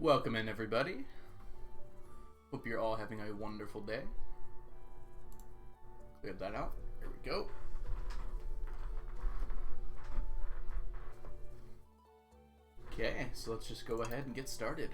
Welcome in, everybody. Hope you're all having a wonderful day. Clear that out. There we go. Okay, so let's just go ahead and get started.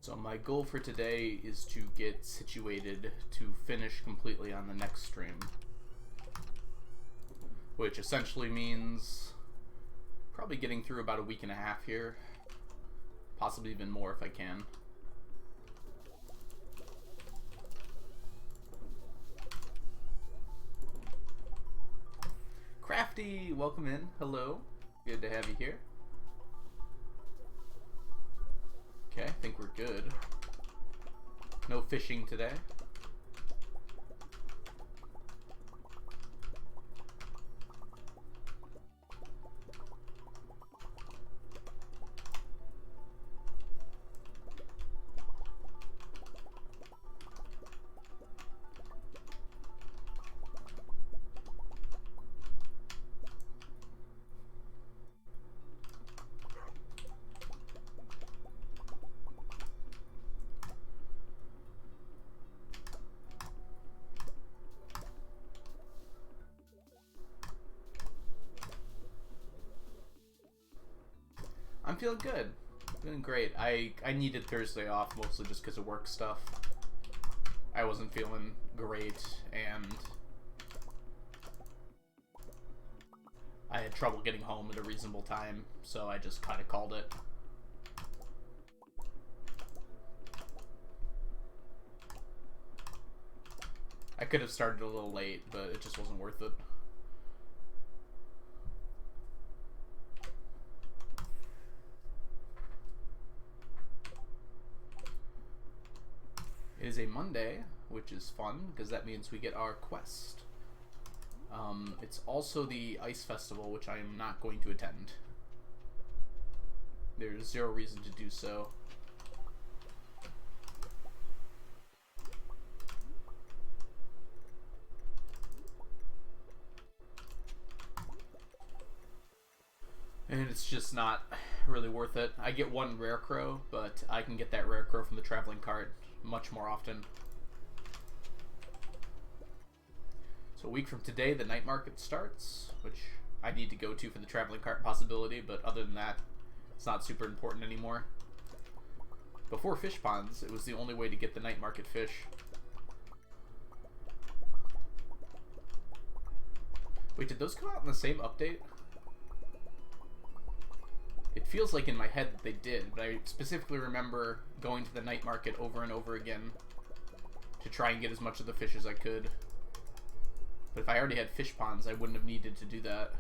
So my goal for today is to get situated to finish completely on the next stream. Which essentially means probably getting through about a week and a half here. Possibly even more if I can. Crafty, welcome in. Hello. Good to have you here. Okay, I think we're good. No fishing today. I'm feeling good. Feeling great. I needed Thursday off mostly just because of work stuff. I wasn't feeling great and I had trouble getting home at a reasonable time, so I just kind of called it. I could have started a little late, but it just wasn't worth it. It is a Monday, which is fun, because that means we get our quest. It's also the Ice Festival, which I am not going to attend. There's zero reason to do so. And it's just not really worth it. I get one rare crow, but I can get that rare crow from the traveling cart much more often. So a week from today, the night market starts, which I need to go to for the traveling cart possibility, but other than that, it's not super important anymore. Before fish ponds, it was the only way to get the night market fish. Wait, did those come out in the same update? It feels like in my head that they did, but I specifically remember going to the night market over and over again to try and get as much of the fish as I could. But if I already had fish ponds, I wouldn't have needed to do that.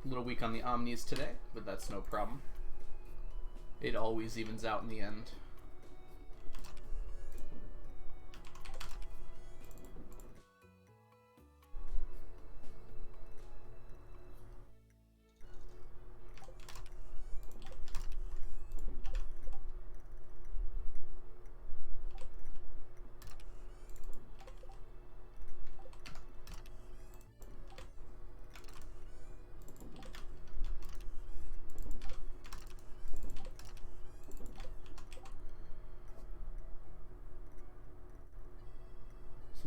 A little weak on the omnis today, but that's no problem. It always evens out in the end.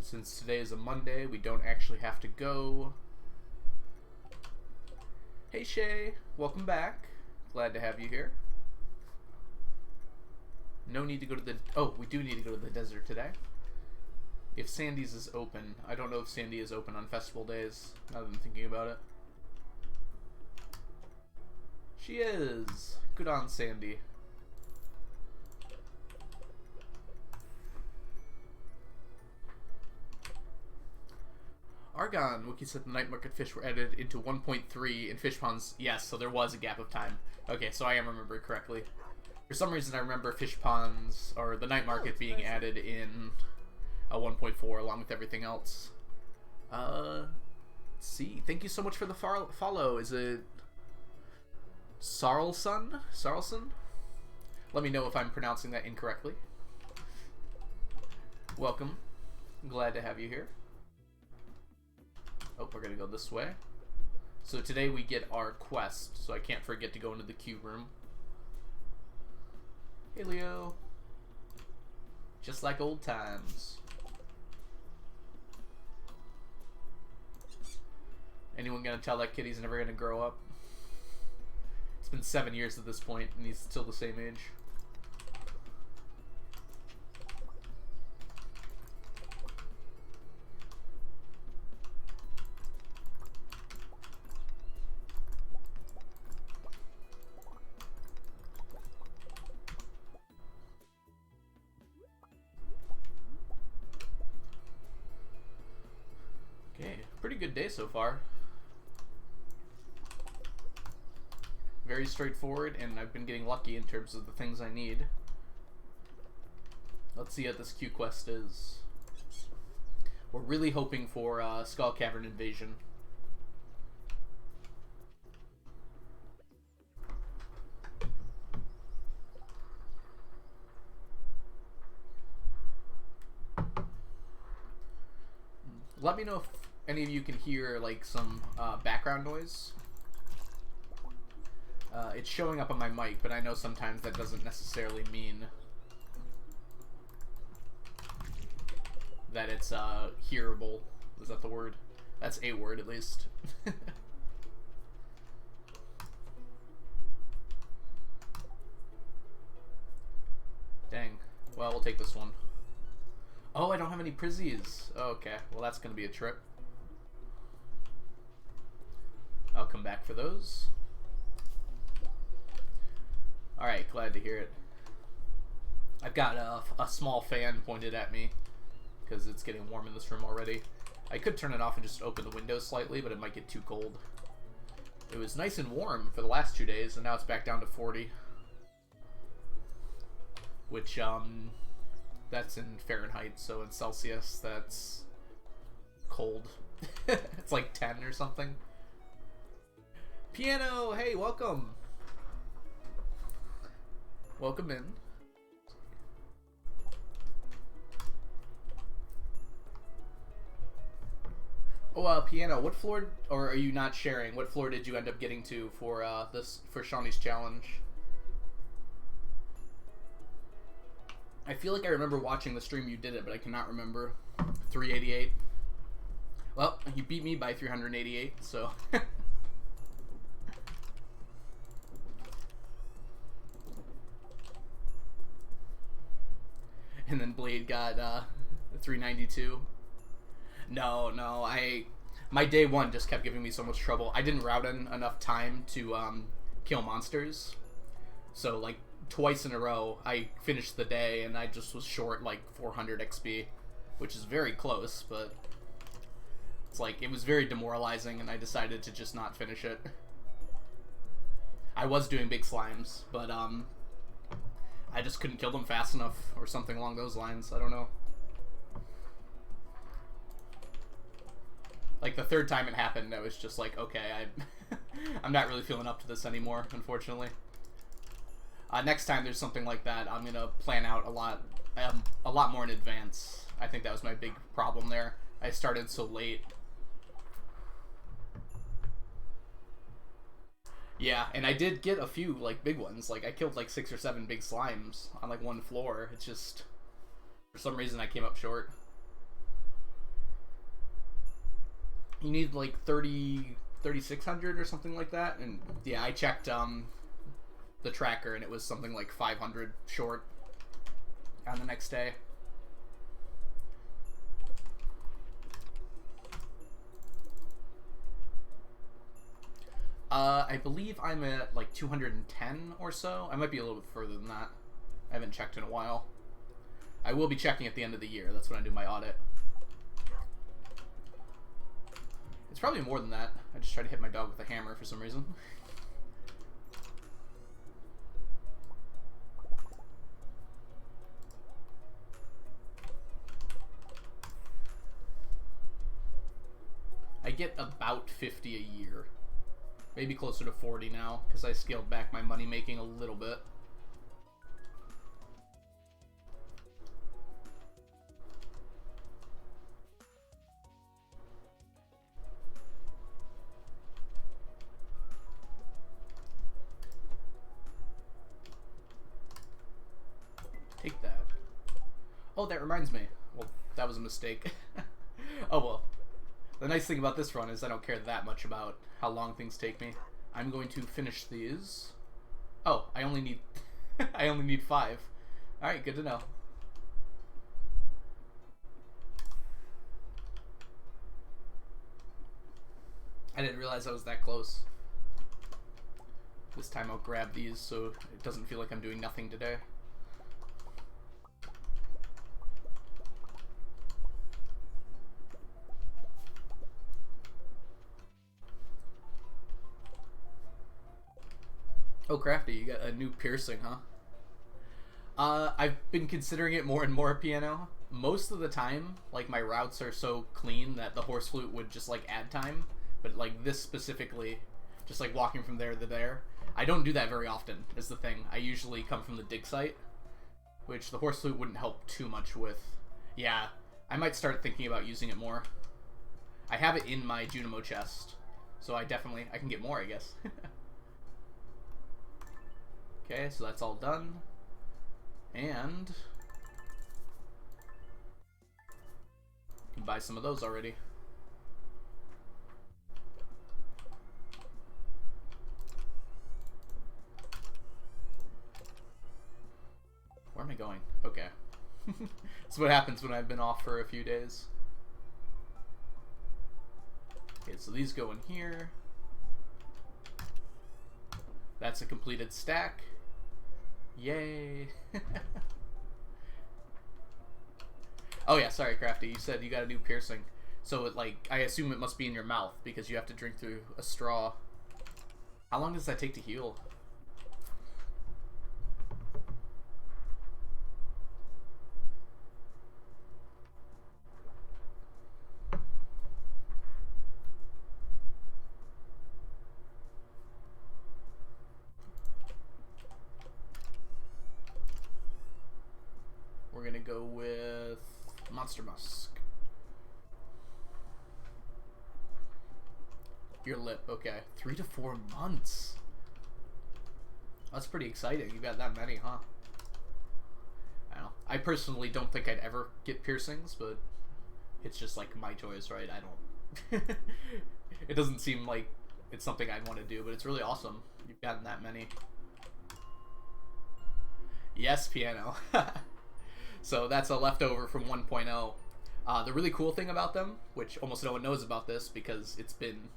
Since today is a Monday, we don't actually have to go. Hey Shay, welcome back. Glad to have you here. No need to go to the... Oh, we do need to go to the desert today. If Sandy's is open. I don't know if Sandy is open on festival days, now that I'm thinking about it. She is. Good on Sandy. Argon, Wiki said the night market fish were added into 1.3 in fish ponds. Yes, so there was a gap of time. Okay, so I am remembering correctly. For some reason I remember fish ponds, or the night market being added in a 1.4 along with everything else. Let's see. Thank you so much for the follow. Is it Sarlson? Sarlson? Let me know if I'm pronouncing that incorrectly. Welcome. Glad to have you here. Oh, we're gonna go this way. So today we get our quest, so I can't forget to go into the cube room. Hey, Leo. Just like old times. Anyone gonna tell that kid he's never gonna grow up? It's been 7 years at this point, and he's still the same age. Okay, pretty good day so far. Very straightforward, and I've been getting lucky in terms of the things I need. Let's see what this Q quest is. We're really hoping for Skull Cavern invasion. Let me know if any of you can hear like some background noise. It's showing up on my mic, but I know sometimes that doesn't necessarily mean that it's hearable. Is that the word? That's a word, at least. Dang. Well, we'll take this one. Oh, I don't have any prizzies. Oh, okay. Well, that's going to be a trip. I'll come back for those. Alright, glad to hear it. I've got a small fan pointed at me because it's getting warm in this room already. I could turn it off and just open the windows slightly, but it might get too cold. It was nice and warm for the last 2 days, and now it's back down to 40. Which, that's in Fahrenheit, so in Celsius, that's cold. It's like 10 or something. Piano, hey, welcome. Welcome in. Oh, Piano, what floor, or are you not sharing? What floor did you end up getting to for for Shawnee's challenge? I feel like I remember watching the stream you did it, but I cannot remember. 388. Well, you beat me by 388, so. And then Blade got 392. No, my day one just kept giving me so much trouble. I didn't route in enough time to kill monsters, so like twice in a row I finished the day and I just was short like 400 XP, which is very close, but it's like it was very demoralizing, and I decided to just not finish it. I was doing big slimes, but I just couldn't kill them fast enough, or something along those lines. I don't know. Like, the third time it happened, I was just like, okay, I'm not really feeling up to this anymore, unfortunately. Next time there's something like that, I'm going to plan out a lot more in advance. I think that was my big problem there. I started so late. Yeah, and I did get a few, like, big ones. Like, I killed, like, 6 or 7 big slimes on, like, one floor. It's just, for some reason, I came up short. You need, like, 3,600 or something like that. And, yeah, I checked, the tracker, and it was something like 500 short on the next day. I believe I'm at like 210 or so. I might be a little bit further than that. I haven't checked in a while. I will be checking at the end of the year. That's when I do my audit. probably more than that. I just tried to hit my dog with a hammer for some reason. I get about 50 a year. Maybe closer to 40 now, because I scaled back my money making a little bit. Take that. Oh, that reminds me. Well, that was a mistake. Oh well. The nice thing about this run is I don't care that much about how long things take me. I'm going to finish these. Oh, I only need I only need 5. Alright, good to know. I didn't realize I was that close. This time I'll grab these so it doesn't feel like I'm doing nothing today. Oh, Crafty, you got a new piercing, huh? I've been considering it more and more, Piano. Most of the time, like, my routes are so clean that the horse flute would just, like, add time. But, like, this specifically, just, like, walking from there to there, I don't do that very often, is the thing. I usually come from the dig site, which the horse flute wouldn't help too much with. Yeah, I might start thinking about using it more. I have it in my Junimo chest, so I can get more, I guess. Okay, so that's all done. And you can buy some of those already. Where am I going? Okay. That's what happens when I've been off for a few days. Okay, so these go in here. That's a completed stack. Yay. Oh yeah, sorry Crafty, you said you got a new piercing. So it, like, I assume it must be in your mouth because you have to drink through a straw. How long does that take to heal? We're gonna go with Monster Musk. Your lip, okay. 3 to 4 months. That's pretty exciting. You got that many, huh? I don't know. I personally don't think I'd ever get piercings, but it's just like my choice, right? I don't. It doesn't seem like it's something I'd want to do, but it's really awesome. You've gotten that many. Yes, Piano. So that's a leftover from 1.0. The really cool thing about them, which almost no one knows about this because it's been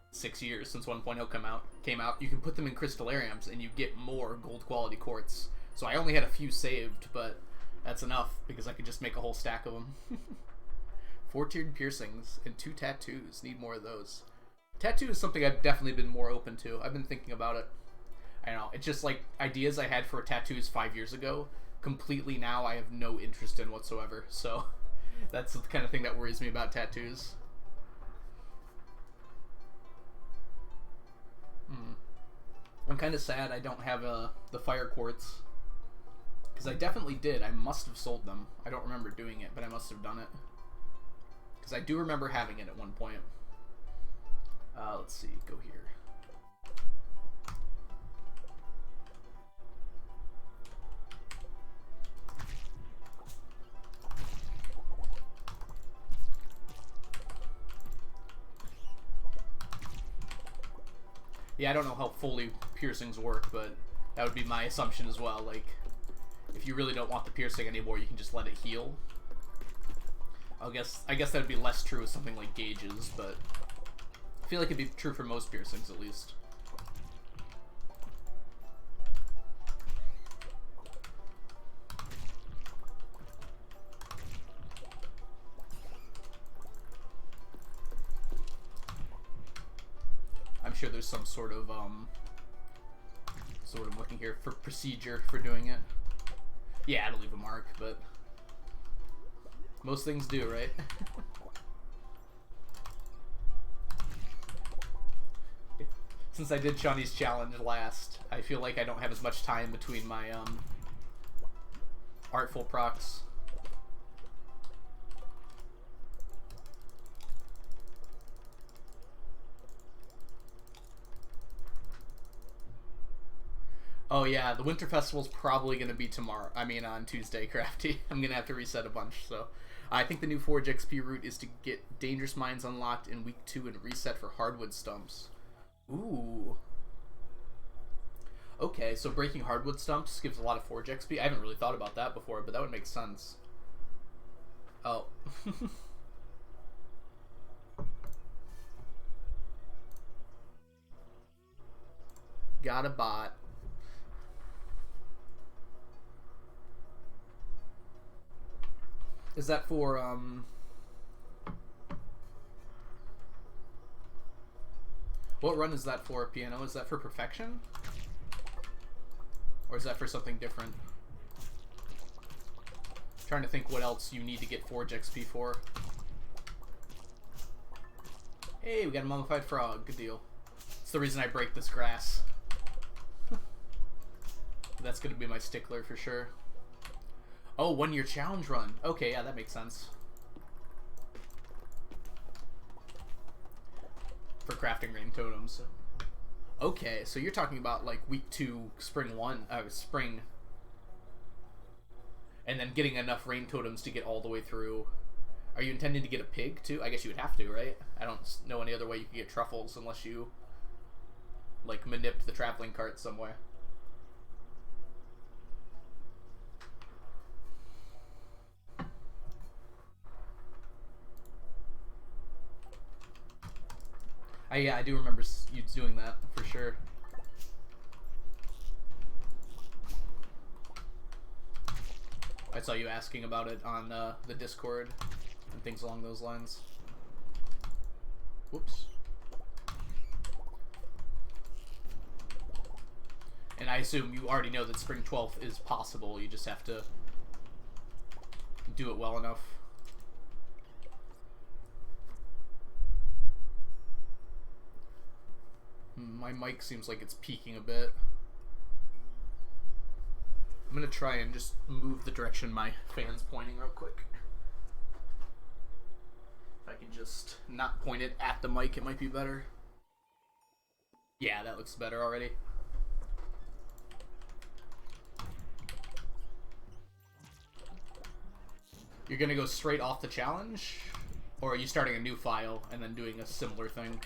6 years since 1.0 came out, you can put them in crystallariums and you get more gold quality quartz. So I only had a few saved, but that's enough because I could just make a whole stack of them. 4 tiered piercings and 2 tattoos. Need more of those. Tattoo is something I've definitely been more open to. I've been thinking about it. I don't know. It's just like ideas I had for tattoos 5 years ago. Completely now I have no interest in whatsoever. So that's the kind of thing that worries me about tattoos. I'm kind of sad I don't have the fire quartz. Because I definitely did. I must have sold them. I don't remember doing it, but I must have done it. Because I do remember having it at one point. Let's see. Go here. Yeah, I don't know how fully piercings work, but that would be my assumption as well. Like, if you really don't want the piercing anymore, you can just let it heal. I guess that would be less true with something like gauges, but I feel like it'd be true for most piercings at least. sure there's some sort of so what I'm looking here for procedure for doing it. Yeah, it'll leave a mark, but most things do, right? Since I did Shawnee's challenge last, I feel like I don't have as much time between my artful procs. Oh yeah, the Winter Festival's probably going to be tomorrow. I mean on Tuesday, Crafty. I'm going to have to reset a bunch, so... I think the new Forge XP route is to get Dangerous Mines unlocked in week 2 and reset for Hardwood Stumps. Ooh. Okay, so breaking Hardwood Stumps gives a lot of Forge XP. I haven't really thought about that before, but that would make sense. Oh. Got a bot. Is that for, what run is that for, Piano? Is that for Perfection? Or is that for something different? I'm trying to think what else you need to get Forge XP for. Hey, we got a mummified frog. Good deal. It's the reason I break this grass. That's going to be my stickler for sure. Oh, 1-year challenge run. Okay, yeah, that makes sense. For crafting rain totems. Okay, so you're talking about like week 2, spring. And then getting enough rain totems to get all the way through. Are you intending to get a pig too? I guess you would have to, right? I don't know any other way you could get truffles unless you like manip the traveling cart somewhere. Yeah, I do remember you doing that, for sure. I saw you asking about it on the Discord and things along those lines. Whoops. And I assume you already know that Spring 12th is possible, you just have to do it well enough. My mic seems like it's peaking a bit. I'm gonna try and just move the direction my fan's pointing real quick. If I can just not point it at the mic, it might be better. Yeah, that looks better already. You're gonna go straight off the challenge? Or are you starting a new file and then doing a similar thing?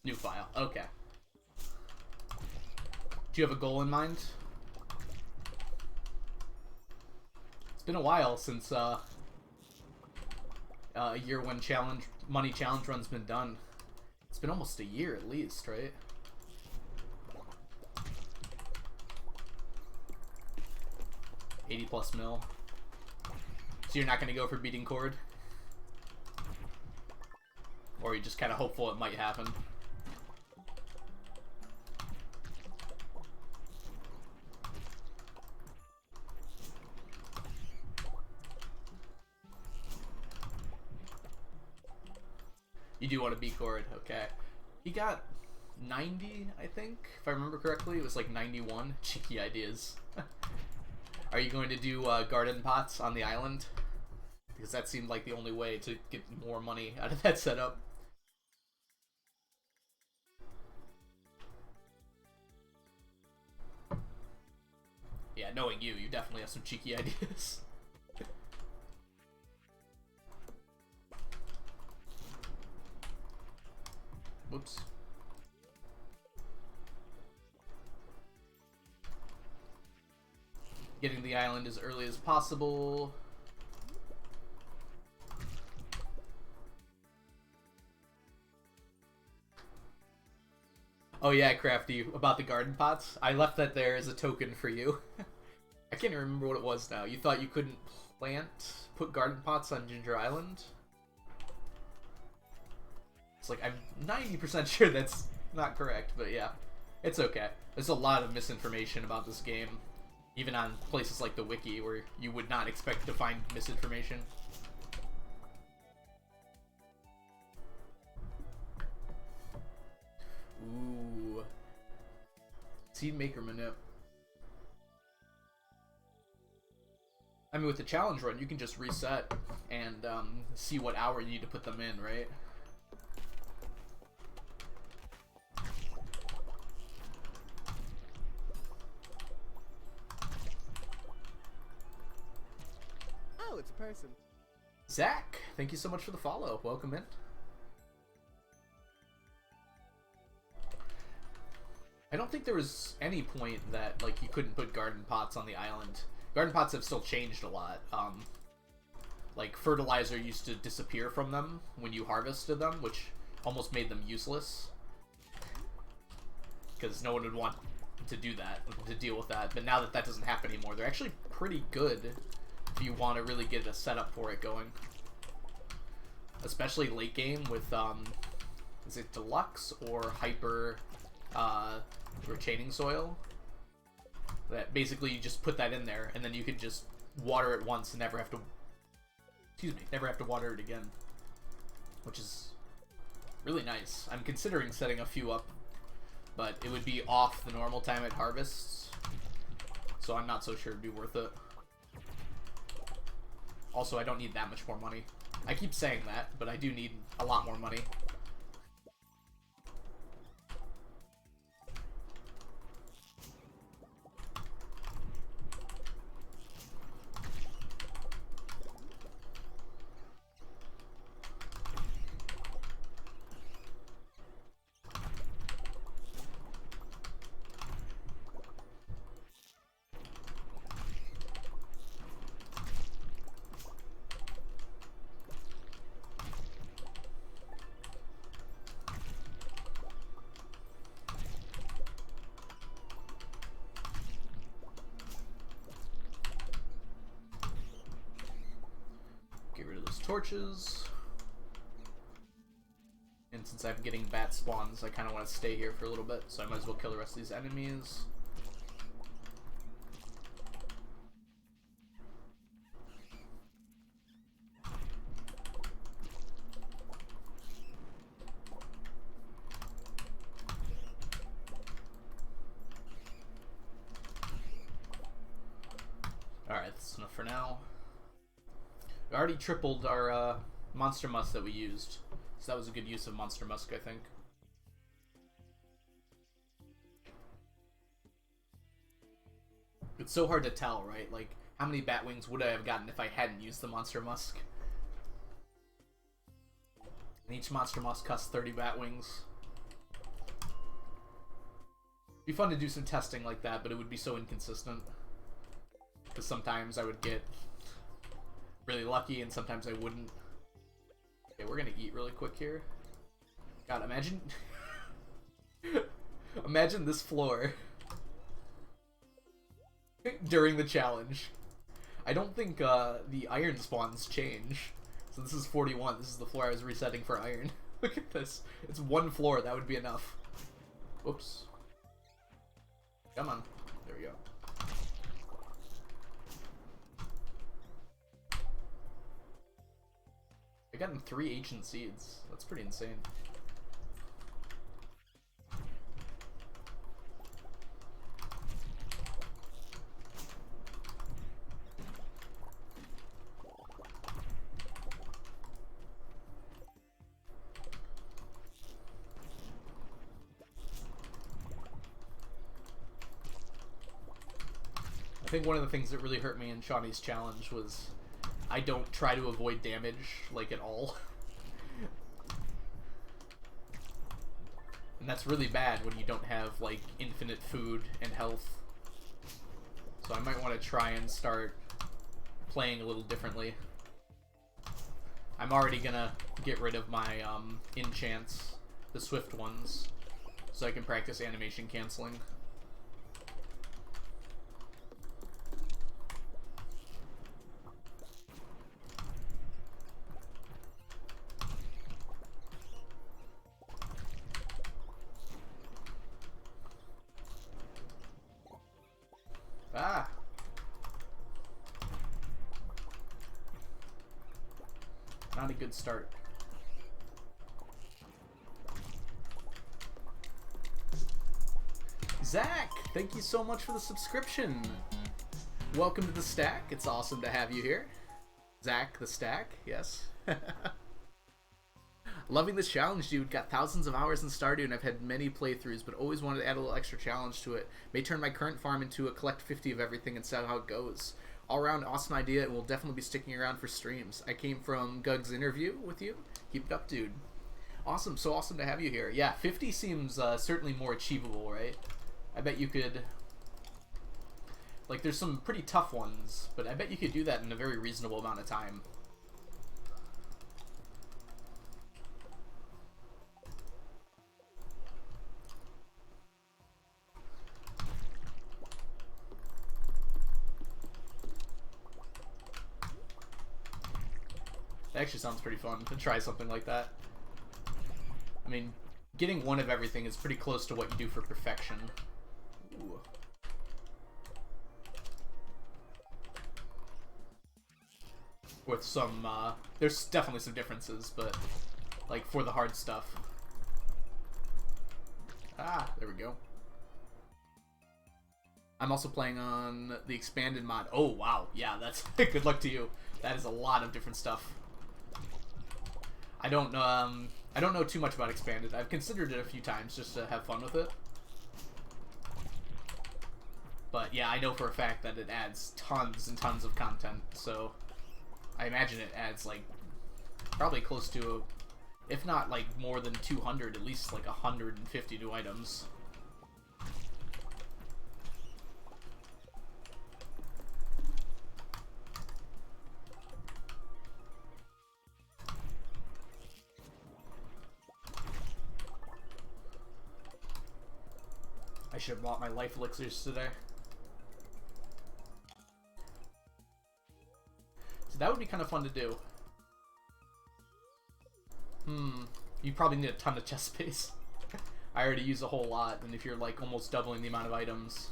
New file, okay. Do you have a goal in mind? It's been a while since a year when money challenge run's been done. It's been almost a year at least, right? $80+ mil. So you're not gonna go for beating Cord? Or are you just kind of hopeful it might happen? You do want to beat Cord, okay. He got 90, I think, if I remember correctly. It was like 91. Cheeky ideas. Are you going to do garden pots on the island? Because that seemed like the only way to get more money out of that setup. Yeah, knowing you, you definitely have some cheeky ideas. Whoops. Getting the island as early as possible. Oh yeah, Crafty, about the garden pots. I left that there as a token for you. I can't even remember what it was now. You thought you couldn't put garden pots on Ginger Island? It's like, I'm 90% sure that's not correct, but yeah. It's okay. There's a lot of misinformation about this game. Even on places like the wiki, where you would not expect to find misinformation. Ooh. Seed Maker Manip. I mean, with the challenge run, you can just reset and see what hour you need to put them in, right? Oh, it's a person. Zach, thank you so much for the follow. Welcome in. I don't think there was any point that like you couldn't put garden pots on the island. Garden pots have still changed a lot. Like fertilizer used to disappear from them when you harvested them, which almost made them useless. Because no one would want to do that, to deal with that. But now that that doesn't happen anymore, they're actually pretty good if you want to really get a setup for it going. Especially late game with, is it Deluxe or Hyper retaining soil? That basically you just put that in there, and then you could just water it once and never have to, never have to water it again. Which is really nice. I'm considering setting a few up, but it would be off the normal time it harvests, so I'm not so sure it'd be worth it. Also, I don't need that much more money. I keep saying that, but I do need a lot more money. Torches. And since I'm getting bat spawns, I kind of want to stay here for a little bit, so I might as well kill the rest of these enemies. Alright, that's enough for now. We already tripled our Monster Musk that we used, so that was a good use of Monster Musk, I think. It's so hard to tell, right? Like, how many bat wings would I have gotten if I hadn't used the Monster Musk? And each Monster Musk costs 30 bat wings. It'd be fun to do some testing like that, but it would be so inconsistent. Because sometimes I would get really lucky, and sometimes I wouldn't. Okay, we're gonna eat really quick here. God, imagine... imagine this floor during the challenge. I don't think the iron spawns change. So this is 41. This is the floor I was resetting for iron. Look at this. It's one floor. That would be enough. Oops. Come on. There we go. I gotten 3 ancient seeds. That's pretty insane. I think one of the things that really hurt me in Shawnee's challenge was I don't try to avoid damage, like, at all. And that's really bad when you don't have, like, infinite food and health. So I might want to try and start playing a little differently. I'm already gonna get rid of my, enchants, the swift ones. so I can practice animation canceling. Ah! Not a good start. Zach, thank you so much for the subscription. Welcome to the stack. It's awesome to have you here. Zach the stack, yes. Loving this challenge, dude. Got thousands of hours in Stardew and I've had many playthroughs, but always wanted to add a little extra challenge to it. May turn my current farm into a collect 50 of everything and see how it goes. All around awesome idea and will definitely be sticking around for streams. I came from Gug's interview with you. Keep it up, dude. Awesome, so awesome to have you here. Yeah, 50 seems certainly more achievable, right? I bet you could... Like, there's some pretty tough ones, but I bet you could do that in a very reasonable amount of time. That actually sounds pretty fun to try something like that. I mean, getting one of everything is pretty close to what you do for perfection. Ooh. With some, there's definitely some differences, but, like, for the hard stuff. Ah, there we go. I'm also playing on the expanded mod. Oh, wow. Yeah, that's good luck to you. That is a lot of different stuff. I don't know too much about expanded. I've considered it a few times just to have fun with it. But yeah, I know for a fact that it adds tons and tons of content, so I imagine it adds like probably close to, if not like more than 200, at least like 150 new items. I should have bought my life elixirs today. So that would be kind of fun to do. You probably need a ton of chest space. I already use a whole lot, and if you're like almost doubling the amount of items.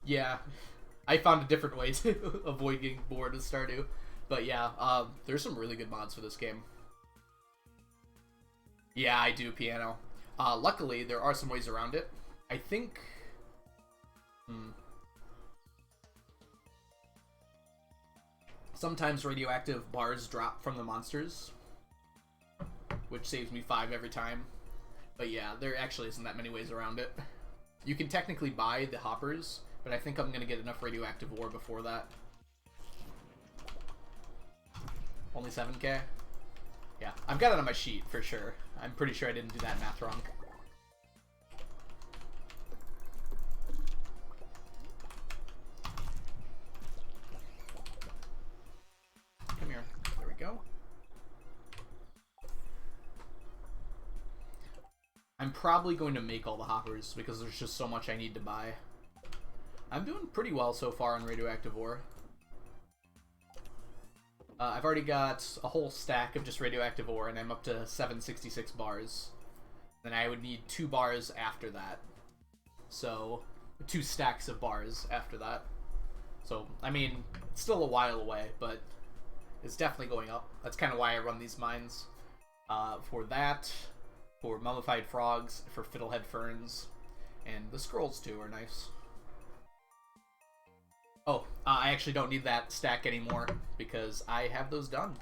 Yeah, I found a different way to avoid getting bored with Stardew. But yeah, there's some really good mods for this game. Yeah, I do piano. Luckily, there are some ways around it. I think... Sometimes radioactive bars drop from the monsters, which saves me 5 every time. But yeah, there actually isn't that many ways around it. You can technically buy the hoppers, but I think I'm going to get enough radioactive ore before that. Only 7k? Yeah, I've got it on my sheet for sure. I'm pretty sure I didn't do that math wrong. Come here. There we go. I'm probably going to make all the hoppers because there's just so much I need to buy. I'm doing pretty well so far on radioactive ore. I've already got a whole stack of just radioactive ore, and I'm up to 766 bars. Then I would need 2 bars after that. So, 2 stacks of bars after that. So, I mean, it's still a while away, but it's definitely going up. That's kind of why I run these mines. For that, for mummified frogs, for fiddlehead ferns, and the scrolls too are nice. Oh, I actually don't need that stack anymore because I have those done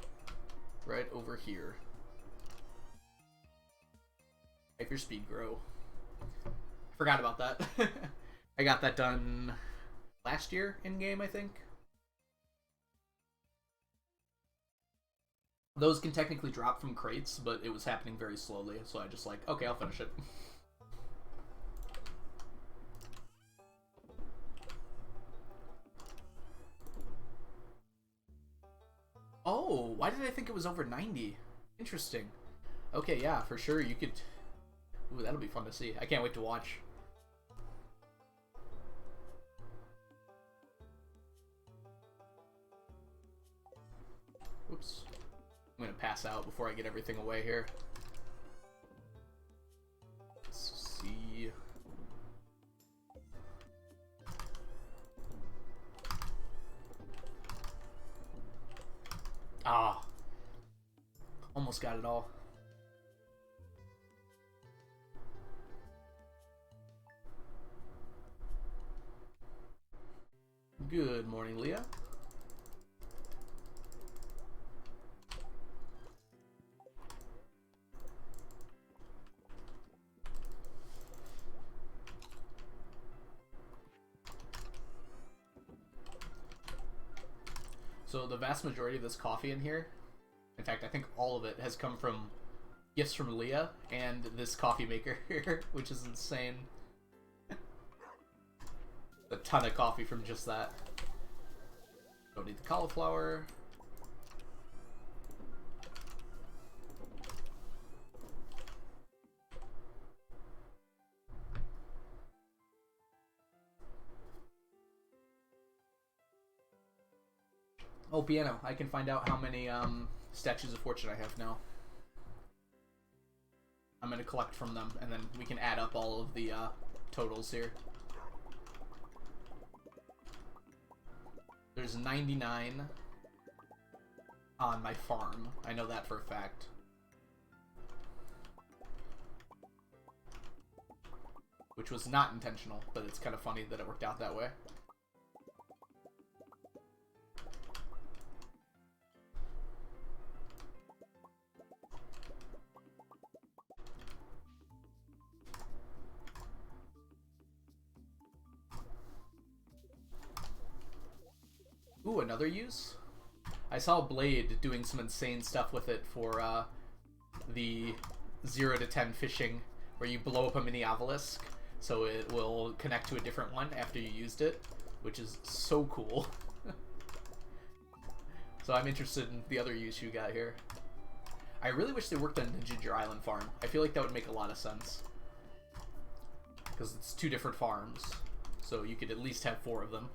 right over here. Make your speed grow. Forgot about that. I got that done last year in game, I think. Those can technically drop from crates, but it was happening very slowly, so I just like, okay, I'll finish it. did I think it was over 90? Interesting. Okay, yeah, for sure you could... Ooh, that'll be fun to see. I can't wait to watch. Oops. I'm gonna pass out before I get everything away here. Let's see. Ah. Almost got it all. Good morning, Leah. So the vast majority of this coffee in here, in fact, I think all of it has come from gifts from Leah and this coffee maker here, which is insane. A ton of coffee from just that. Don't need the cauliflower. Oh, piano. I can find out how many statues of fortune I have now. I'm going to collect from them, and then we can add up all of the totals here. There's 99 on my farm. I know that for a fact. Which was not intentional, but it's kind of funny that it worked out that way. Ooh, another use? I saw Blade doing some insane stuff with it for the 0 to 10 fishing, where you blow up a mini obelisk, so it will connect to a different one after you used it, which is so cool. So I'm interested in the other use you got here. I really wish they worked on the Ginger Island farm. I feel like that would make a lot of sense. Because it's 2 different farms, so you could at least have 4 of them.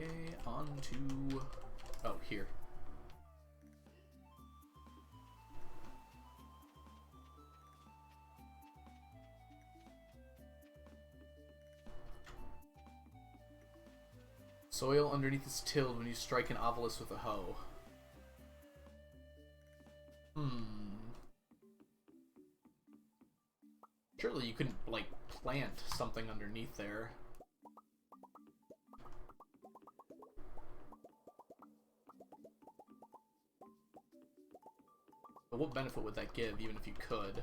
Okay, on to... Oh, here. Soil underneath is tilled when you strike an obelisk with a hoe. Surely you couldn't, like, plant something underneath there. But what benefit would that give, even if you could?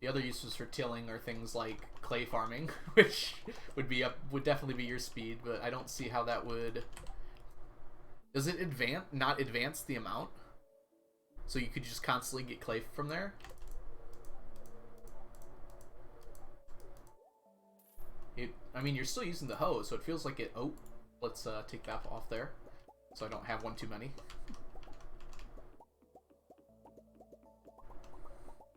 The other uses for tilling are things like clay farming, which would definitely be your speed, but I don't see how that would... Does it not advance the amount? So you could just constantly get clay from there? I mean, you're still using the hoe, so it feels like it... Oh, let's take that off there, so I don't have one too many.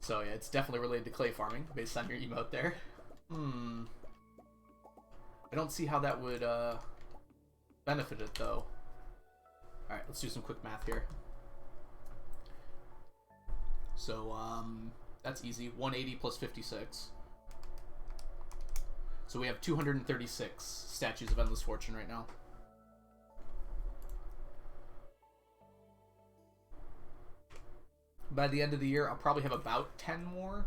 So yeah, it's definitely related to clay farming, based on your emote there. I don't see how that would benefit it, though. Alright, let's do some quick math here. So, that's easy. 180 plus 56. So we have 236 statues of Endless Fortune right now. By the end of the year, I'll probably have about 10 more.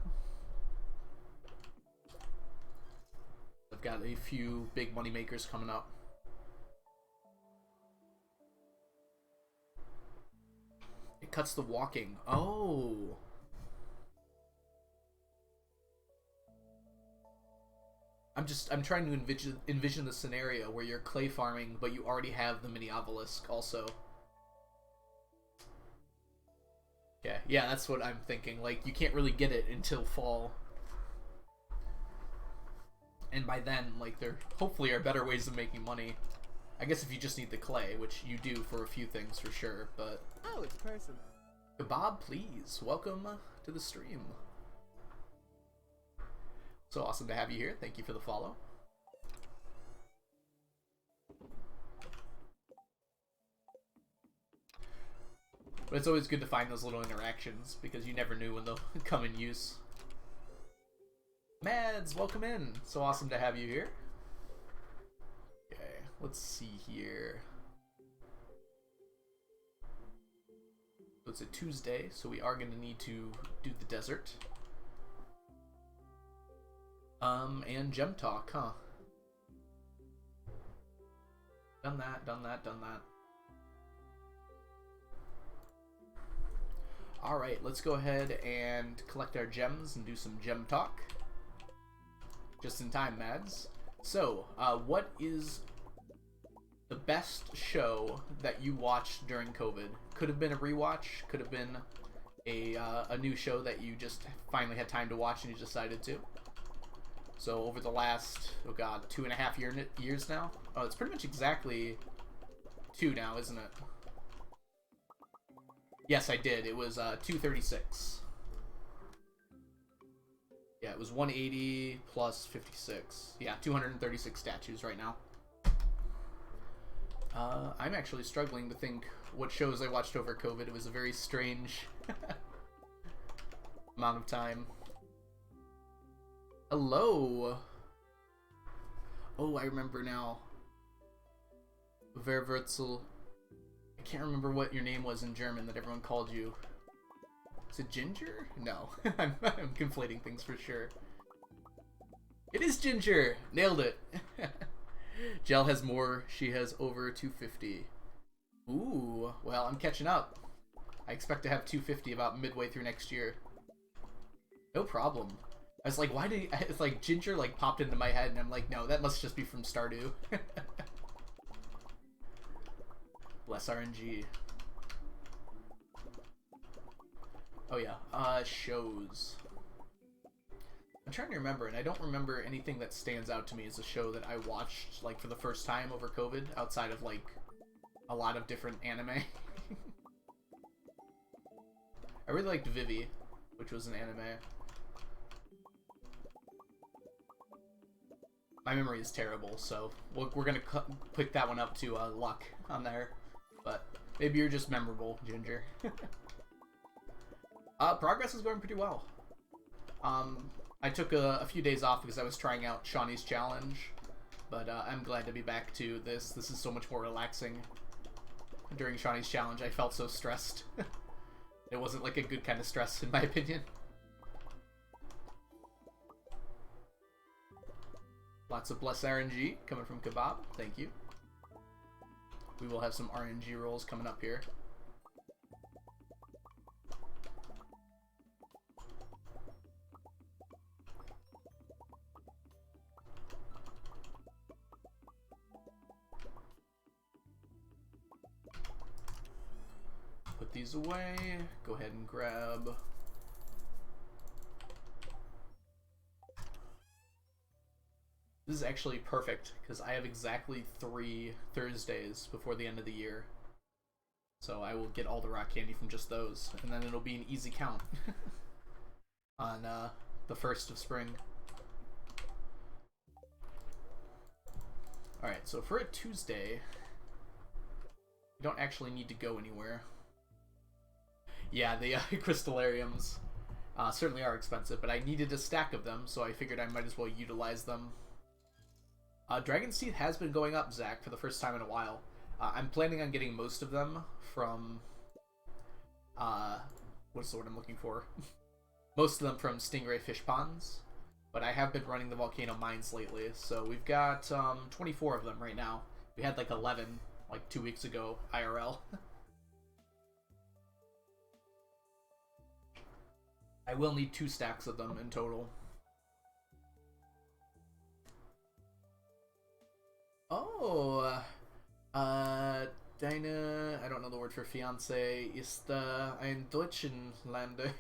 I've got a few big money makers coming up. It cuts the walking. Oh. I'm trying to envision the scenario where you're clay farming, but you already have the mini obelisk also. Okay, yeah, that's what I'm thinking. Like, you can't really get it until fall. And by then, like, there hopefully are better ways of making money. I guess if you just need the clay, which you do for a few things for sure, but... Oh, it's personal. Kebab, please. Welcome to the stream. So awesome to have you here. Thank you for the follow. But it's always good to find those little interactions, because you never knew when they'll come in use. Mads, welcome in. So awesome to have you here. Okay, let's see here. So it's a Tuesday, so we are going to need to do the desert. And gem talk, huh? Done that, done that, done that. Alright, let's go ahead and collect our gems and do some gem talk. Just in time, Mads. So, what is the best show that you watched during COVID? Could have been a rewatch, could have been a new show that you just finally had time to watch and you decided to. So over the last, oh god, 2.5 years now? Oh, it's pretty much exactly 2 now, isn't it? Yes, I did. It was 236. Yeah, it was 180 plus 56. Yeah, 236 statues right now. I'm actually struggling to think what shows I watched over COVID. It was a very strange amount of time. Hello! Oh, I remember now. Verwurzel. I can't remember what your name was in German that everyone called you. Is it Ginger? No. I'm conflating things for sure. It is Ginger! Nailed it! Jel has more. She has over 250. Ooh, well, I'm catching up. I expect to have 250 about midway through next year. No problem. I was like, why did it's like Ginger like popped into my head and I'm like, no, that must just be from Stardew. Bless RNG. Oh yeah, shows. I'm trying to remember, and I don't remember anything that stands out to me as a show that I watched like for the first time over COVID, outside of like a lot of different anime. I really liked Vivi, which was an anime. My memory is terrible, so we're gonna pick that one up to luck on there. But maybe you're just memorable, Ginger. Progress is going pretty well. I took a few days off because I was trying out Shawnee's challenge, but I'm glad to be back to this. This is so much more relaxing. During Shawnee's challenge, I felt so stressed. It wasn't like a good kind of stress, in my opinion. Lots of bless RNG coming from Kebab. Thank you. We will have some RNG rolls coming up here. Put these away. Go ahead and grab... This is actually perfect, because I have exactly 3 Thursdays before the end of the year. So I will get all the rock candy from just those, and then it'll be an easy count on the 1st of spring. Alright, so for a Tuesday, you don't actually need to go anywhere. Yeah, the crystallariums certainly are expensive, but I needed a stack of them, so I figured I might as well utilize them. Dragon's Teeth has been going up, Zach, for the first time in a while. I'm planning on getting most of them from... what's the word I'm looking for? Most of them from Stingray Fish Ponds. But I have been running the Volcano Mines lately, so we've got 24 of them right now. We had like 11, like 2 weeks ago, IRL. I will need 2 stacks of them in total. Oh, deine, I don't know the word for fiance, ist ein Deutschenlander.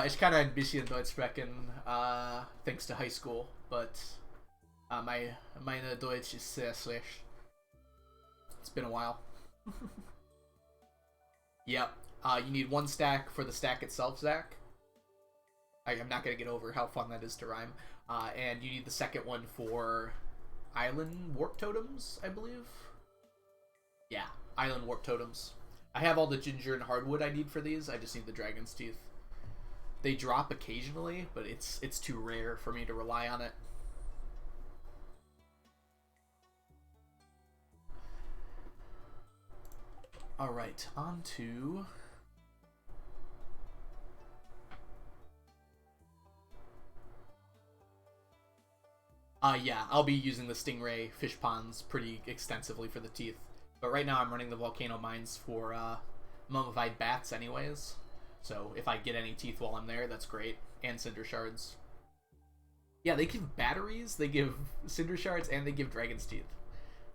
Ich kann ein bisschen Deutsch sprechen, thanks to high school. but meine Deutsch ist sehr schlecht. It's been a while. Yep. You need 1 stack for the stack itself, Zach. I'm not going to get over how fun that is to rhyme. And you need the second one for Island Warp Totems, I believe. Yeah, Island Warp Totems. I have all the ginger and hardwood I need for these. I just need the Dragon's Teeth. They drop occasionally, but it's too rare for me to rely on it. Alright, on to... yeah, I'll be using the Stingray fish ponds pretty extensively for the teeth. But right now I'm running the volcano mines for mummified bats anyways. So if I get any teeth while I'm there, that's great. And cinder shards. Yeah, they give batteries, they give cinder shards, and they give dragon's teeth.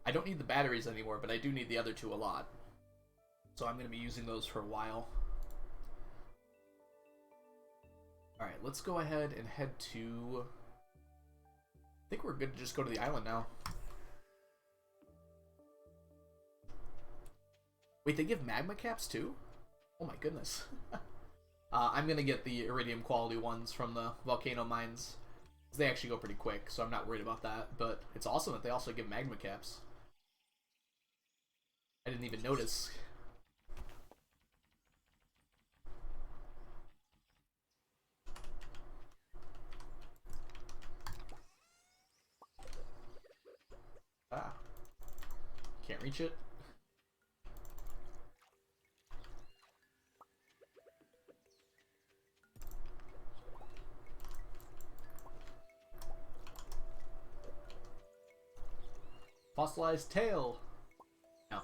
I don't need the batteries anymore, but I do need the other 2 a lot. So I'm going to be using those for a while. Alright, let's go ahead and head to... I think we're good to just go to the island now. Wait, they give magma caps too? Oh my goodness. I'm going to get the iridium quality ones from the volcano mines. They actually go pretty quick, so I'm not worried about that. But it's awesome that they also give magma caps. I didn't even notice. Ah. Can't reach it. Fossilized tail. No.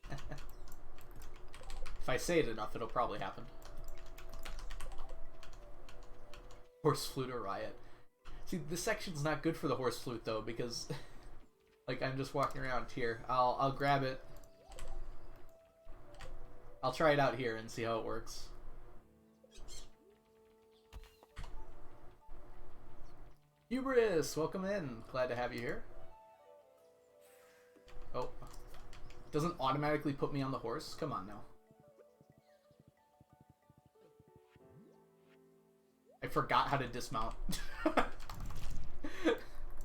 If I say it enough, it'll probably happen. Horse flute or riot. See, this section's not good for the horse flute though, because like I'm just walking around here. I'll grab it. I'll try it out here and see how it works. Hubris, welcome in. Glad to have you here. Oh. Doesn't automatically put me on the horse? Come on now. I forgot how to dismount.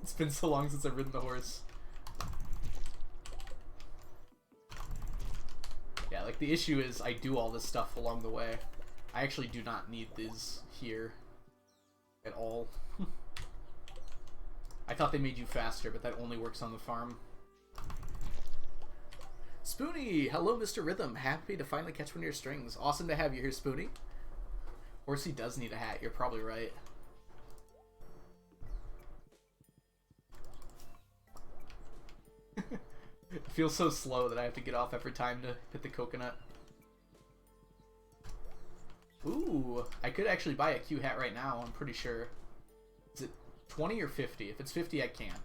It's been so long since I've ridden the horse. Yeah, like the issue is I do all this stuff along the way. I actually do not need these here at all. I thought they made you faster, but that only works on the farm. Spoonie! Hello, Mr. Rhythm. Happy to finally catch one of your strings. Awesome to have you here, Spoonie. Horsey does need a hat. You're probably right. It feels so slow that I have to get off every time to hit the coconut. Ooh, I could actually buy a Q hat right now, I'm pretty sure. Is it 20 or 50? If it's 50, I can't.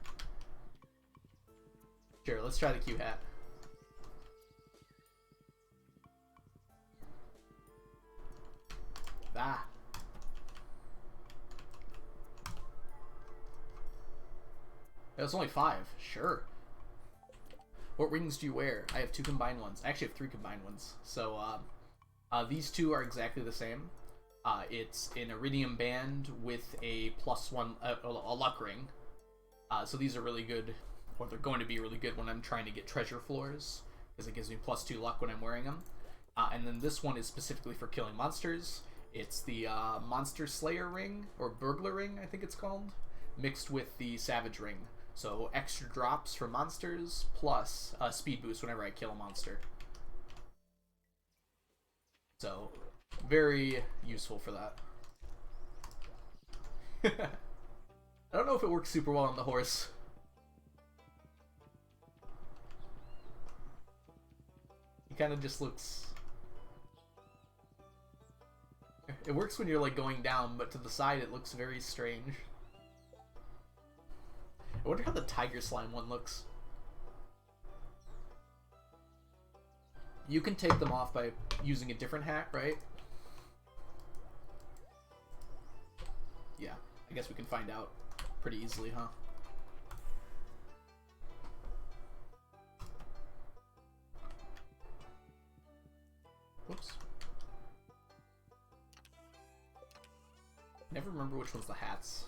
Sure, let's try the Q hat. Ah. That's only 5. Sure. What rings do you wear? I have 2 combined ones. I actually have 3 combined ones. So, these 2 are exactly the same. It's an iridium band with a +1, a luck ring. So these are really good, or they're going to be really good when I'm trying to get treasure floors, because it gives me +2 luck when I'm wearing them. And then this one is specifically for killing monsters. It's the Monster Slayer ring, or Burglar ring, I think it's called, mixed with the Savage ring. So extra drops for monsters, plus a speed boost whenever I kill a monster. So, very useful for that. I don't know if it works super well on the horse. He kind of just looks... It works when you're like going down, but to the side it looks very strange. I wonder how the tiger slime one looks. You can take them off by using a different hat, right? Yeah, I guess we can find out pretty easily, huh? Whoops. Never remember which one's the hats.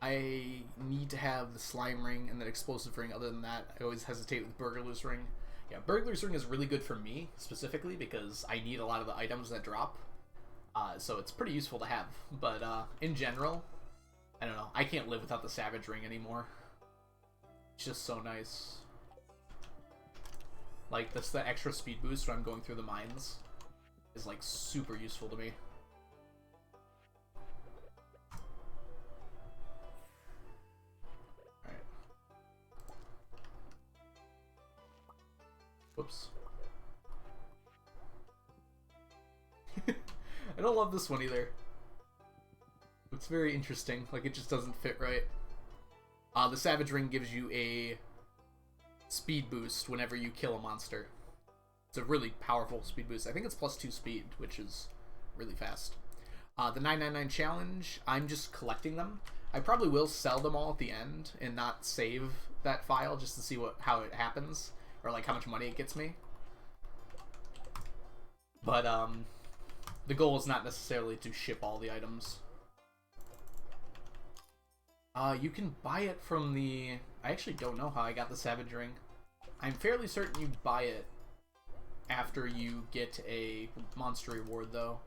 I need to have the slime ring and the explosive ring. Other than that, I always hesitate with burglar's ring. Yeah, burglar's ring is really good for me, specifically, because I need a lot of the items that drop. So it's pretty useful to have. But in general, I don't know. I can't live without the savage ring anymore. It's just so nice. Like, that's the extra speed boost when I'm going through the mines is, like, super useful to me. Alright. Whoops. I don't love this one either. It's very interesting. Like, it just doesn't fit right. The Savage Ring gives you a speed boost whenever you kill a monster. It's a really powerful speed boost. I think it's +2 speed, which is really fast. The 999 challenge, I'm just collecting them. I probably will sell them all at the end and not save that file just to see how it happens, or like how much money it gets me. But the goal is not necessarily to ship all the items. You can buy it from the... I actually don't know how I got the Savage Ring. I'm fairly certain you buy it after you get a monster reward, though.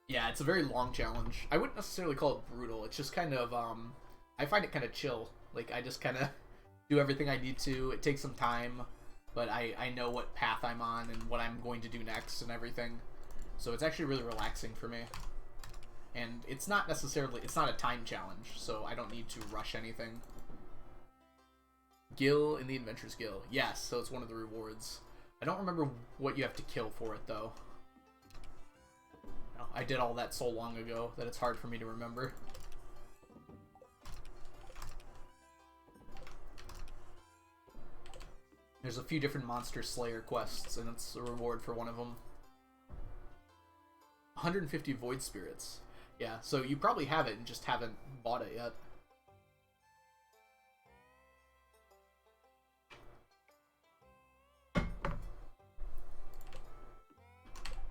Yeah, it's a very long challenge. I wouldn't necessarily call it brutal. It's just kind of, I find it kind of chill. Like, I just kind of do everything I need to. It takes some time, but I know what path I'm on and what I'm going to do next and everything. So it's actually really relaxing for me. And it's not necessarily, it's not a time challenge, so I don't need to rush anything. Gill in the Adventurers Guild. Yes, so it's one of the rewards. I don't remember what you have to kill for it, though. No, I did all that so long ago that it's hard for me to remember. There's a few different Monster Slayer quests, and it's a reward for one of them. 150 Void Spirits. Yeah, so you probably have it and just haven't bought it yet.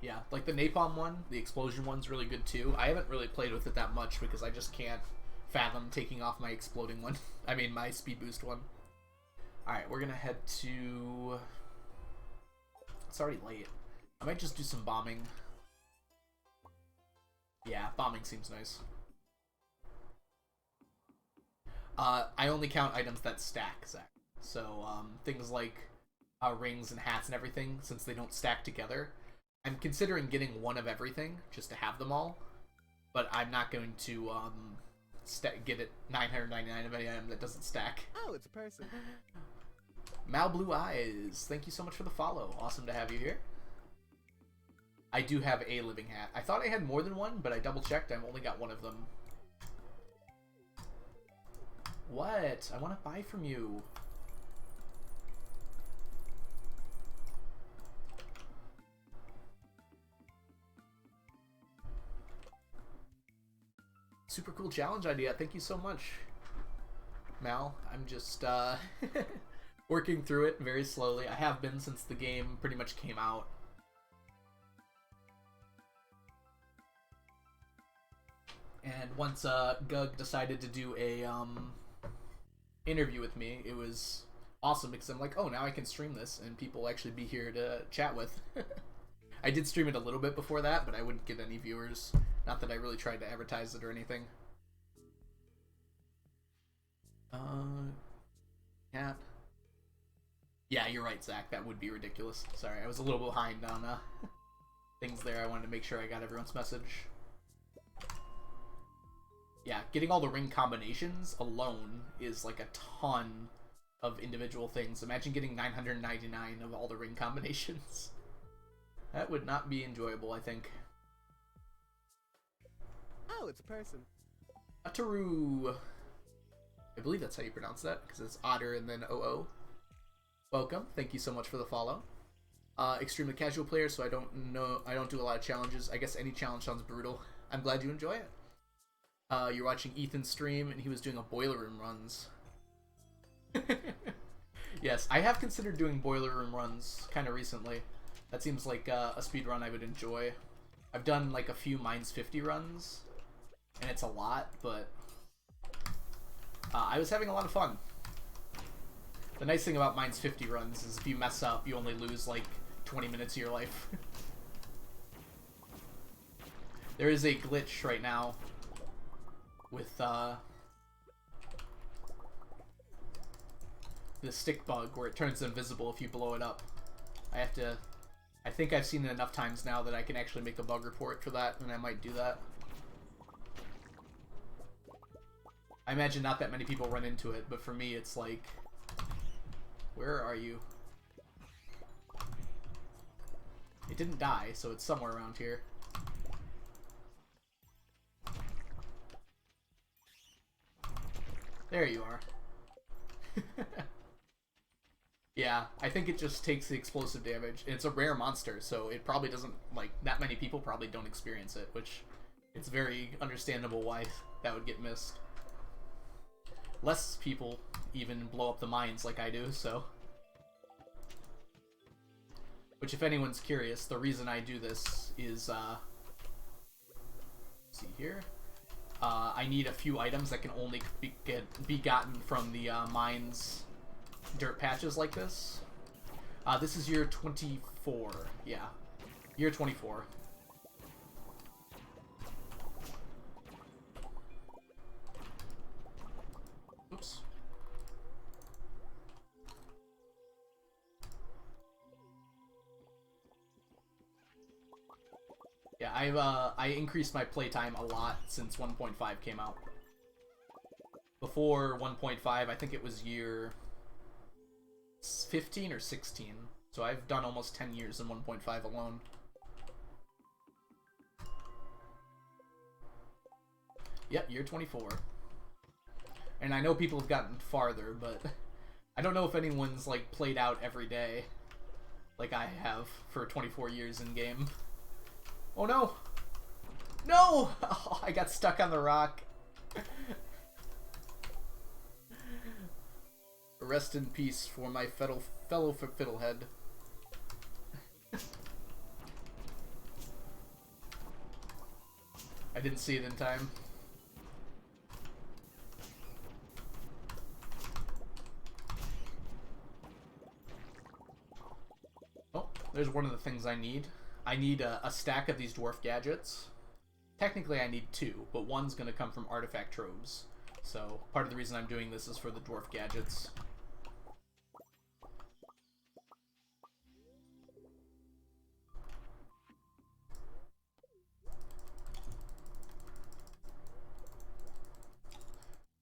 Yeah, like the Napalm one, the Explosion one's really good too. I haven't really played with it that much because I just can't fathom taking off my exploding one. I mean, my speed boost one. Alright, we're gonna head to... It's already late. I might just do some bombing. Yeah, bombing seems nice. I only count items that stack, Zach. So, things like rings and hats and everything, since they don't stack together. I'm considering getting one of everything, just to have them all. But I'm not going to get it 999 of any item that doesn't stack. Oh, it's a person. Mal Blue Eyes, thank you so much for the follow. Awesome to have you here. I do have a living hat. I thought I had more than one, but I double checked. I've only got one of them. What? I want to buy from you. Super cool challenge idea. Thank you so much, Mal. I'm just working through it very slowly. I have been since the game pretty much came out. And once Gug decided to do a interview with me, it was awesome because I'm like, oh, now I can stream this and people will actually be here to chat with. I did stream it a little bit before that, but I wouldn't get any viewers. Not that I really tried to advertise it or anything. Cat. Yeah, you're right, Zach. That would be ridiculous. Sorry, I was a little behind on things there. I wanted to make sure I got everyone's message. Yeah, getting all the ring combinations alone is like a ton of individual things. Imagine getting 999 of all the ring combinations. That would not be enjoyable, I think. Oh, it's a person. Ataru. I believe that's how you pronounce that, because it's Otter and then OO. Welcome. Thank you so much for the follow. Extremely casual player, so I don't do a lot of challenges. I guess any challenge sounds brutal. I'm glad you enjoy it. You're watching Ethan's stream, and he was doing a boiler room runs. Yes, I have considered doing boiler room runs kind of recently. That seems like a speed run I would enjoy. I've done like a few Mines 50 runs, and it's a lot, but I was having a lot of fun. The nice thing about Mines 50 runs is if you mess up, you only lose like 20 minutes of your life. There is a glitch right now with the stick bug where it turns invisible if you blow it up. I think I've seen it enough times now that I can actually make a bug report for that, and I might do that. I imagine not that many people run into it, but for me it's like, where are you? It didn't die, so it's somewhere around here. There you are. Yeah, I think it just takes the explosive damage. It's a rare monster, so it probably doesn't, like, that many people probably don't experience it, which it's very understandable why that would get missed. Less people even blow up the mines like I do, so. Which, if anyone's curious, the reason I do this is, see here. I need a few items that can only be gotten from the mines dirt patches like this. This is year 24. Yeah. Year 24. Oops. Yeah, I increased my playtime a lot since 1.5 came out. Before 1.5, I think it was year 15 or 16. So I've done almost 10 years in 1.5 alone. Yep, year 24. And I know people have gotten farther, but I don't know if anyone's like played out every day like I have for 24 years in game. Oh no! No! Oh, I got stuck on the rock. Rest in peace for my fellow fiddlehead. I didn't see it in time. Oh, there's one of the things I need. I need a stack of these dwarf gadgets. Technically I need two, but one's going to come from artifact troves. So part of the reason I'm doing this is for the dwarf gadgets.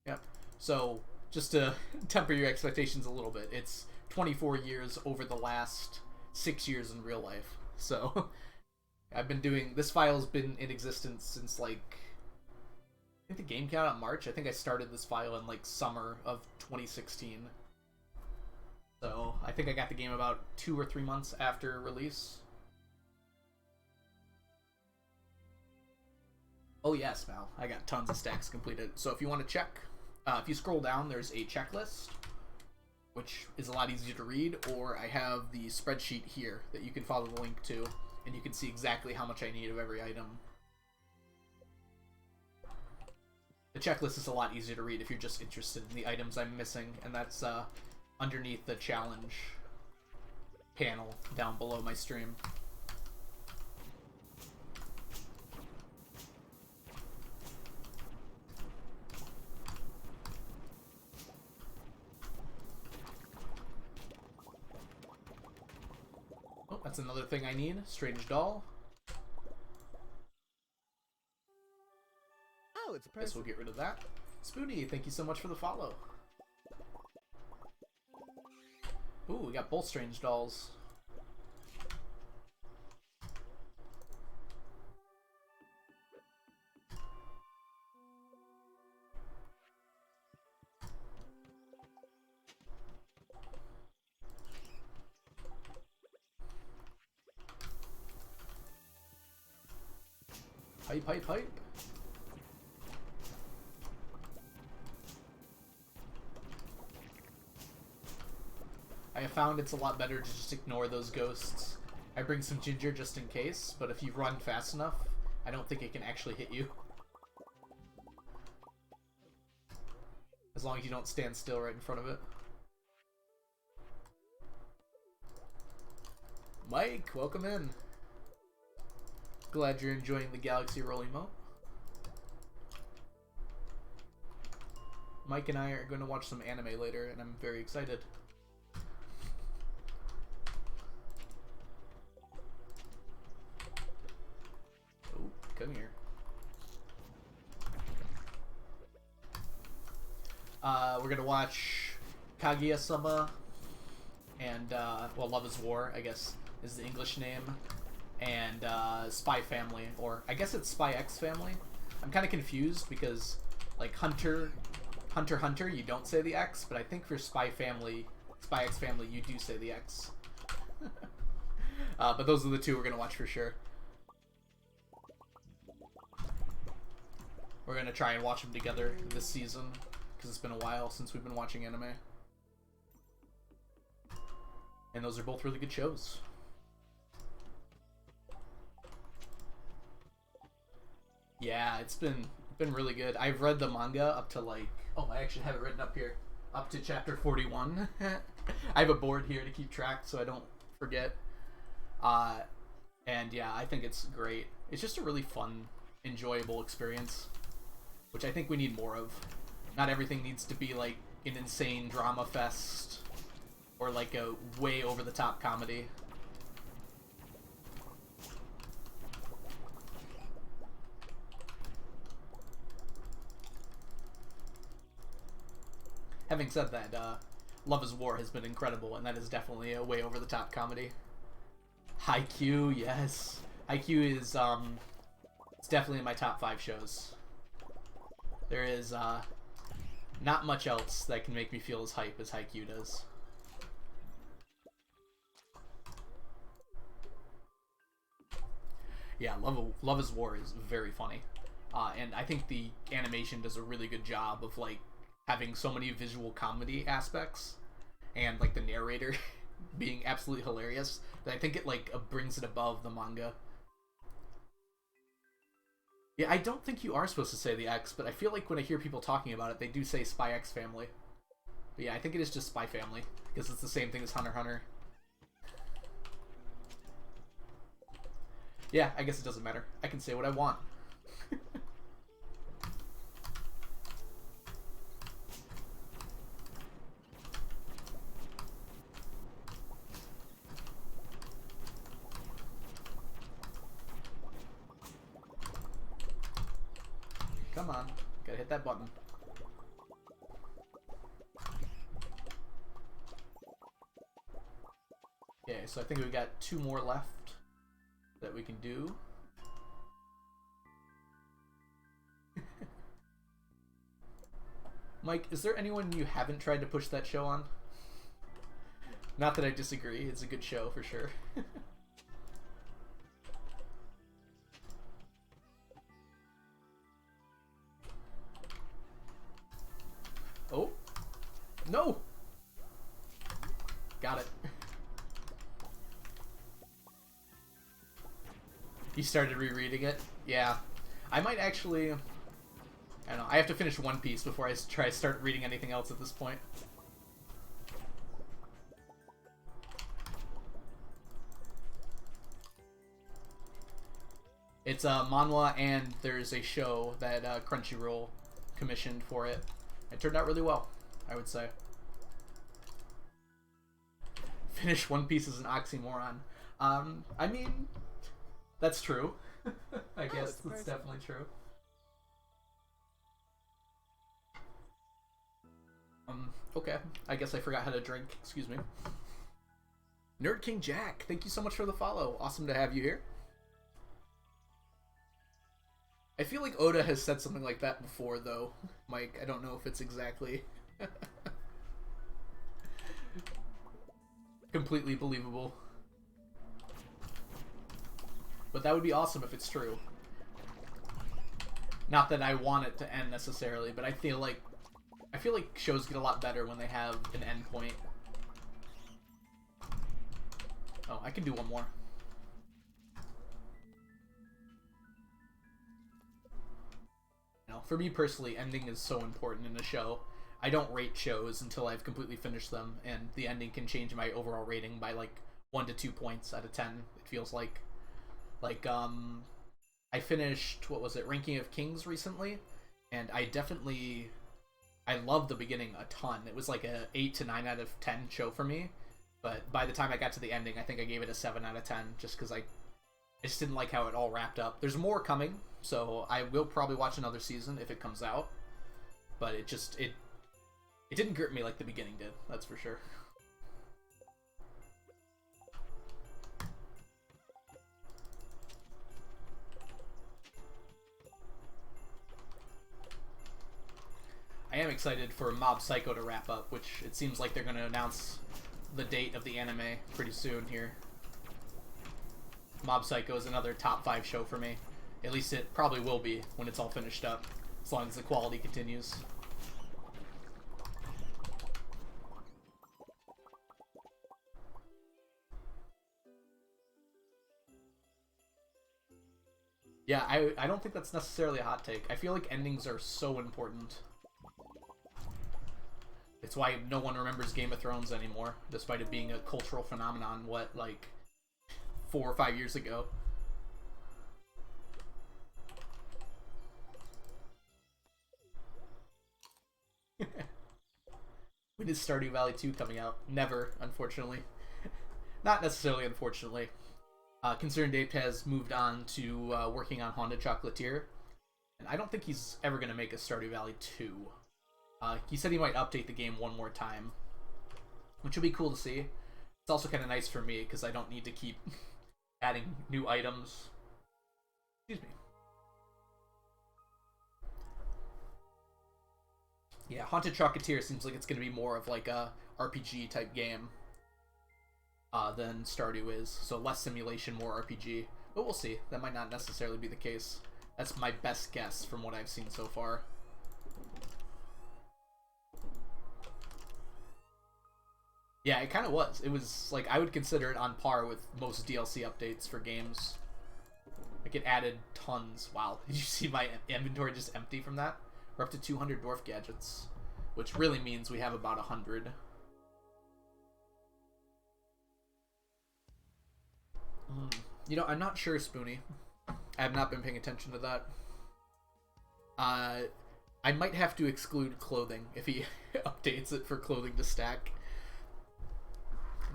Yep. So just to temper your expectations a little bit, it's 24 years over the last 6 years in real life. So I've been doing, this file's been in existence since like, I think the game came out in March. I think I started this file in like summer of 2016. So I think I got the game about 2 or 3 months after release. Oh yes, Mal, I got tons of stacks completed. So if you want to check, if you scroll down, there's a checklist, which is a lot easier to read, or I have the spreadsheet here that you can follow the link to, and you can see exactly how much I need of every item. The checklist is a lot easier to read if you're just interested in the items I'm missing, and that's underneath the challenge panel down below my stream. Oh, that's another thing I need. Strange doll. Oh, it's a person. Guess we'll get rid of that. Spoony, thank you so much for the follow. Ooh, we got both strange dolls. Hype, hype, hype. I have found it's a lot better to just ignore those ghosts. I bring some ginger just in case, but if you run fast enough, I don't think it can actually hit you. As long as you don't stand still right in front of it. Mike, welcome in. Glad you're enjoying the Galaxy Roll emote. Mike and I are going to watch some anime later, and I'm very excited. Oh, come here. We're going to watch Kaguya-sama and, well, Love is War, I guess, is the English name, and Spy Family, or I guess it's Spy X Family. I'm kind of confused because, like, Hunter, you don't say the X, but I think for Spy X Family, you do say the X. But those are the two we're going to watch for sure. We're going to try and watch them together this season, because it's been a while since we've been watching anime. And those are both really good shows. Yeah, it's been really good. I've read the manga up to like, oh, I actually have it written up here, up to chapter 41. I have a board here to keep track so I don't forget. And yeah, I think it's great. It's just a really fun, enjoyable experience, which I think we need more of. Not everything needs to be like an insane drama fest or like a way over the top comedy. Having said that, Love is War has been incredible, and that is definitely a way over the top comedy. Haikyuu, yes. Haikyuu is it's definitely in my top 5 shows. There is not much else that can make me feel as hype as Haikyuu does. Yeah, Love is War is very funny. And I think the animation does a really good job of, like, having so many visual comedy aspects and, like, the narrator being absolutely hilarious that I think it, like, brings it above the manga. Yeah, I don't think you are supposed to say the X, but I feel like when I hear people talking about it, they do say Spy X Family. But yeah, I think it is just Spy Family, because it's the same thing as Hunter x Hunter. Yeah, I guess it doesn't matter. I can say what I want. Come on, gotta hit that button. Okay, so I think we got 2 more left that we can do. Mike, is there anyone you haven't tried to push that show on? Not that I disagree, it's a good show for sure. Oh! No! Got it. You started rereading it? Yeah. I might actually... I don't know. I have to finish One Piece before I try to start reading anything else at this point. It's a manhwa, and there's a show that Crunchyroll commissioned for it. It turned out really well, I would say. Finish One Piece is an oxymoron. I mean, that's true. I guess that's definitely true. Okay. I guess I forgot how to drink. Excuse me. Nerd King Jack, thank you so much for the follow. Awesome to have you here. I feel like Oda has said something like that before, though, Mike. I don't know if it's exactly completely believable. But that would be awesome if it's true. Not that I want it to end necessarily, but I feel like shows get a lot better when they have an end point. Oh, I can do one more. You know, for me personally, ending is so important in a show. I don't rate shows until I've completely finished them, and the ending can change my overall rating by like 1 to 2 points out of 10. It feels like I finished, what was it, Ranking of Kings recently, and I loved the beginning a ton. It was like a 8 to 9 out of 10 show for me, but by the time I got to the ending, I think I gave it a 7 out of 10, just because I just didn't like how it all wrapped up. There's more coming, so I will probably watch another season if it comes out, but it didn't grip me like the beginning did, that's for sure. I am excited for Mob Psycho to wrap up, which it seems like they're going to announce the date of the anime pretty soon here. Mob Psycho is another top 5 show for me. At least it probably will be when it's all finished up, as long as the quality continues. Yeah, I don't think that's necessarily a hot take. I feel like endings are so important. It's why no one remembers Game of Thrones anymore, despite it being a cultural phenomenon, what, like, 4 or 5 years ago. When is Stardew Valley 2 coming out? Never, unfortunately. Not necessarily unfortunately. Concerned Ape has moved on to working on Haunted Chocolatier, and I don't think he's ever going to make a Stardew Valley 2. He said he might update the game one more time, which would be cool to see. It's also kind of nice for me, because I don't need to keep adding new items. Excuse me. Yeah, Haunted Chocolatier seems like it's going to be more of like a RPG type game than Stardew is. So less simulation, more RPG. But we'll see. That might not necessarily be the case. That's my best guess from what I've seen so far. Yeah, it kind of was. It was, like, I would consider it on par with most DLC updates for games. Like, it added tons. Wow, did you see my inventory just empty from that? We're up to 200 dwarf gadgets, which really means we have about 100. You know, I'm not sure, Spoonie. I have not been paying attention to that. I might have to exclude clothing if he updates it for clothing to stack.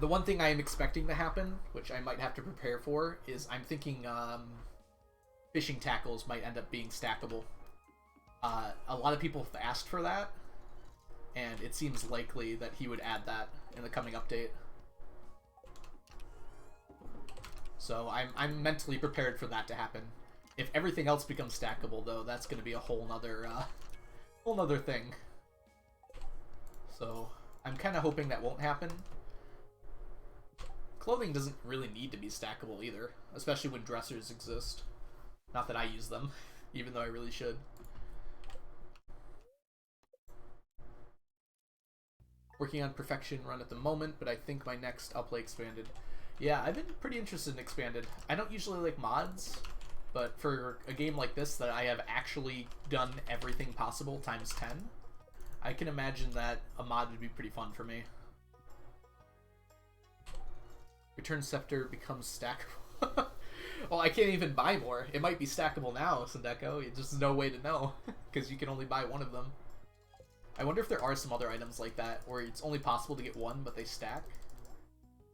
The one thing I am expecting to happen, which I might have to prepare for, is I'm thinking fishing tackles might end up being stackable. A lot of people have asked for that, and it seems likely that he would add that in the coming update. So I'm mentally prepared for that to happen. If everything else becomes stackable, though, that's going to be a whole nother thing. So I'm kind of hoping that won't happen. Clothing doesn't really need to be stackable either, especially when dressers exist. Not that I use them, even though I really should. Working on Perfection run at the moment, but I think my next I'll play Expanded. Yeah, I've been pretty interested in Expanded. I don't usually like mods, but for a game like this that I have actually done everything possible times 10, I can imagine that a mod would be pretty fun for me. Return Scepter becomes stackable. Well, I can't even buy more. It might be stackable now, Sandeko. There's just no way to know, because you can only buy one of them. I wonder if there are some other items like that, where it's only possible to get one, but they stack.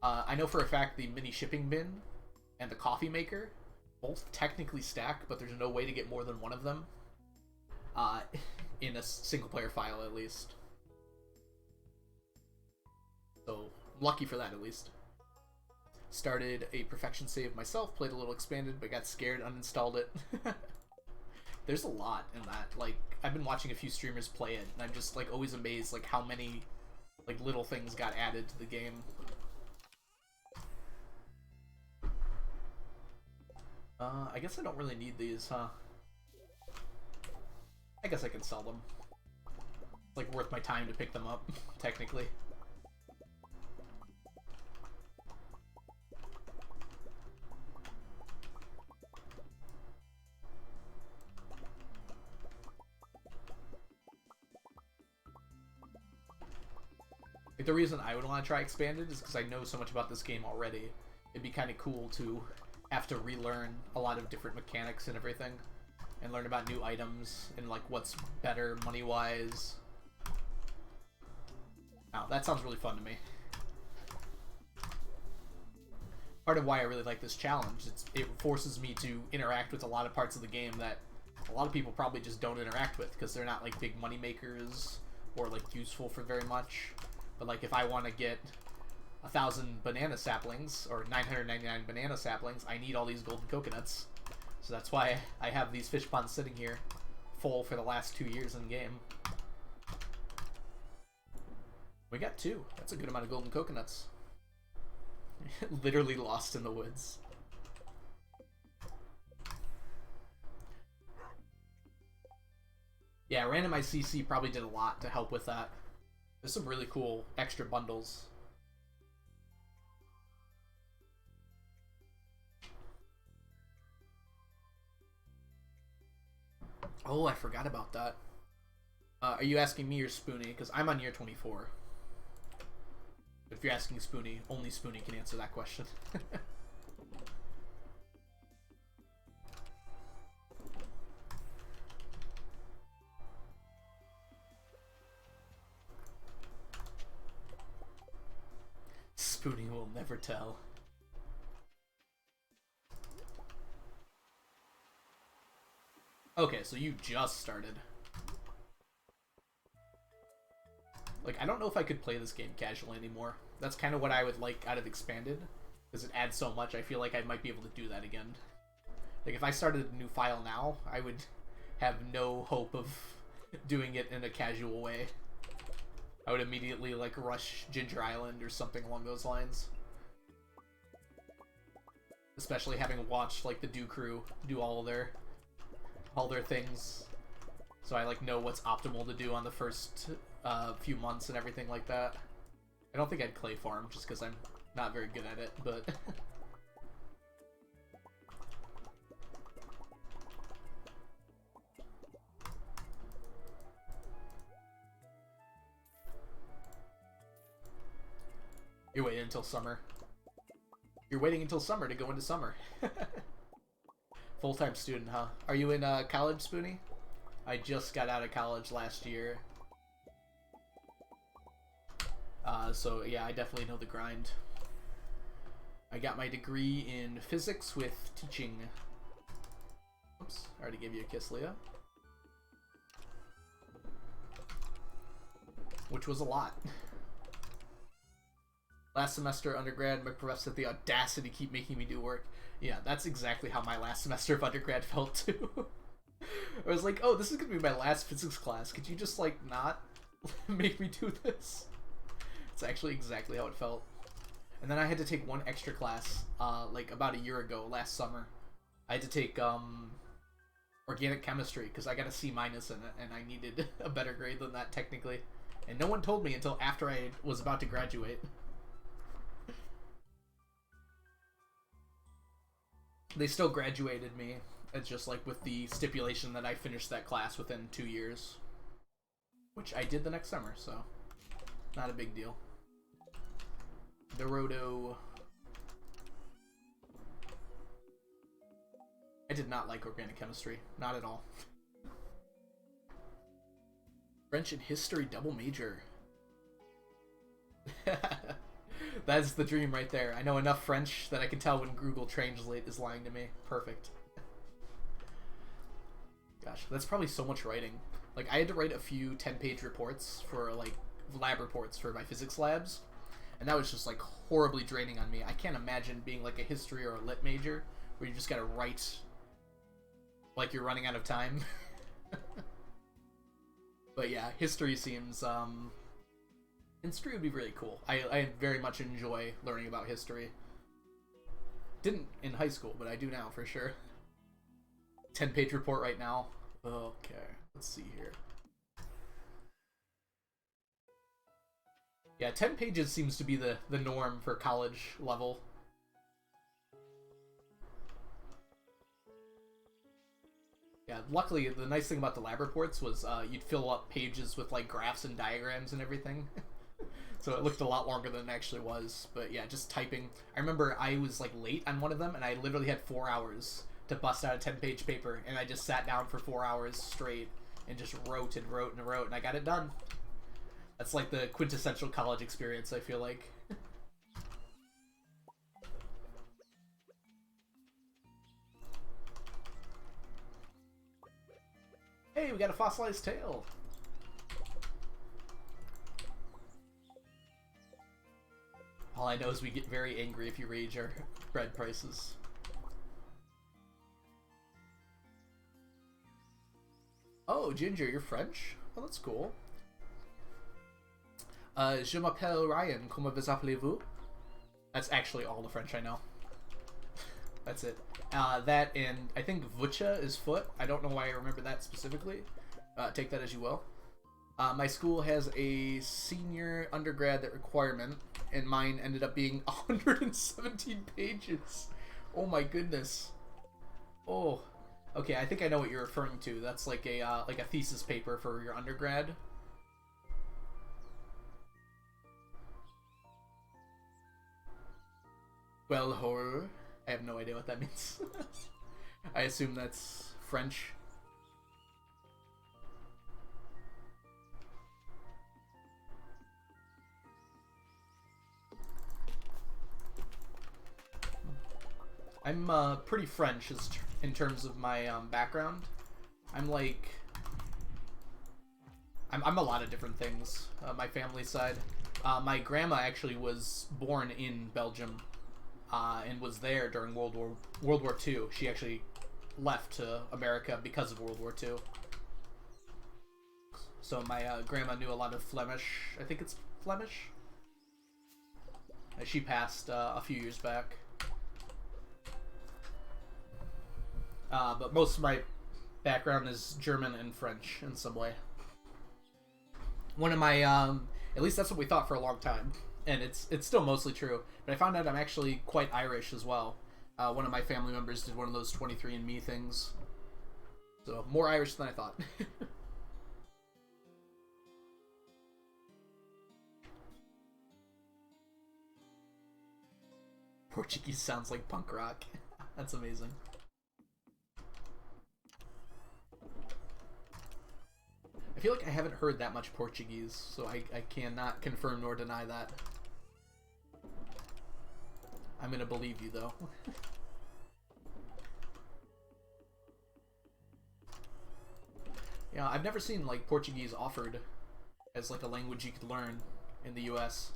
I know for a fact the mini shipping bin and the coffee maker both technically stack, but there's no way to get more than one of them. In a single-player file, at least. So, lucky for that, at least. Started a Perfection save myself, played a little Expanded, but got scared, uninstalled it. There's a lot in that. Like, I've been watching a few streamers play it, and I'm just, like, always amazed, like, how many, like, little things got added to the game. I guess I don't really need these, huh? I guess I could sell them. It's like worth my time to pick them up, technically. Like, the reason I would want to try Expanded is because I know so much about this game already. It'd be kind of cool to have to relearn a lot of different mechanics and everything, and learn about new items and like what's better money-wise. Wow, that sounds really fun to me. Part of why I really like this challenge, it forces me to interact with a lot of parts of the game that a lot of people probably just don't interact with because they're not like big money makers or like useful for very much. But like if I want to get 1,000 banana saplings or 999 banana saplings, I need all these golden coconuts. So that's why I have these fish ponds sitting here full for the last 2 years in game. We got 2. That's a good amount of golden coconuts. Literally lost in the woods. Yeah, randomized CC probably did a lot to help with that. There's some really cool extra bundles. Oh, I forgot about that. Are you asking me or Spoonie? Because I'm on year 24. If you're asking Spoonie, only Spoonie can answer that question. Spoonie will never tell. Okay, so you just started. Like, I don't know if I could play this game casually anymore. That's kind of what I would like out of Expanded, because it adds so much. I feel like I might be able to do that again. Like, if I started a new file now, I would have no hope of doing it in a casual way. I would immediately, like, rush Ginger Island or something along those lines. Especially having watched, like, the Dew Crew do all their things. So I, like, know what's optimal to do on the first few months and everything like that. I don't think I'd clay farm, just because I'm not very good at it, but... You're waiting until summer. You're waiting until summer to go into summer. Full-time student, huh? Are you in college, Spoonie? I just got out of college last year. So yeah, I definitely know the grind. I got my degree in physics with teaching. Oops, I already gave you a kiss, Leah. Which was a lot. Last semester undergrad, my professor had the audacity to keep making me do work. Yeah, that's exactly how my last semester of undergrad felt too. I was like, oh, this is gonna be my last physics class. Could you just, like, not make me do this? It's actually exactly how it felt. And then I had to take one extra class, like, about a year ago, last summer. I had to take, organic chemistry, because I got a C- in it, and I needed a better grade than that, technically. And no one told me until after I was about to graduate. They still graduated me. It's just like with the stipulation that I finished that class within 2 years. Which I did the next summer, so not a big deal. Dorodo. I did not like organic chemistry. Not at all. French and history double major. That's the dream right there. I know enough French that I can tell when Google Translate is lying to me. Perfect. Gosh, that's probably so much writing. Like, I had to write a few 10-page reports for, like, lab reports for my physics labs, and that was just, like, horribly draining on me. I can't imagine being, like, a history or a lit major where you just gotta write like you're running out of time. But yeah, history seems, history would be really cool. I very much enjoy learning about history. Didn't in high school, but I do now for sure. 10-page report right now. Okay. Let's see here. Yeah, 10 pages seems to be the norm for college level. Yeah, luckily, the nice thing about the lab reports was you'd fill up pages with, like, graphs and diagrams and everything. So it looked a lot longer than it actually was. But yeah, just typing. I remember I was, like, late on one of them, and I literally had 4 hours to bust out a 10-page paper, and I just sat down for 4 hours straight and just wrote and wrote and wrote, and I got it done. That's, like, the quintessential college experience, I feel like. Hey, we got a fossilized tail. All I know is we get very angry if you raise our bread prices. Oh, Ginger, you're French? Oh, that's cool. Je m'appelle Ryan, comment vous appelez-vous? That's actually all the French I know. That's it. That and I think Vucha is foot. I don't know why I remember that specifically. Take that as you will. My school has a senior undergrad requirement, and mine ended up being 117 pages. Oh my goodness. Oh. Okay, I think I know what you're referring to. That's like a thesis paper for your undergrad. Well, horror. I have no idea what that means. I assume that's French. I'm pretty French in terms of my background. I'm like... I'm a lot of different things. My family side. My grandma actually was born in Belgium. And was there during World War II. She actually left to America because of World War II. So my grandma knew a lot of Flemish. I think it's Flemish. She passed a few years back. But most of my background is German and French in some way. One of my, at least that's what we thought for a long time. And it's still mostly true. But I found out I'm actually quite Irish as well. One of my family members did one of those 23andMe things. So, more Irish than I thought. Portuguese sounds like punk rock. That's amazing. I feel like I haven't heard that much Portuguese, so I cannot confirm nor deny that. I'm gonna believe you, though. Yeah, I've never seen, like, Portuguese offered as, like, a language you could learn in the US.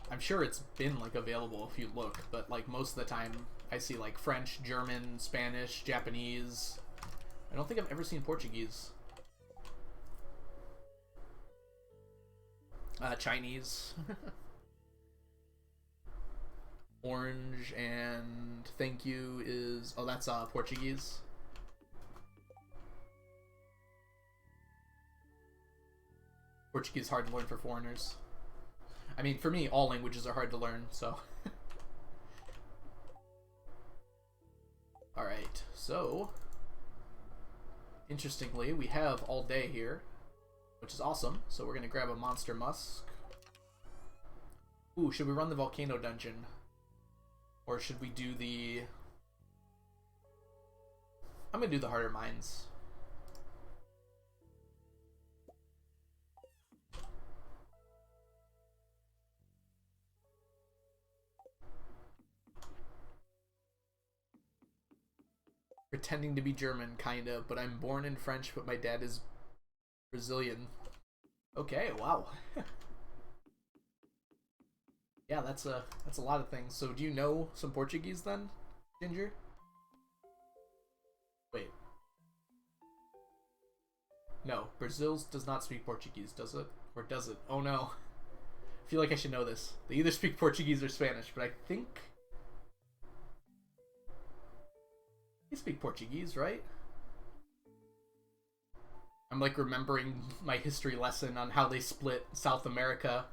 I'm sure it's been, like, available if you look, but, like, most of the time I see, like, French, German, Spanish, Japanese. I don't think I've ever seen Portuguese. Chinese. Orange and thank you is... Oh, that's Portuguese. Portuguese is hard to learn for foreigners. I mean, for me, all languages are hard to learn, so... Alright, so... Interestingly, we have all day here, which is awesome. So we're gonna grab a monster musk. Ooh, should we run the volcano dungeon? Or should we do the... I'm gonna do the harder mines. Pretending to be German, kind of, but I'm born in French, but my dad is Brazilian. Okay, wow. Yeah, that's a lot of things. So do you know some Portuguese then, Ginger? Wait. No, Brazil does not speak Portuguese, does it? Or does it? Oh no. I feel like I should know this. They either speak Portuguese or Spanish, but I think they speak Portuguese, right? I'm like remembering my history lesson on how they split South America.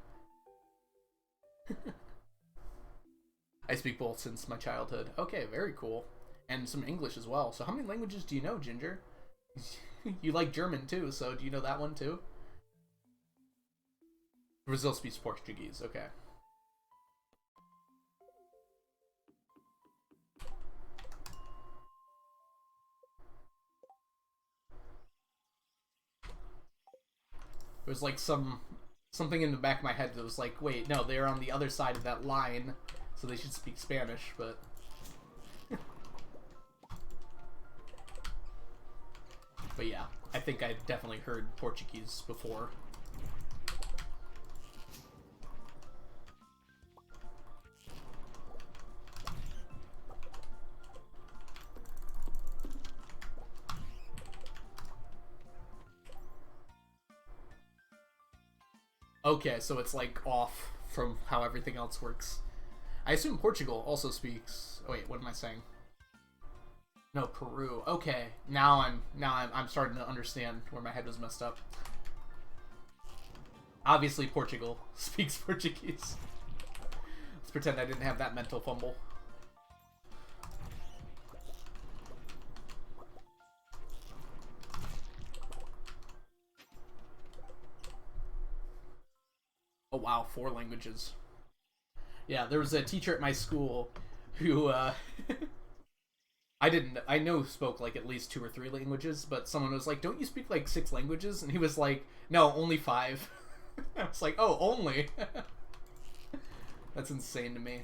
I speak both since my childhood. Okay, very cool. And some English as well. So how many languages do you know, Ginger? You like German too, so do you know that one too? Brazil speaks Portuguese, okay. It was like something in the back of my head that was like, wait, no, they're on the other side of that line, so they should speak Spanish, but... But yeah, I think I definitely heard Portuguese before. Okay, so it's like off from how everything else works. I assume Portugal also speaks... Oh wait, what am I saying? No, Peru. Okay, now I'm starting to understand where my head was messed up. Obviously, Portugal speaks Portuguese. Let's pretend I didn't have that mental fumble. Oh wow, 4 languages. Yeah, there was a teacher at my school who I know spoke like at least 2 or 3 languages, but someone was like, "Don't you speak like 6 languages?" And he was like, "No, only 5." I was like, "Oh, only." That's insane to me.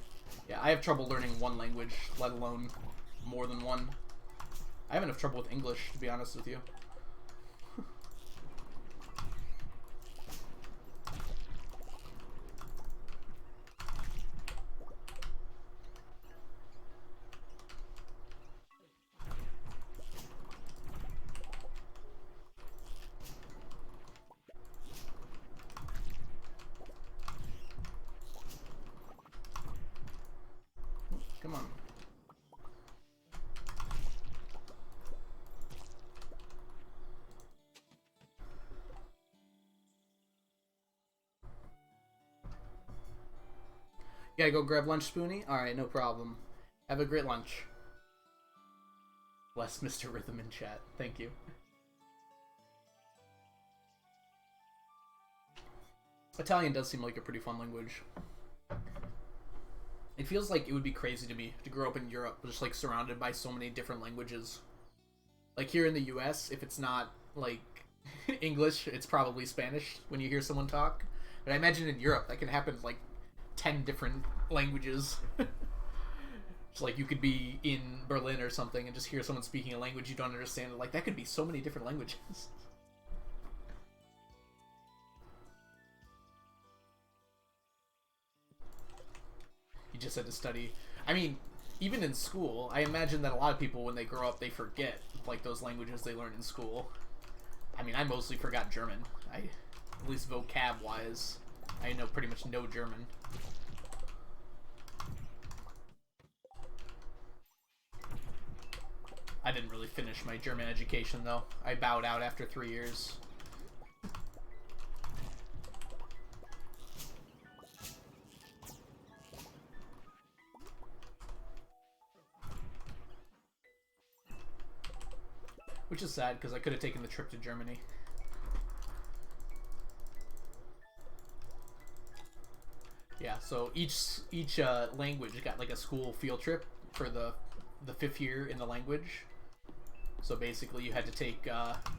Yeah, I have trouble learning one language, let alone more than one. I have enough trouble with English, to be honest with you. Come on. You gotta go grab lunch, Spoonie? Alright, no problem. Have a great lunch. Bless Mr. Rhythm in chat. Thank you. Italian does seem like a pretty fun language. It feels like it would be crazy to me to grow up in Europe, just like surrounded by so many different languages. Like here in the US, if it's not like English, it's probably Spanish when you hear someone talk. But I imagine in Europe that can happen like 10 different languages. It's like you could be in Berlin or something and just hear someone speaking a language you don't understand. Like that could be so many different languages. You just had to study. I mean, even in school, I imagine that a lot of people, when they grow up, they forget like those languages they learned in school. I mean, I mostly forgot German. At least vocab-wise, I know pretty much no German. I didn't really finish my German education, though. I bowed out after 3 years. Which is sad, because I could have taken the trip to Germany. Yeah, so each language got like a school field trip for the 5th year in the language. So basically you had to take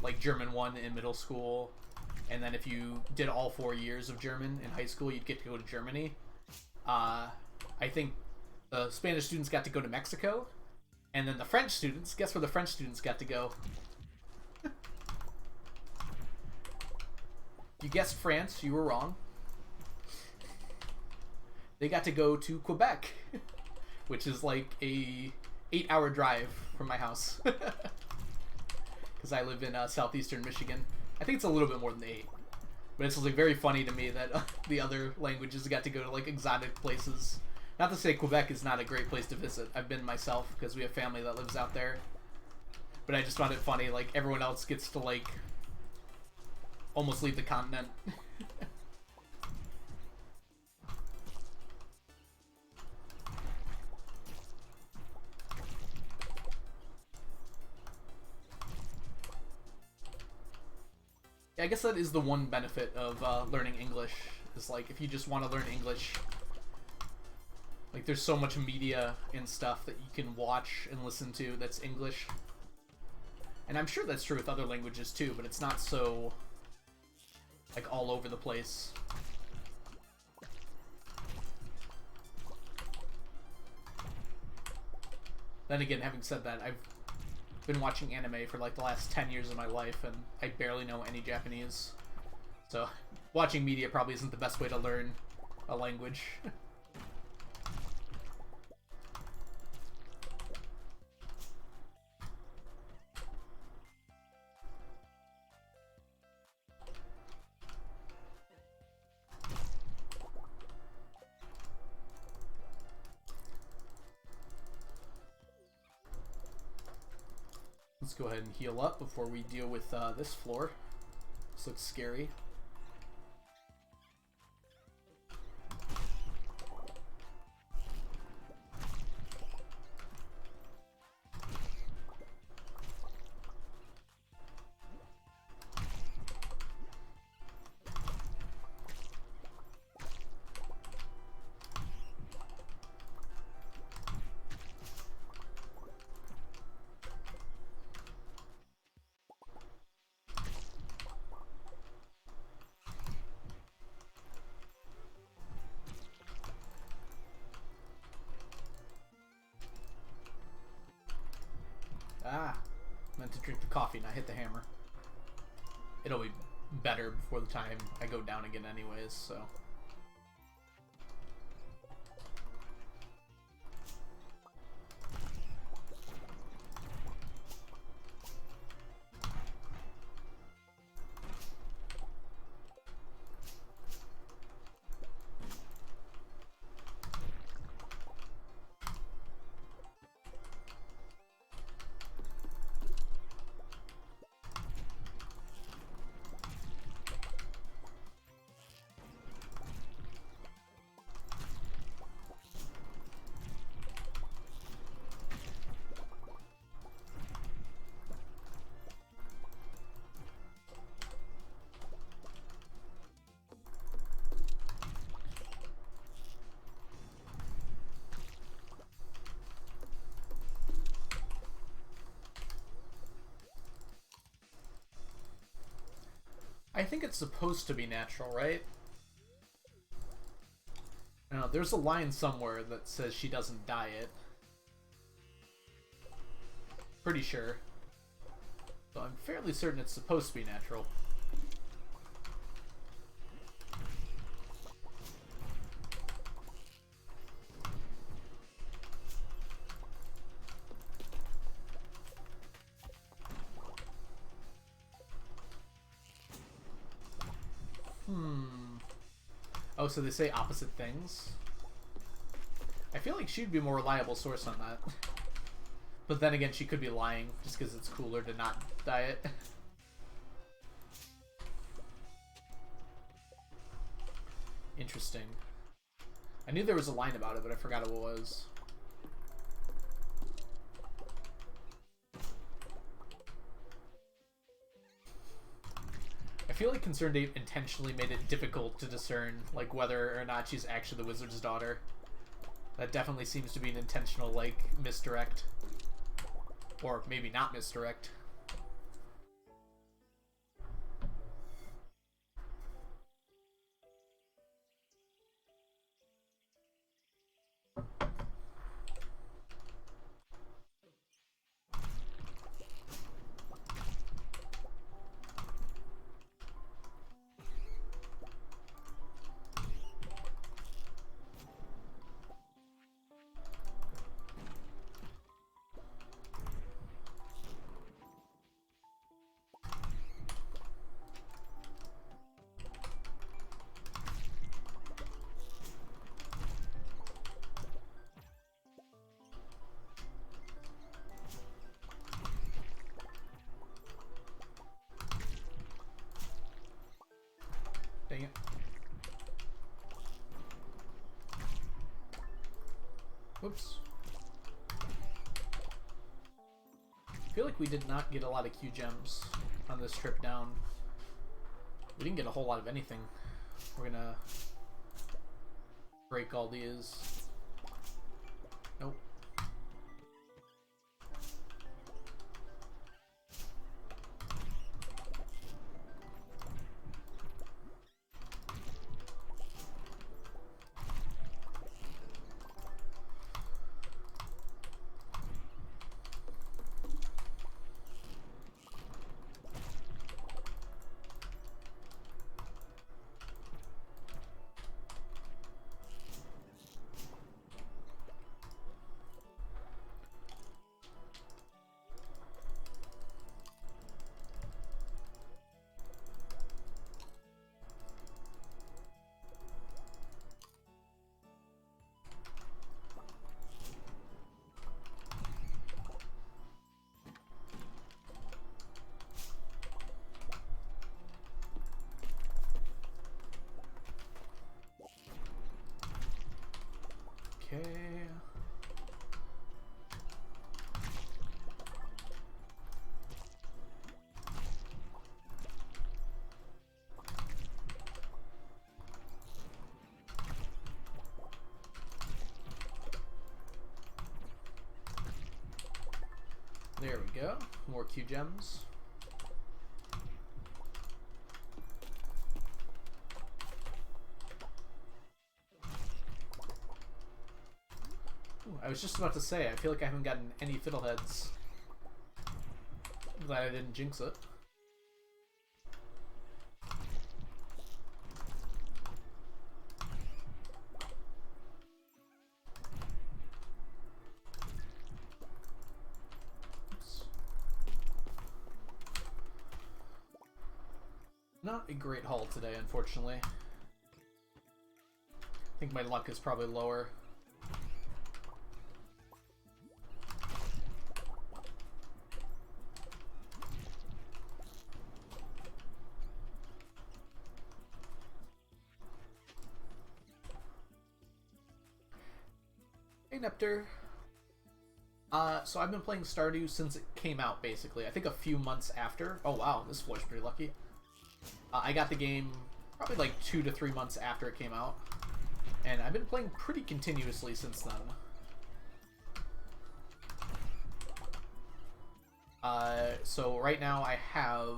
like German 1 in middle school, and then if you did all 4 years of German in high school, you'd get to go to Germany. I think the Spanish students got to go to Mexico, and then the French students, guess where the French students got to go? You guessed France, you were wrong. They got to go to Quebec, which is like a 8-hour drive from my house. Because I live in southeastern Michigan. I think it's a little bit more than 8. But it's like very funny to me that the other languages got to go to like exotic places. Not to say Quebec is not a great place to visit. I've been myself because we have family that lives out there. But I just found it funny, like everyone else gets to like almost leave the continent. I guess that is the one benefit of learning English, is like if you just want to learn English, like there's so much media and stuff that you can watch and listen to that's English. And I'm sure that's true with other languages too, but it's not so like all over the place. Then again, having said that, I've been watching anime for like the last 10 years of my life, and I barely know any Japanese. So watching media probably isn't the best way to learn a language. Let's go ahead and heal up before we deal with this floor. This looks scary. Ah, meant to drink the coffee, not hit the hammer. It'll be better before the time I go down again anyways, so. I think it's supposed to be natural, right? I don't know, there's a line somewhere that says she doesn't dye it. Pretty sure. So I'm fairly certain it's supposed to be natural. Oh, so they say opposite things? I feel like she'd be a more reliable source on that. But then again, she could be lying, just because it's cooler to not dye it. Interesting. I knew there was a line about it, but I forgot what it was. I feel like Concerned Ape intentionally made it difficult to discern, like, whether or not she's actually the wizard's daughter. That definitely seems to be an intentional, like, misdirect. Or maybe not misdirect. Whoops. I feel like we did not get a lot of Q gems on this trip down. We didn't get a whole lot of anything. We're gonna break all these. Nope. Okay. There we go. More Q gems. Ooh, I was just about to say, I feel like I haven't gotten any fiddleheads. I'm glad I didn't jinx it. Oops. Not a great haul today, unfortunately. I think my luck is probably lower. Hey, Nepter. So I've been playing Stardew since it came out, basically. I think a few months after. Oh, wow, this floor's pretty lucky. I got the game probably like 2 to 3 months after it came out. And I've been playing pretty continuously since then. So right now I have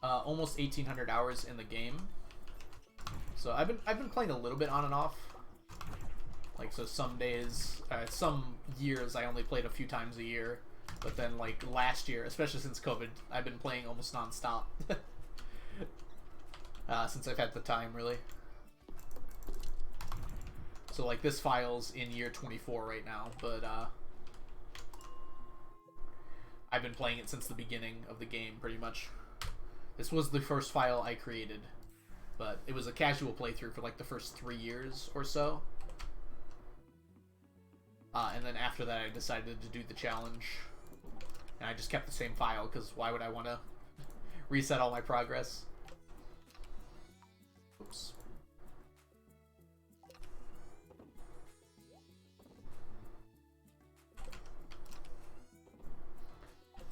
almost 1,800 hours in the game. So I've been playing a little bit on and off. Like, so some days, some years I only played a few times a year. But then, like, last year, especially since COVID, I've been playing almost non-stop. Since I've had the time, really. So, like, this file's in year 24 right now, but, I've been playing it since the beginning of the game, pretty much. This was the first file I created, but it was a casual playthrough for, like, the first 3 years or so. And then after that, I decided to do the challenge. And I just kept the same file, because why would I want to reset all my progress? Oops.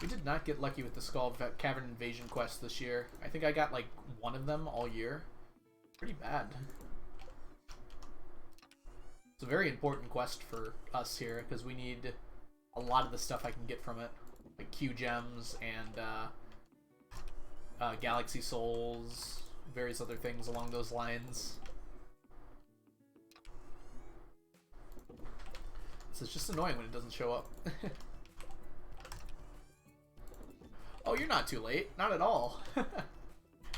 We did not get lucky with the Cavern Invasion quest this year. I think I got, like, one of them all year. Pretty bad. It's a very important quest for us here, because we need a lot of the stuff I can get from it. Like Q gems and galaxy souls, various other things along those lines. So it's just annoying when it doesn't show up. Oh, you're not too late. Not at all.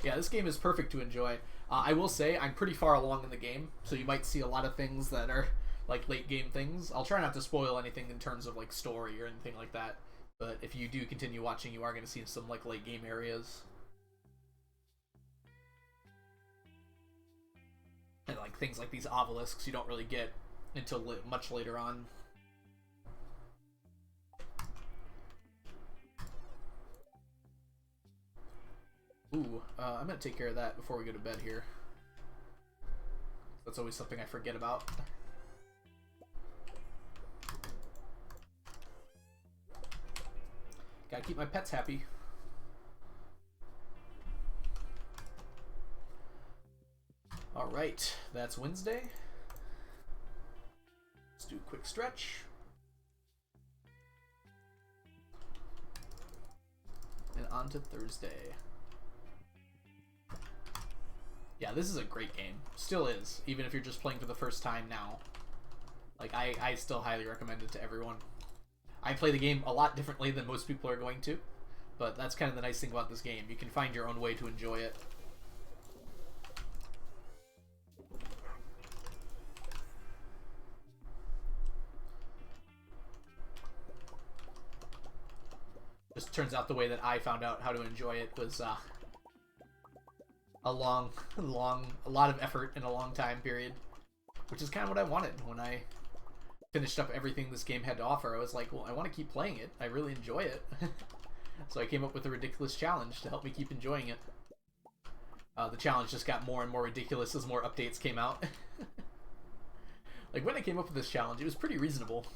Yeah, this game is perfect to enjoy. I will say I'm pretty far along in the game, so you might see a lot of things that are like late game things. I'll try not to spoil anything in terms of like story or anything like that. But if you do continue watching, you are going to see some like late game areas. And like things like these obelisks you don't really get until much later on. Ooh, I'm going to take care of that before we go to bed here. That's always something I forget about. Gotta keep my pets happy. Alright, that's Wednesday. Let's do a quick stretch. And on to Thursday. Yeah, this is a great game. Still is, even if you're just playing for the first time now. Like, I still highly recommend it to everyone. I play the game a lot differently than most people are going to, but that's kind of the nice thing about this game. You can find your own way to enjoy it. Just turns out the way that I found out how to enjoy it was a lot of effort in a long time period, which is kind of what I wanted when I finished up everything this game had to offer. I was like, well, I want to keep playing it. I really enjoy it. So I came up with a ridiculous challenge to help me keep enjoying it. The challenge just got more and more ridiculous as more updates came out. Like, when I came up with this challenge, it was pretty reasonable.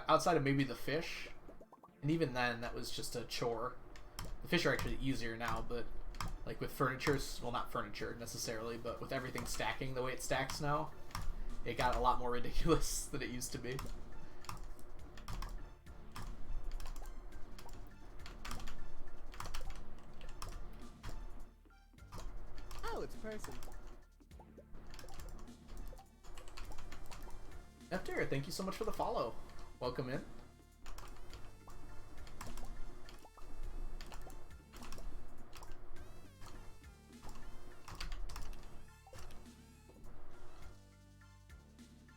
Outside of maybe the fish, and even then, that was just a chore. The fish are actually easier now, but like with furniture, well, not furniture necessarily, but with everything stacking the way it stacks now, it got a lot more ridiculous than it used to be. Oh, it's a person. After, thank you so much for the follow. Welcome in.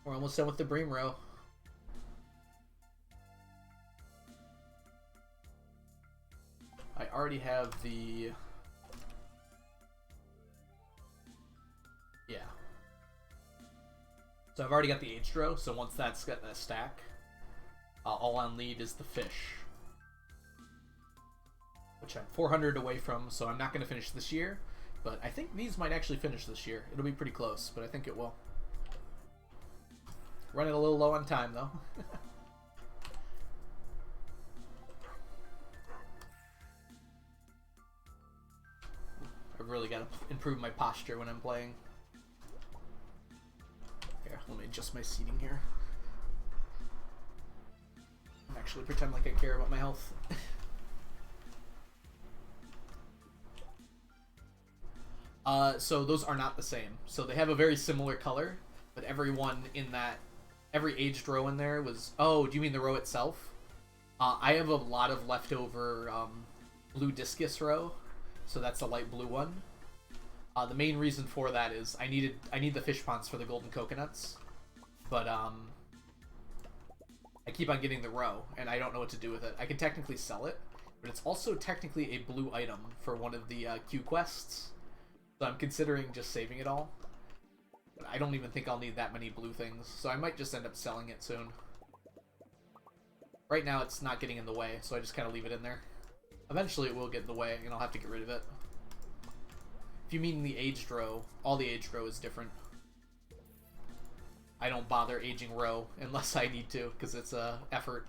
We're almost done with the bream row. I already have the... Yeah. So I've already got the aged row, so once that's got that stack, all I'll need is the fish. Which I'm 400 away from, so I'm not going to finish this year. But I think these might actually finish this year. It'll be pretty close, but I think it will. Running a little low on time, though. I've really got to improve my posture when I'm playing. Here, let me adjust my seating here. And actually pretend like I care about my health. So those are not the same. So they have a very similar color, but everyone in that... Every aged row in there was... Oh, do you mean the row itself? I have a lot of leftover blue discus row, so that's the light blue one. The main reason for that is I need the fish ponds for the golden coconuts, but I keep on getting the row, and I don't know what to do with it. I can technically sell it, but it's also technically a blue item for one of the Q quests, so I'm considering just saving it all. I don't even think I'll need that many blue things, so I might just end up selling it soon. Right now it's not getting in the way, so I just kind of leave it in there. Eventually it will get in the way, and I'll have to get rid of it. If you mean the aged row, all the aged row is different. I don't bother aging row unless I need to, because it's a effort.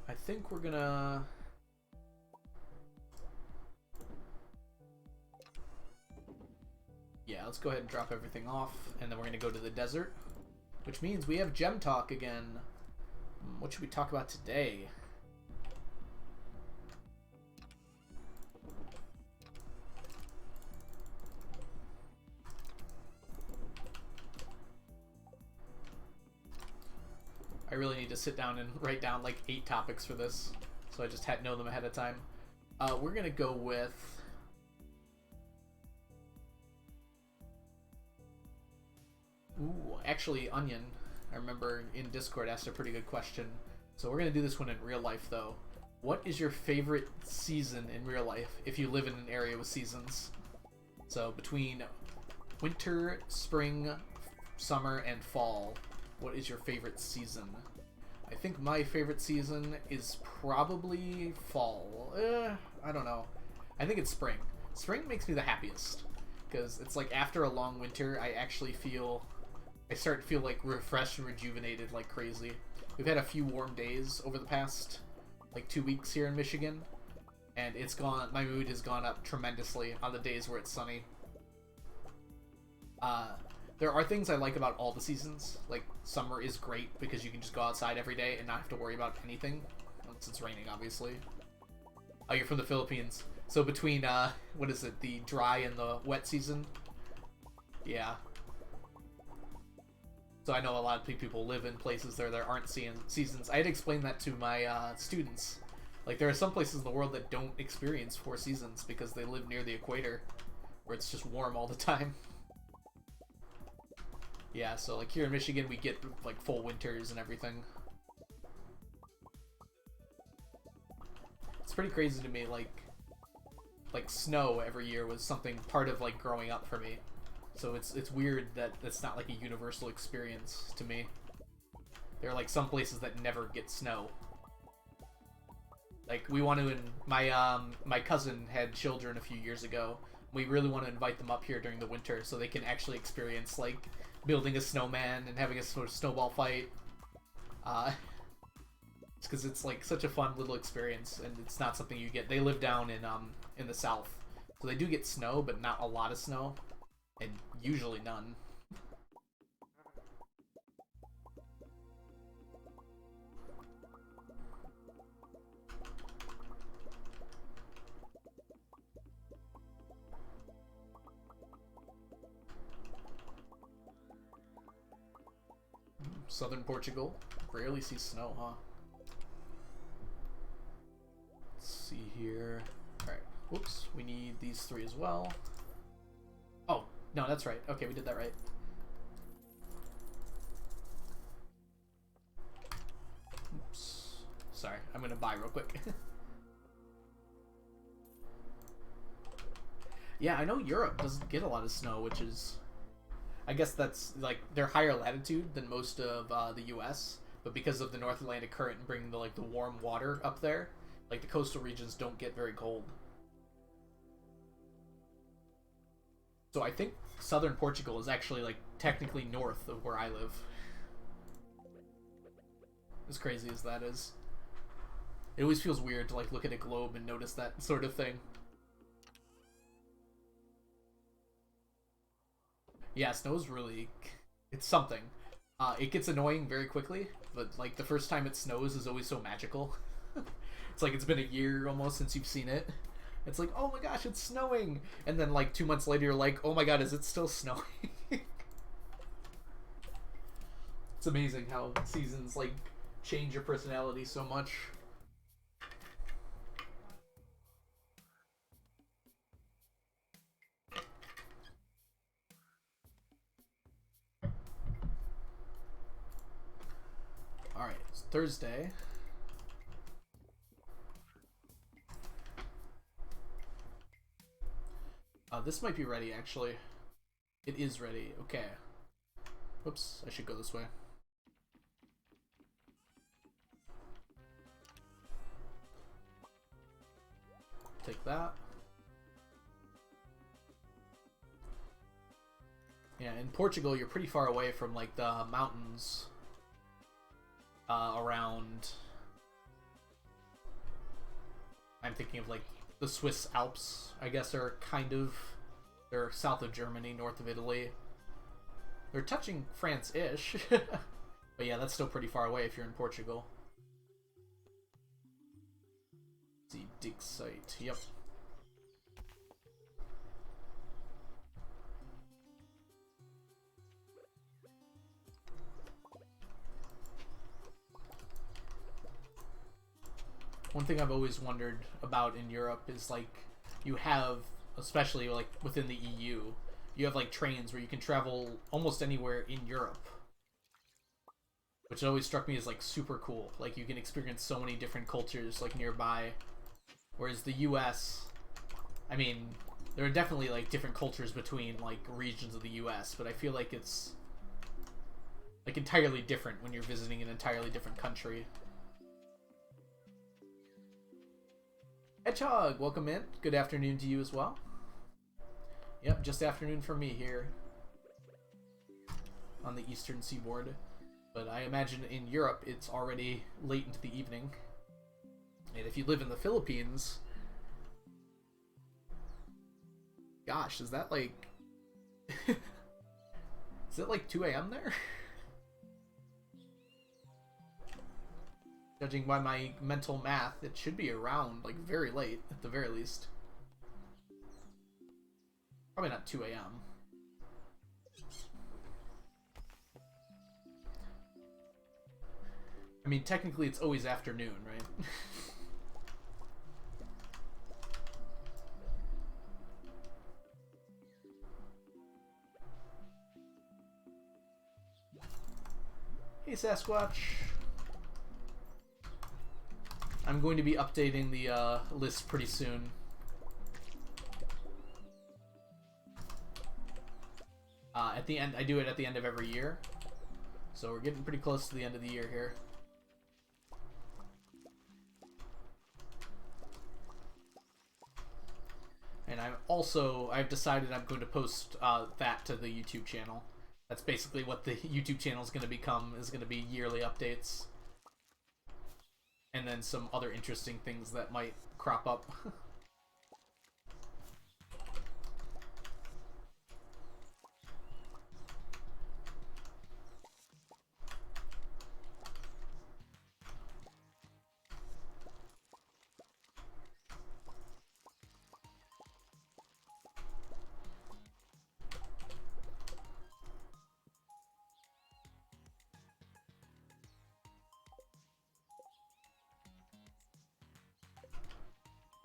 I think we're gonna... Yeah, let's go ahead and drop everything off, and then we're gonna go to the desert, which means we have gem talk again. What should we talk about today? I really need to sit down and write down like 8 topics for this, so I just had to know them ahead of time. We're gonna go with... Ooh, actually, Onion, I remember in Discord, asked a pretty good question. So we're gonna do this one in real life, though. What is your favorite season in real life, if you live in an area with seasons? So between winter, spring, summer, and fall, what is your favorite season? I think my favorite season is probably fall. I don't know. I think it's spring. Spring makes me the happiest. Because it's like after a long winter, I start to feel like refreshed and rejuvenated like crazy. We've had a few warm days over the past like 2 weeks here in Michigan. And my mood has gone up tremendously on the days where it's sunny. There are things I like about all the seasons. Like, summer is great because you can just go outside every day and not have to worry about anything. Unless it's raining, obviously. Oh, you're from the Philippines. So between, what is it, the dry and the wet season? Yeah. So I know a lot of people live in places there aren't seasons. I had to explain that to my students. Like, there are some places in the world that don't experience 4 seasons because they live near the equator, where it's just warm all the time. Yeah, so like here in Michigan, we get like full winters and everything. It's pretty crazy to me, like snow every year was something part of like growing up for me. So it's weird that it's not like a universal experience to me. There are like some places that never get snow. Like my cousin had children a few years ago. We really want to invite them up here during the winter so they can actually experience like building a snowman and having a sort of snowball fight. It's because it's like such a fun little experience, and it's not something you get. They live down in the south, so they do get snow, but not a lot of snow, and usually none. Southern Portugal. Rarely see snow, huh? Let's see here. Alright. Whoops. We need these 3 as well. Oh, no, that's right. Okay, we did that right. Oops. Sorry, I'm gonna buy real quick. Yeah, I know Europe doesn't get a lot of snow, which is... I guess that's, like, they're higher latitude than most of the U.S., but because of the North Atlantic Current and bringing the warm water up there, like, the coastal regions don't get very cold. So I think southern Portugal is actually, like, technically north of where I live. As crazy as that is. It always feels weird to, like, look at a globe and notice that sort of thing. Yeah, snow's really... it's something. It gets annoying very quickly, but, like, the first time it snows is always so magical. It's like it's been a year almost since you've seen it. It's like, oh my gosh, it's snowing! And then, like, 2 months later, you're like, oh my god, is it still snowing? It's amazing how seasons, like, change your personality so much. Alright, it's Thursday. This might be ready, actually. It is ready. Okay. Whoops, I should go this way. Take that. Yeah, in Portugal, you're pretty far away from, like, the mountains around... I'm thinking of, like, the Swiss Alps, I guess, are kind of... they're south of Germany, north of Italy. They're touching France-ish. But yeah, that's still pretty far away if you're in Portugal. Let's see, dig site. Yep. One thing I've always wondered about in Europe is, like, you have, especially, like, within the EU, you have, like, trains where you can travel almost anywhere in Europe. Which always struck me as, like, super cool. Like, you can experience so many different cultures, like, nearby. Whereas the US, I mean, there are definitely, like, different cultures between, like, regions of the US, but I feel like it's like entirely different when you're visiting an entirely different country. Hedgehog, welcome in. Good afternoon to you as well. Yep, just afternoon for me here on the eastern seaboard. But I imagine in Europe it's already late into the evening. And if you live in the Philippines, gosh, is that like... is it like 2 a.m. there? Judging by my mental math, it should be around, like, very late, at the very least. Probably not 2 a.m. I mean, technically it's always afternoon, right? Hey, Sasquatch. I'm going to be updating the list pretty soon. At the end, I do it at the end of every year. So we're getting pretty close to the end of the year here. And I've decided I'm going to post that to the YouTube channel. That's basically what the YouTube channel is going to become, is going to be yearly updates. And then some other interesting things that might crop up.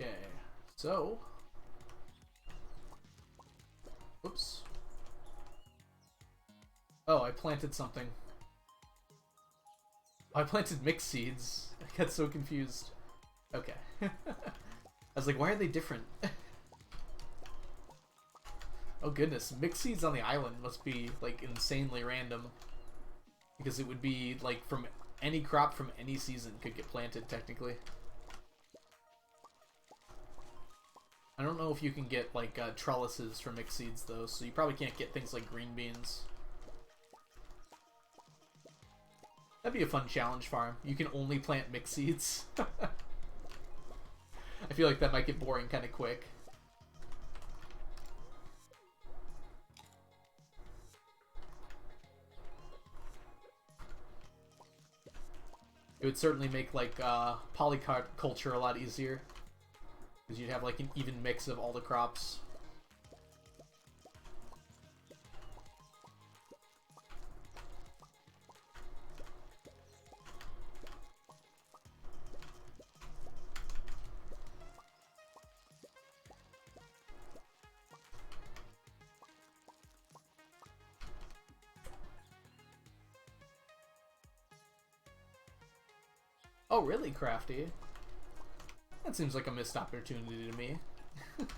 Okay, so... Oops. Oh, I planted something. Oh, I planted mixed seeds. I got so confused. Okay. I was like, why are they different? Oh goodness, mixed seeds on the island must be, like, insanely random. Because it would be, like, from any crop from any season could get planted, technically. I don't know if you can get, like, trellises from mixed seeds, though, so you probably can't get things like green beans. That'd be a fun challenge farm. You can only plant mixed seeds. I feel like that might get boring kind of quick. It would certainly make, like, polyculture a lot easier. Because you'd have, like, an even mix of all the crops. Oh, really, Crafty? That seems like a missed opportunity to me. It'd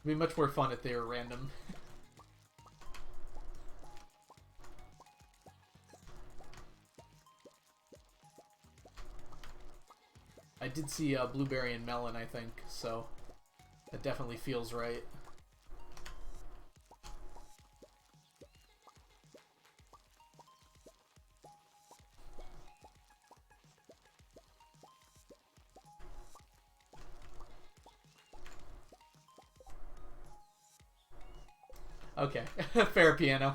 be much more fun if they were random. I did see blueberry and melon, I think, so that definitely feels right. Okay, fair piano.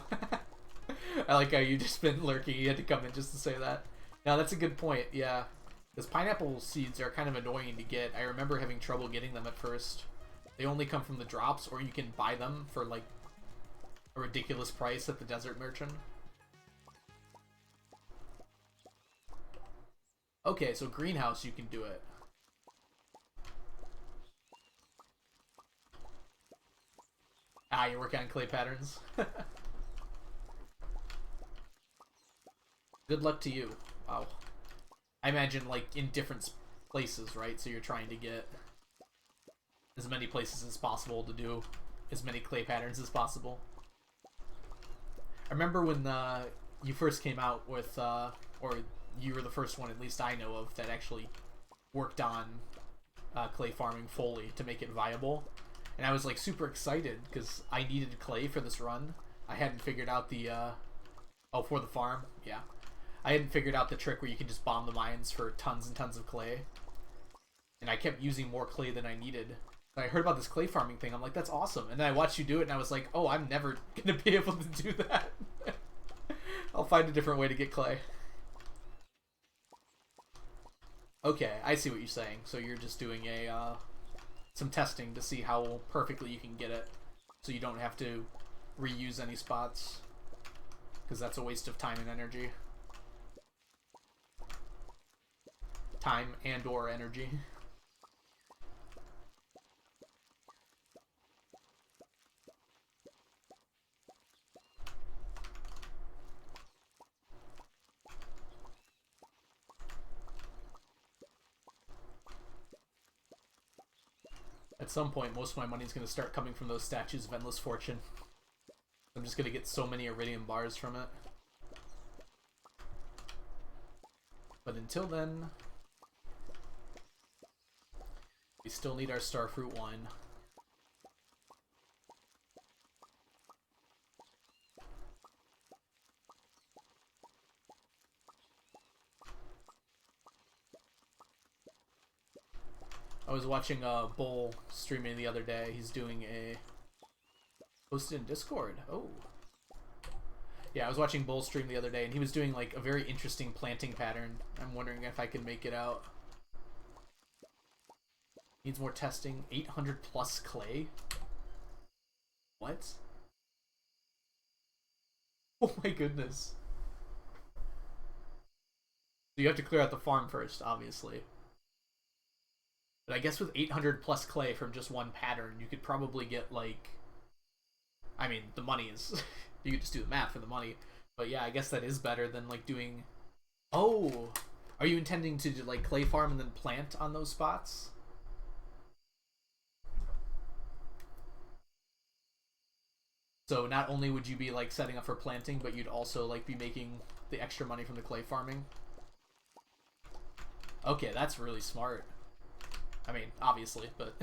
I like how you just been lurking. You had to come in just to say that. Now that's a good point. Yeah, because pineapple seeds are kind of annoying to get. I remember having trouble getting them at first. They only come from the drops, or you can buy them for like a ridiculous price at the desert merchant. Okay, so greenhouse you can do it. Ah, you're working on clay patterns. Good luck to you. Wow. I imagine, like, in different places, right? So you're trying to get as many places as possible to do as many clay patterns as possible. I remember when you first came out with, or you were the first one, at least I know of, that actually worked on clay farming fully to make it viable. And I was like super excited because I needed clay for this run. I hadn't figured out the, oh, for the farm, yeah. I hadn't figured out the trick where you can just bomb the mines for tons and tons of clay. And I kept using more clay than I needed. I heard about this clay farming thing. I'm like, that's awesome. And then I watched you do it, and I was like, oh, I'm never going to be able to do that. I'll find a different way to get clay. Okay, I see what you're saying. So you're just doing a some testing to see how perfectly you can get it, so you don't have to reuse any spots, because that's a waste of time and energy. Time and or energy. At some point, most of my money is going to start coming from those statues of endless fortune. I'm just going to get so many iridium bars from it. But until then, we still need our starfruit wine. I was watching Bull streaming the other day. He's doing a... Posted in Discord. Oh. Yeah, I was watching Bull stream the other day, and he was doing like a very interesting planting pattern. I'm wondering if I can make it out. Needs more testing. 800 plus clay? What? Oh my goodness. So you have to clear out the farm first, obviously. But I guess with 800 plus clay from just one pattern, you could probably get like... I mean, the money is... you could just do the math for the money. But yeah, I guess that is better than like doing... Oh! Are you intending to do, like, clay farm and then plant on those spots? So not only would you be like setting up for planting, but you'd also like be making the extra money from the clay farming? Okay, that's really smart. I mean, obviously, but...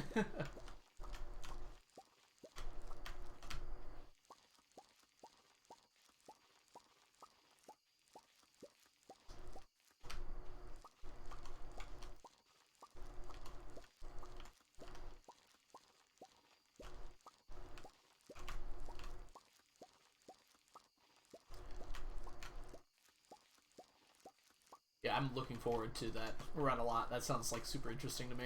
yeah, I'm looking forward to that run a lot. That sounds like super interesting to me.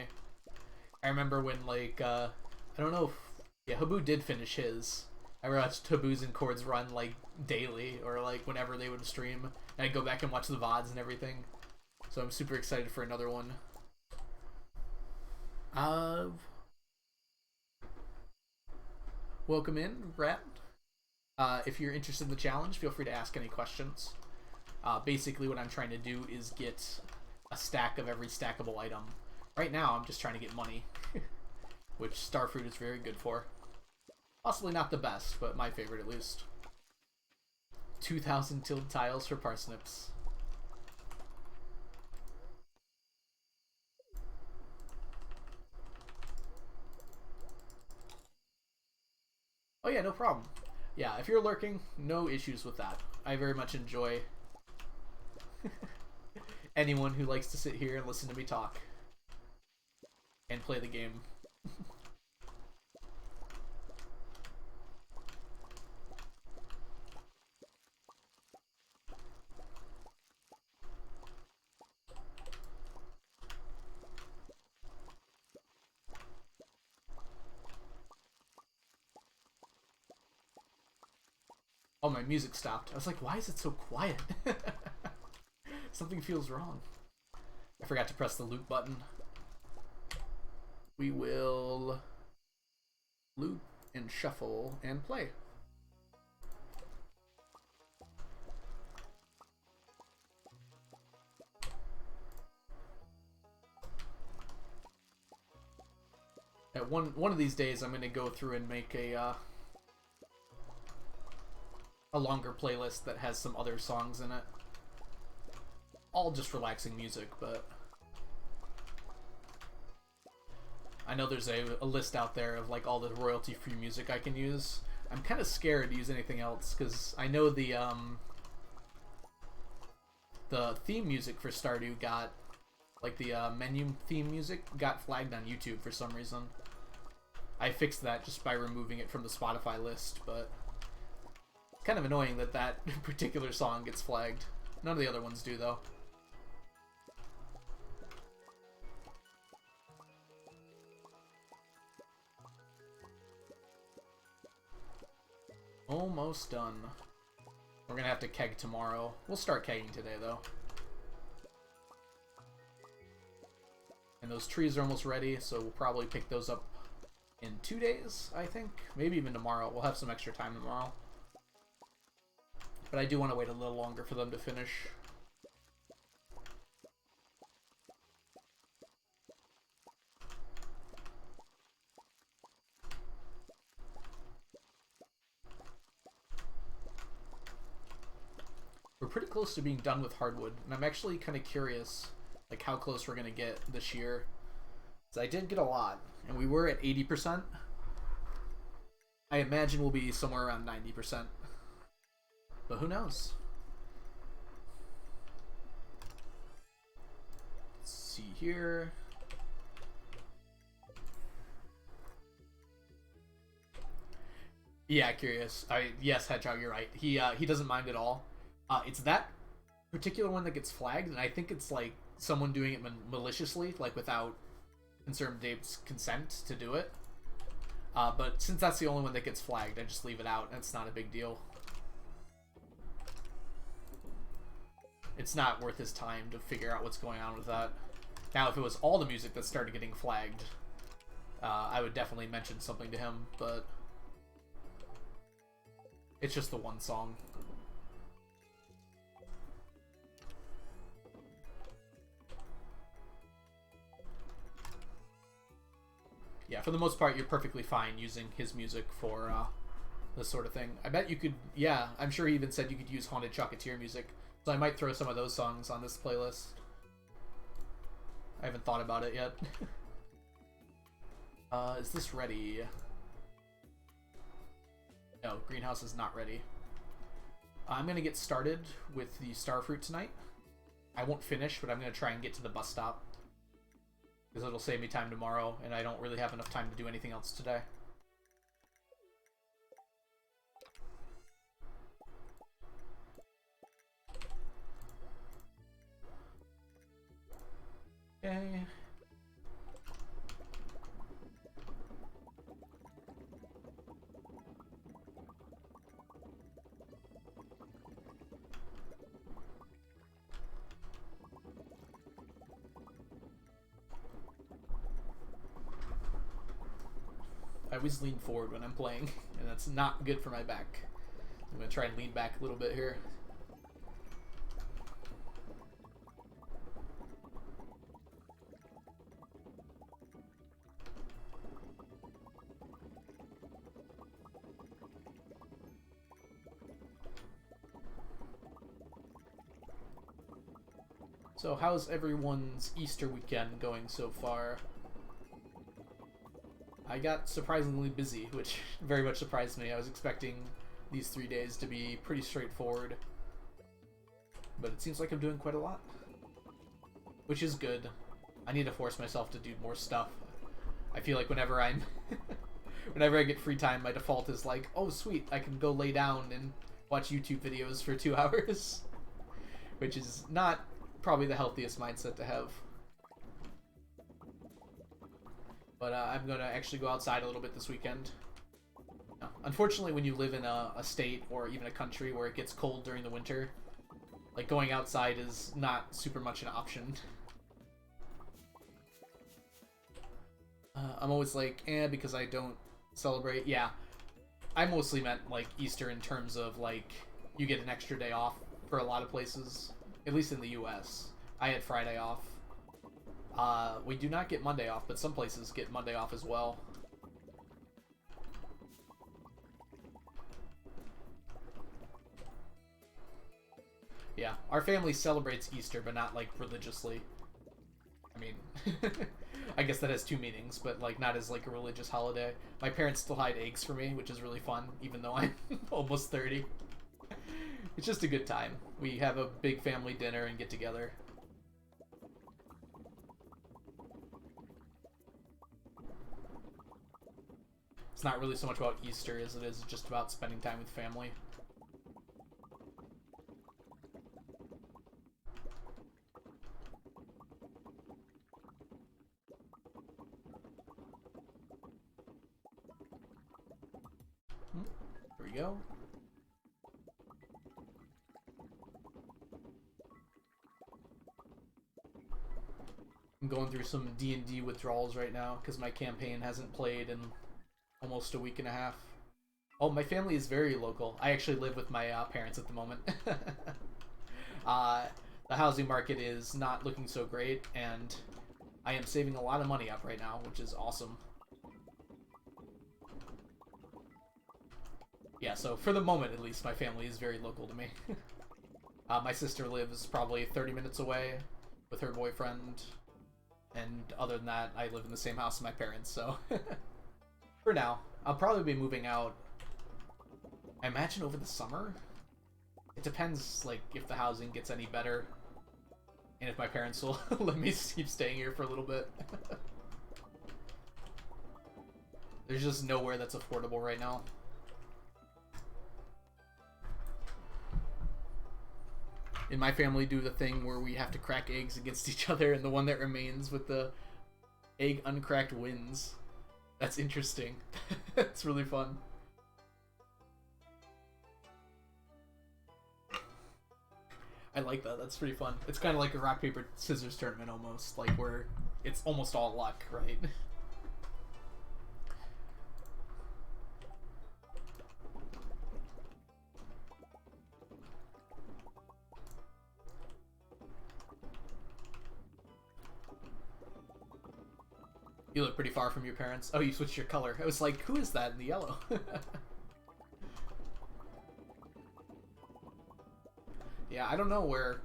I remember when like, I don't know if... Yeah, Habu did finish his. I watched Habu's and Cord's run like daily, or like whenever they would stream. And I'd go back and watch the VODs and everything. So I'm super excited for another one. Welcome in, Rat. If you're interested in the challenge, feel free to ask any questions. Basically what I'm trying to do is get a stack of every stackable item. Right now I'm just trying to get money, which starfruit is very good for. Possibly not the best, but my favorite at least. 2,000 tilled tiles for parsnips. Oh yeah, no problem. Yeah, if you're lurking, no issues with that. I very much enjoy anyone who likes to sit here and listen to me talk and play the game. Oh, my music stopped. I was like, why is it so quiet? Something feels wrong. I forgot to press the loop button. We will loop and shuffle and play. At one of these days, I'm going to go through and make a a longer playlist that has some other songs in it. All just relaxing music, but I know there's a list out there of like all the royalty-free music I can use. I'm kind of scared to use anything else because I know the theme music for Stardew got, like the menu theme music got flagged on YouTube for some reason. I fixed that just by removing it from the Spotify list, but it's kind of annoying that that particular song gets flagged. None of the other ones do, though. Almost done. We're gonna have to keg tomorrow. We'll start kegging today, though. And those trees are almost ready, so we'll probably pick those up in 2 days, I think. Maybe even tomorrow. We'll have some extra time tomorrow. But I do want to wait a little longer for them to finish. We're pretty close to being done with hardwood, and I'm actually kind of curious like how close we're gonna get this year. So I did get a lot, and we were at 80%. I imagine we'll be somewhere around 90%, but who knows? Let's see here. Yeah, curious. Yes, Hedgehog, you're right. He doesn't mind at all. It's that particular one that gets flagged, and I think it's like someone doing it maliciously, like without Concerned Dave's consent to do it. But since that's the only one that gets flagged, I just leave it out, and it's not a big deal. It's not worth his time to figure out what's going on with that. Now, if it was all the music that started getting flagged, I would definitely mention something to him, but it's just the one song. Yeah, for the most part, you're perfectly fine using his music for this sort of thing. I bet you could, yeah, I'm sure he even said you could use Haunted Chocolatier music, so I might throw some of those songs on this playlist. I haven't thought about it yet. Is this ready? No, greenhouse is not ready. I'm going to get started with the starfruit tonight. I won't finish, but I'm going to try and get to the bus stop, because it'll save me time tomorrow, and I don't really have enough time to do anything else today. Okay. I always lean forward when I'm playing, and that's not good for my back. I'm going to try and lean back a little bit here. So how's everyone's Easter weekend going so far? I got surprisingly busy, which very much surprised me. I was expecting these 3 days to be pretty straightforward, but it seems like I'm doing quite a lot, which is good. I need to force myself to do more stuff. I feel like whenever I'm whenever I get free time, my default is like, oh sweet, I can go lay down and watch YouTube videos for 2 hours, which is not probably the healthiest mindset to have. But I'm going to actually go outside a little bit this weekend. Unfortunately, when you live in a state or even a country where it gets cold during the winter, like going outside is not super much an option. I'm always like, because I don't celebrate. Yeah, I mostly meant like Easter in terms of like you get an extra day off for a lot of places, at least in the US. I had Friday off. We do not get Monday off, but some places get Monday off as well. Yeah, our family celebrates Easter, but not like religiously. I mean, I guess that has two meanings, but like not as like a religious holiday. My parents still hide eggs for me, which is really fun, even though I'm almost 30. It's just a good time. We have a big family dinner and get together. It's not really so much about Easter as it is just about spending time with family. Here we go. I'm going through some D&D withdrawals right now because my campaign hasn't played in almost a week and a half. Oh, my family is very local. I actually live with my parents at the moment. The housing market is not looking so great, and I am saving a lot of money up right now, which is awesome. Yeah, so for the moment at least, my family is very local to me. My sister lives probably 30 minutes away with her boyfriend, and other than that, I live in the same house as my parents, so... For now. I'll probably be moving out, I imagine, over the summer? It depends, like, if the housing gets any better, and if my parents will let me keep staying here for a little bit. There's just nowhere that's affordable right now. In my family, do the thing where we have to crack eggs against each other, and the one that remains with the egg uncracked wins. That's interesting. It's really fun. I like that. That's pretty fun. It's kind of like a rock, paper, scissors tournament almost. Like, where it's almost all luck, right? You look pretty far from your parents. Oh, you switched your color. I was like, who is that in the yellow? Yeah, I don't know where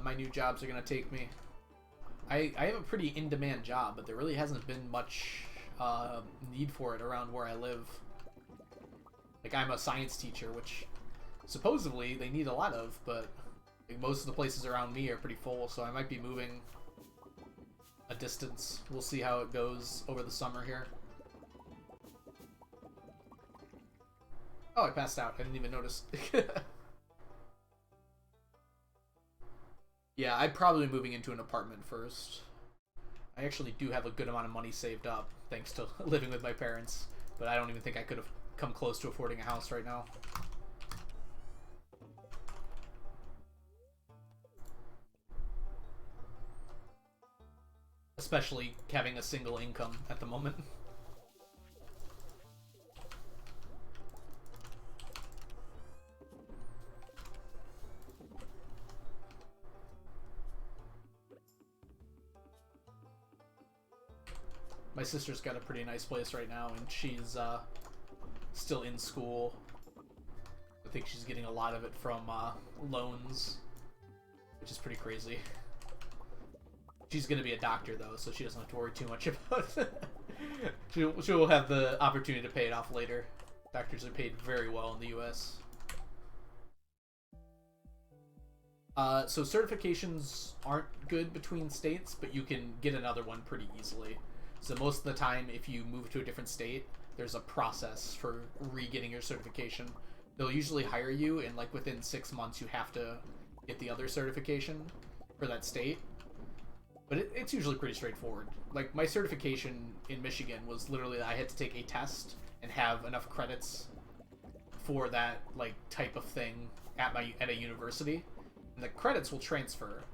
my new jobs are going to take me. I have a pretty in-demand job, but there really hasn't been much need for it around where I live. Like, I'm a science teacher, which supposedly they need a lot of, but like, most of the places around me are pretty full, so I might be moving a distance. We'll see how it goes over the summer here. Oh, I passed out. I didn't even notice. Yeah, I'd probably be moving into an apartment first. I actually do have a good amount of money saved up, thanks to living with my parents, but I don't even think I could have come close to affording a house right now. Especially having a single income at the moment. My sister's got a pretty nice place right now, and she's still in school. I think she's getting a lot of it from loans, which is pretty crazy. She's going to be a doctor, though, so she doesn't have to worry too much about it. She'll have the opportunity to pay it off later. Doctors are paid very well in the U.S. So certifications aren't good between states, but you can get another one pretty easily. So most of the time, if you move to a different state, there's a process for re-getting your certification. They'll usually hire you, and like within 6 months, you have to get the other certification for that state. But it's usually pretty straightforward. Like, my certification in Michigan was literally I had to take a test and have enough credits for that, like, type of thing at a university. And the credits will transfer.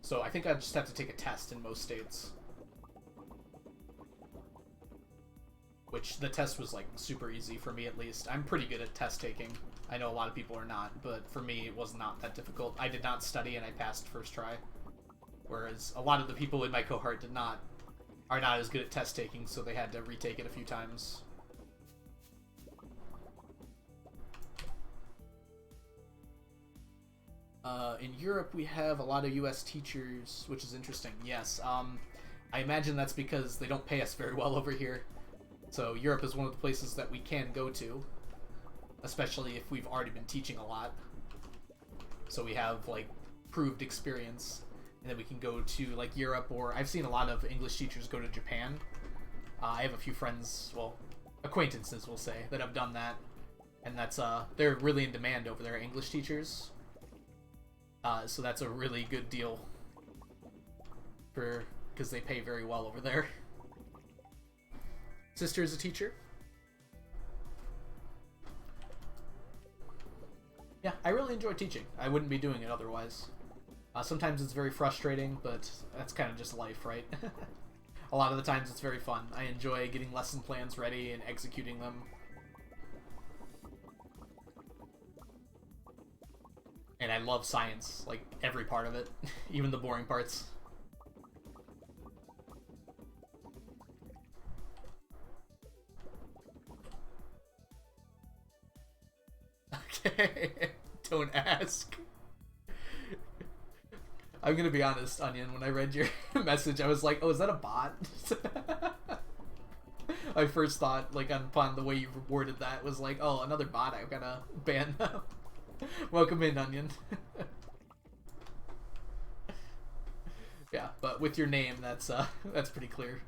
So I think I just have to take a test in most states. Which, the test was, like, super easy for me, at least. I'm pretty good at test taking. I know a lot of people are not, but for me, it was not that difficult. I did not study, and I passed first try. Whereas a lot of the people in my cohort are not as good at test taking, so they had to retake it a few times. In Europe, we have a lot of U.S. teachers, which is interesting. Yes, I imagine that's because they don't pay us very well over here. So Europe is one of the places that we can go to, especially if we've already been teaching a lot. So we have, like, proved experience, and then we can go to, like, Europe, or I've seen a lot of English teachers go to Japan. I have a few friends, well, acquaintances, we'll say, that have done that, and that's, they're really in demand over there, English teachers. So that's a really good deal because they pay very well over there. Sister is a teacher. Yeah, I really enjoy teaching. I wouldn't be doing it otherwise. Sometimes it's very frustrating, but that's kind of just life, right? A lot of the times it's very fun. I enjoy getting lesson plans ready and executing them. And I love science, like every part of it, even the boring parts. Okay, don't ask. I'm gonna be honest, Onion, when I read your message, I was like, oh, is that a bot? I first thought, like, upon the way you worded that, was like, oh, another bot, I've gotta ban them. Welcome in, Onion. Yeah, but with your name, that's pretty clear.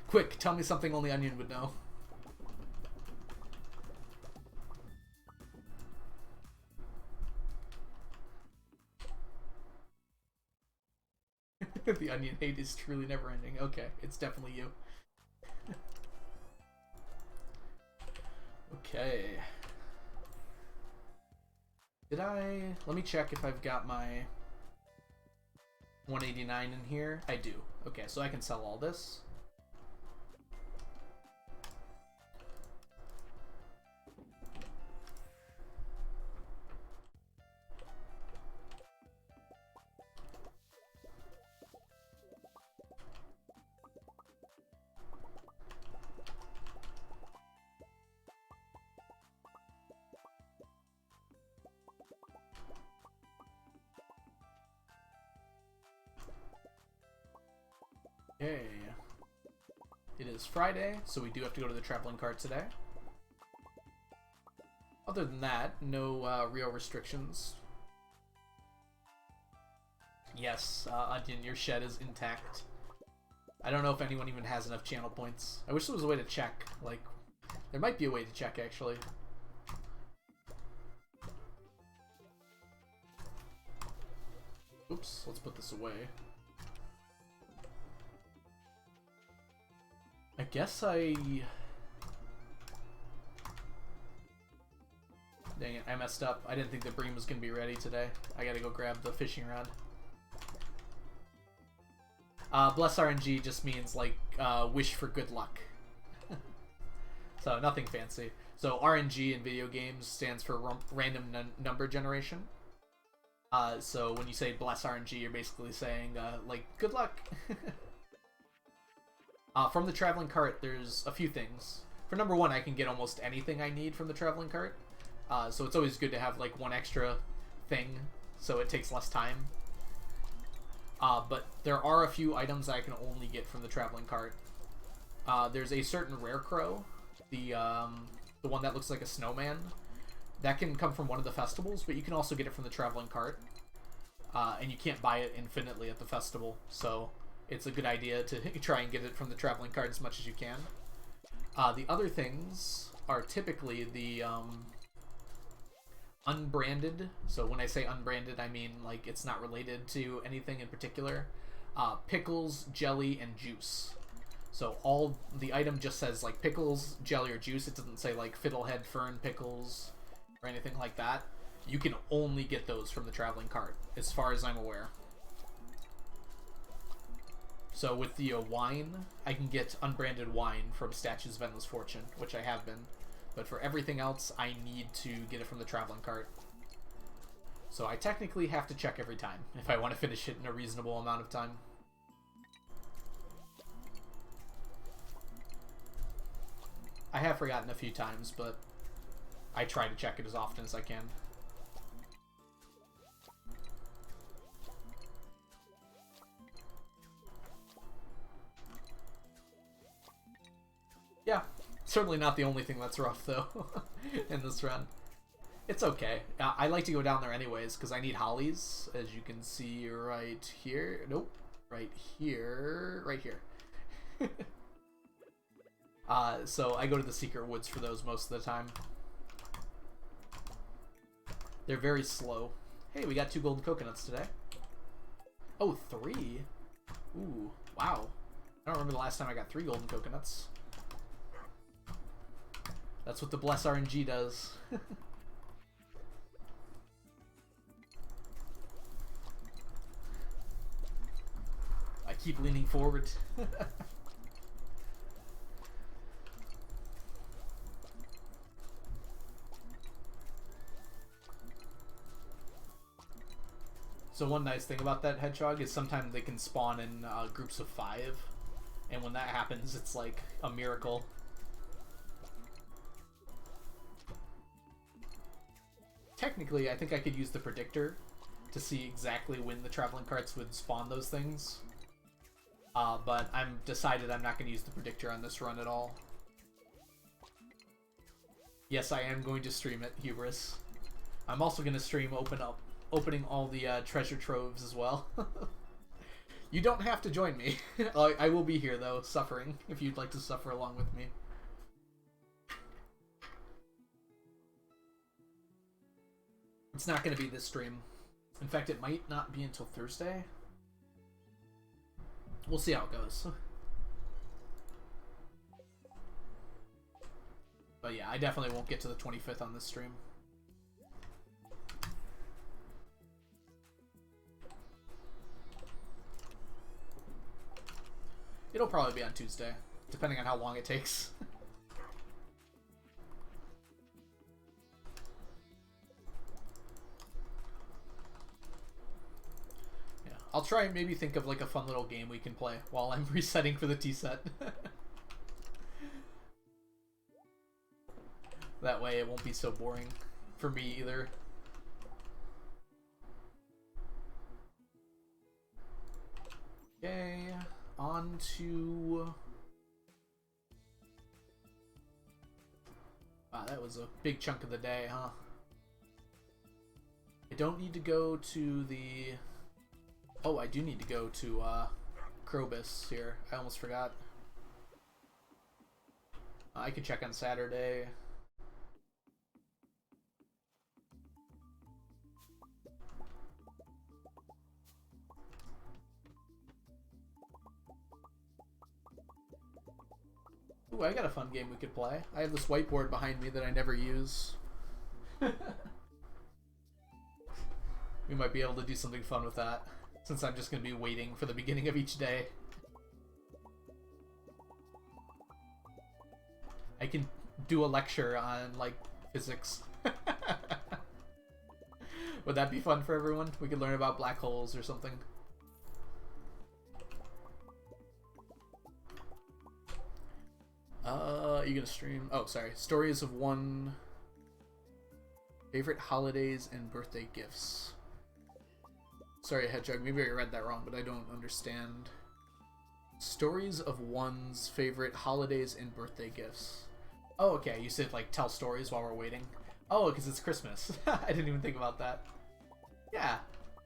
Quick, tell me something only Onion would know. The Onion hate is truly never ending. Okay, it's definitely you. Okay. Let me check if I've got my 189 in here. I do. Okay, so I can sell all this. Okay. It is Friday, so we do have to go to the traveling cart today. Other than that, no real restrictions. Yes, Onion, your shed is intact. I don't know if anyone even has enough channel points. I wish there was a way to check. Like, there might be a way to check, actually. Oops, let's put this away. I guess Dang it, I messed up. I didn't think the bream was going to be ready today. I gotta go grab the fishing rod. Bless RNG just means, like, wish for good luck. So, nothing fancy. So, RNG in video games stands for random number generation. So, when you say bless RNG, you're basically saying, like, good luck. From the traveling cart, there's a few things. For number one, I can get almost anything I need from the traveling cart. So it's always good to have, like, one extra thing, so it takes less time. But there are a few items I can only get from the traveling cart. There's a certain rare crow, the one that looks like a snowman. That can come from one of the festivals, but you can also get it from the traveling cart. And you can't buy it infinitely at the festival, so it's a good idea to try and get it from the traveling cart as much as you can. The other things are typically the unbranded. So when I say unbranded, I mean, like, it's not related to anything in particular. Pickles, jelly, and juice. So all the item just says, like, pickles, jelly, or juice. It doesn't say, like, fiddlehead fern pickles or anything like that. You can only get those from the traveling cart, as far as I'm aware. So with the wine, I can get unbranded wine from Statues of Endless Fortune, which I have been. But for everything else, I need to get it from the traveling cart. So I technically have to check every time if I want to finish it in a reasonable amount of time. I have forgotten a few times, but I try to check it as often as I can. Certainly not the only thing that's rough, though, in this run. It's okay. I like to go down there anyways, because I need hollies, as you can see right here. Nope. Right here. Right here. So I go to the secret woods for those most of the time. They're very slow. Hey, we got 2 golden coconuts today. Oh, 3? Ooh, wow. I don't remember the last time I got 3 golden coconuts. That's what the Bless RNG does. I keep leaning forward. So one nice thing about that hedgehog is sometimes they can spawn in groups of 5. And when that happens, it's like a miracle. Technically, I think I could use the predictor to see exactly when the traveling carts would spawn those things. But I'm decided I'm not going to use the predictor on this run at all. Yes, I am going to stream it, Hubris. I'm also going to stream opening all the treasure troves as well. You don't have to join me. I will be here, though, suffering, if you'd like to suffer along with me. It's not going to be this stream. In fact, it might not be until Thursday. We'll see how it goes. But yeah, I definitely won't get to the 25th on this stream. It'll probably be on Tuesday, depending on how long it takes. Yeah, I'll try and maybe think of like a fun little game we can play while I'm resetting for the tea set. That way it won't be so boring for me either. Okay, on to... Wow, that was a big chunk of the day, huh? I don't need to go to the... Oh, I do need to go to Krobus here. I almost forgot. I could check on Saturday. Ooh, I got a fun game we could play. I have this whiteboard behind me that I never use. We might be able to do something fun with that, since I'm just going to be waiting for the beginning of each day. I can do a lecture on, like, physics. Would that be fun for everyone? We could learn about black holes or something. You gonna stream? Oh, sorry. Stories of one. Favorite holidays and birthday gifts. Sorry, Hedgehog. Maybe I read that wrong, but I don't understand. Stories of one's favorite holidays and birthday gifts. Oh, okay. You said, like, tell stories while we're waiting. Oh, because it's Christmas. I didn't even think about that. Yeah,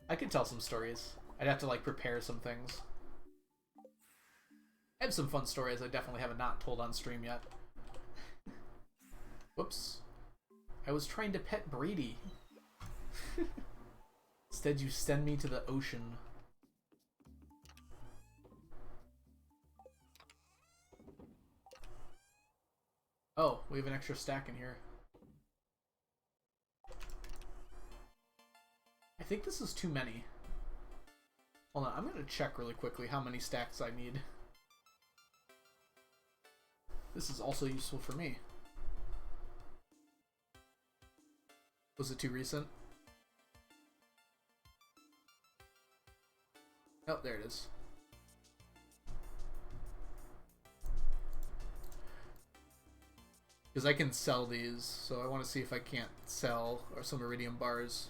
I could tell some stories. I'd have to, like, prepare some things. I have some fun stories I definitely haven't not told on stream yet. Whoops. I was trying to pet Brady. Instead, you send me to the ocean. Oh, we have an extra stack in here. I think this is too many. Hold on, I'm going to check really quickly how many stacks I need. This is also useful for me. Was it too recent? Oh, there it is. Because I can sell these, so I want to see if I can't sell or some iridium bars.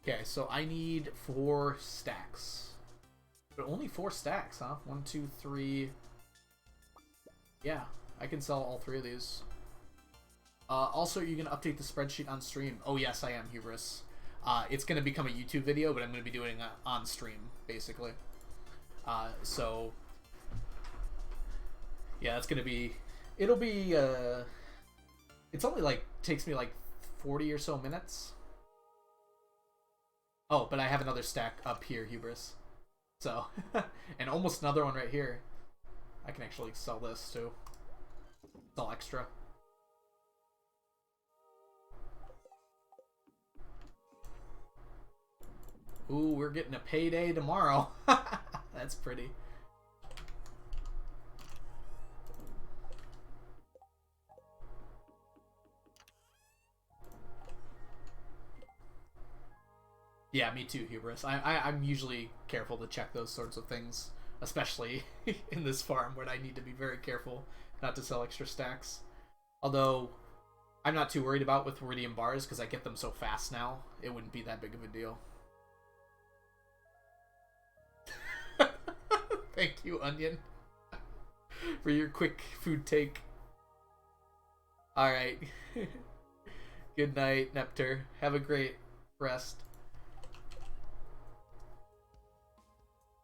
Okay, so I need 4 stacks. But only 4 stacks, huh? 1, 2, 3. Yeah, I can sell all 3 of these. Also, you're gonna update the spreadsheet on stream. Oh yes, I am, Hubris. It's gonna become a YouTube video, but I'm gonna be doing it on stream, basically. So yeah, that's gonna be. It'll be. It's only like takes me like 40 or so minutes. Oh, but I have another stack up here, Hubris. So, and almost another one right here. I can actually sell this too. It's all extra. Ooh, we're getting a payday tomorrow. That's pretty. Yeah, me too, Hubris. I'm usually careful to check those sorts of things, especially in this farm where I need to be very careful not to sell extra stacks. Although, I'm not too worried about with Viridian bars because I get them so fast now, it wouldn't be that big of a deal. Thank you, Onion, for your quick food take. Alright. Good night, Nepter. Have a great rest.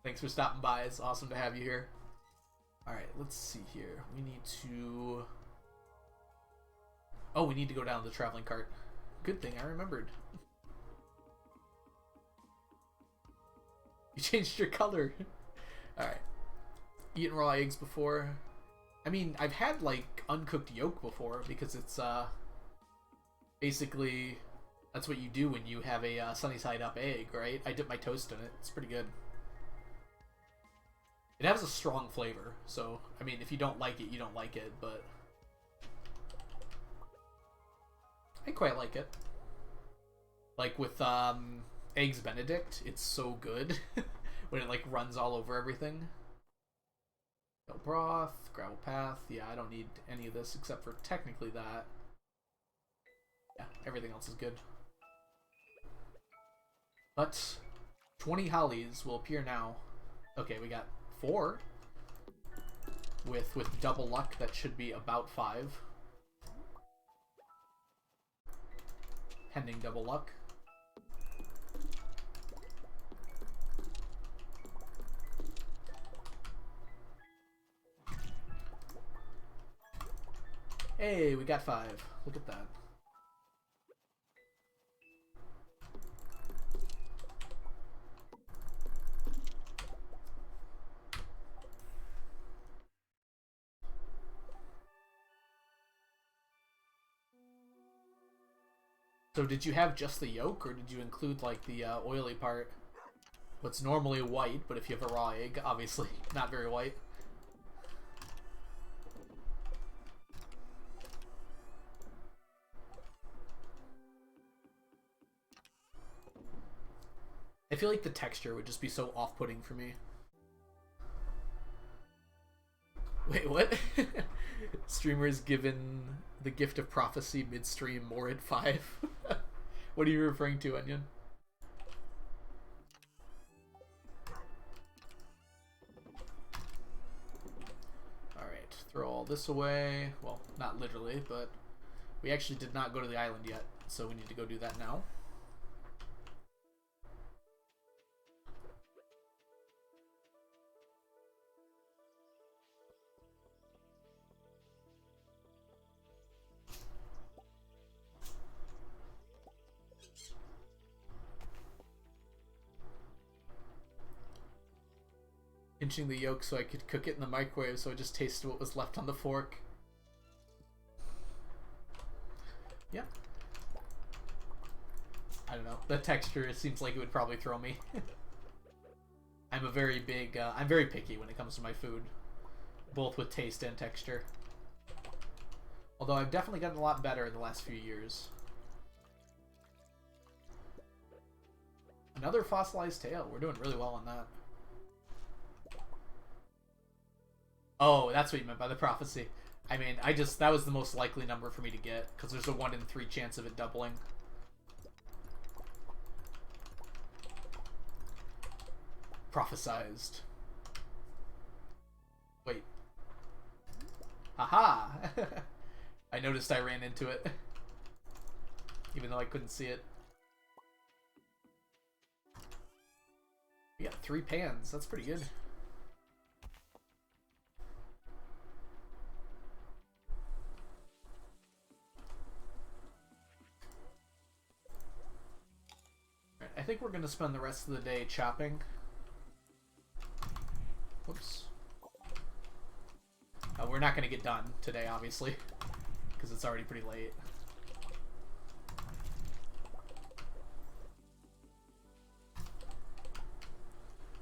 Thanks for stopping by. It's awesome to have you here. Alright, let's see here. We need to... Oh, we need to go down to the traveling cart. Good thing I remembered. You changed your color. Alright. Eaten raw eggs before. I mean, I've had, like, uncooked yolk before because it's, basically, that's what you do when you have a sunny side up egg, right? I dip my toast in it. It's pretty good. It has a strong flavor, so, I mean, if you don't like it, you don't like it, but I quite like it. Like with Eggs Benedict, it's so good when it like runs all over everything. No broth, gravel path. Yeah, I don't need any of this except for technically that. Yeah, everything else is good. But 20 hollies will appear now. Okay, we got 4. With double luck, that should be about 5. Pending double luck. Hey, we got 5. Look at that. So did you have just the yolk, or did you include like the oily part? What's normally white, but if you have a raw egg, obviously not very white. I feel like the texture would just be so off-putting for me. Wait, what? Streamers given the gift of prophecy midstream more at 5. What are you referring to, Onion? Alright, throw all this away. Well, not literally, but we actually did not go to the island yet, so we need to go do that now. Pinching the yolk so I could cook it in the microwave so I just tasted what was left on the fork. Yeah. I don't know. The texture, it seems like it would probably throw me. I'm a very big, I'm very picky when it comes to my food. Both with taste and texture. Although I've definitely gotten a lot better in the last few years. Another fossilized tail. We're doing really well on that. Oh, that's what you meant by the prophecy. I mean, that was the most likely number for me to get, because there's a 1 in 3 chance of it doubling. prophesized. Wait. Aha! I noticed I ran into it. Even though I couldn't see it. We got 3 pans. That's pretty good. Alright, I think we're going to spend the rest of the day chopping. Whoops. We're not going to get done today, obviously, because it's already pretty late.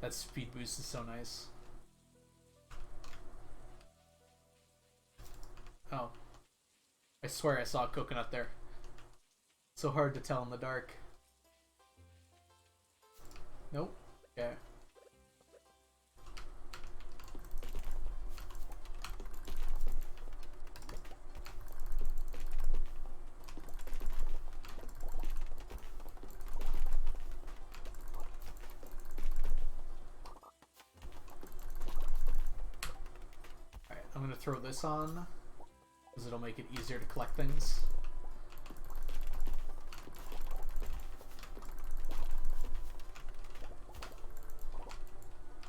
That speed boost is so nice. Oh. I swear I saw a coconut there. So hard to tell in the dark. Nope. Okay. I'm gonna throw this on, because it'll make it easier to collect things.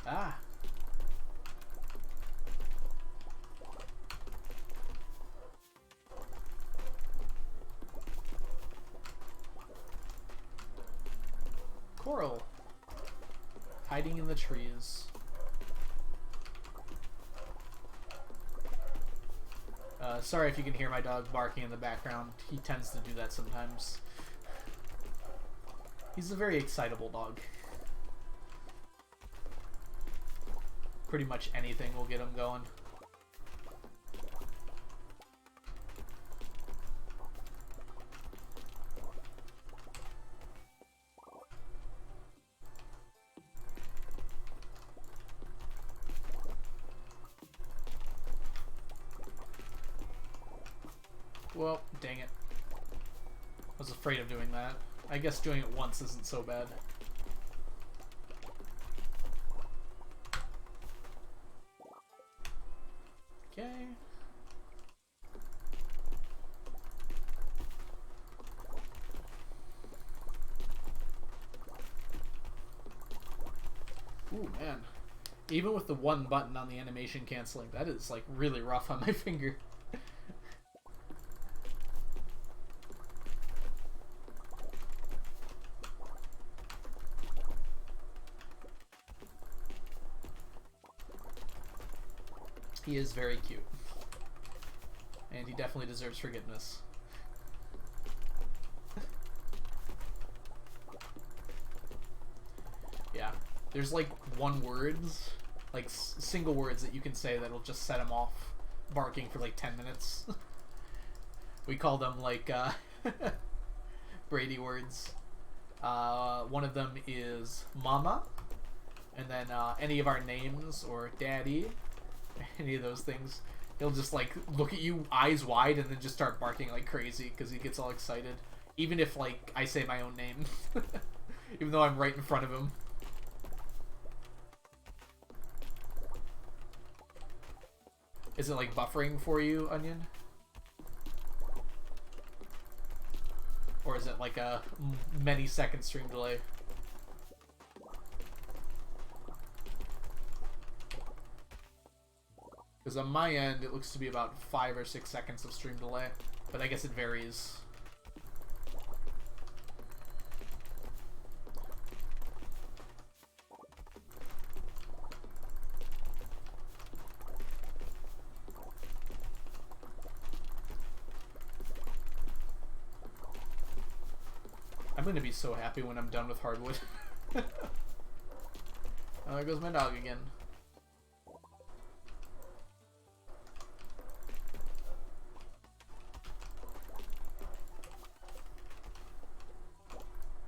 Ah! Coral! Hiding in the trees. Sorry if you can hear my dog barking in the background. He tends to do that sometimes. He's a very excitable dog. Pretty much anything will get him going. Well, dang it. I was afraid of doing that. I guess doing it once isn't so bad. Okay. Ooh, man. Even with the one button on the animation canceling, that is like really rough on my finger. He is very cute. And he definitely deserves forgiveness. Yeah. There's like one words, like single words that you can say that'll just set him off barking for like 10 minutes. We call them like Brady words. One of them is mama, and then any of our names or daddy, any of those things, he'll just like look at you eyes wide and then just start barking like crazy because he gets all excited. Even if like I say my own name, even though I'm right in front of him. Is it like buffering for you, Onion? Or is it like a many second stream delay? Because on my end, it looks to be about 5 or 6 seconds of stream delay. But I guess it varies. I'm going to be so happy when I'm done with hardwood. Oh, there goes my dog again.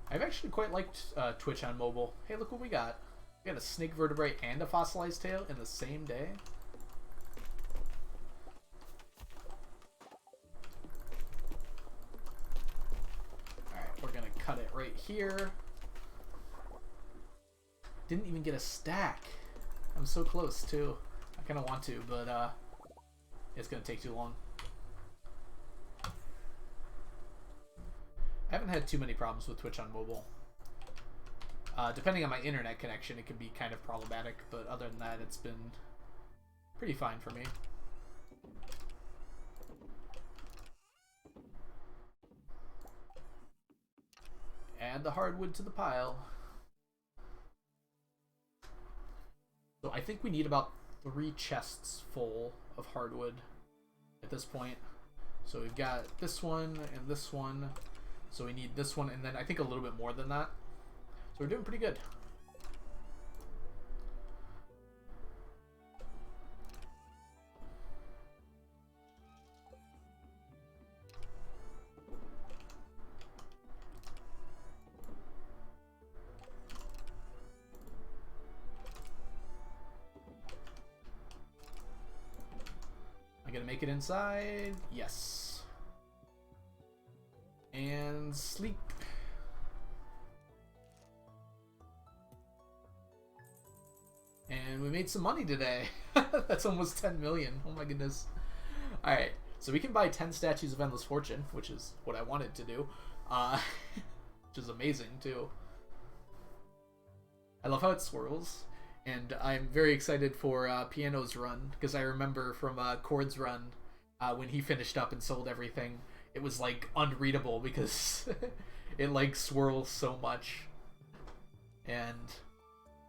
I've actually quite liked Twitch on mobile. Hey, look what we got. We got a snake vertebrae and a fossilized tail in the same day. Alright, we're gonna cut it right here. Didn't even get a stack. I'm so close too. I kind of want to, but it's gonna take too long. I haven't had too many problems with Twitch on mobile. Depending on my internet connection, it can be kind of problematic, but other than that, it's been pretty fine for me. Add the hardwood to the pile. So I think we need about 3 chests full of hardwood at this point. So we've got this one and this one. So we need this one and then I think a little bit more than that. So we're doing pretty good. I'm gonna make it inside. Yes. And sleep. And we made some money today. That's almost 10 million. Oh my goodness. Alright, so we can buy 10 statues of Endless Fortune, which is what I wanted to do. Which is amazing, too. I love how it swirls. And I'm very excited for Piano's run, because I remember from Cord's run, when he finished up and sold everything, it was, like, unreadable, because it, like, swirls so much. And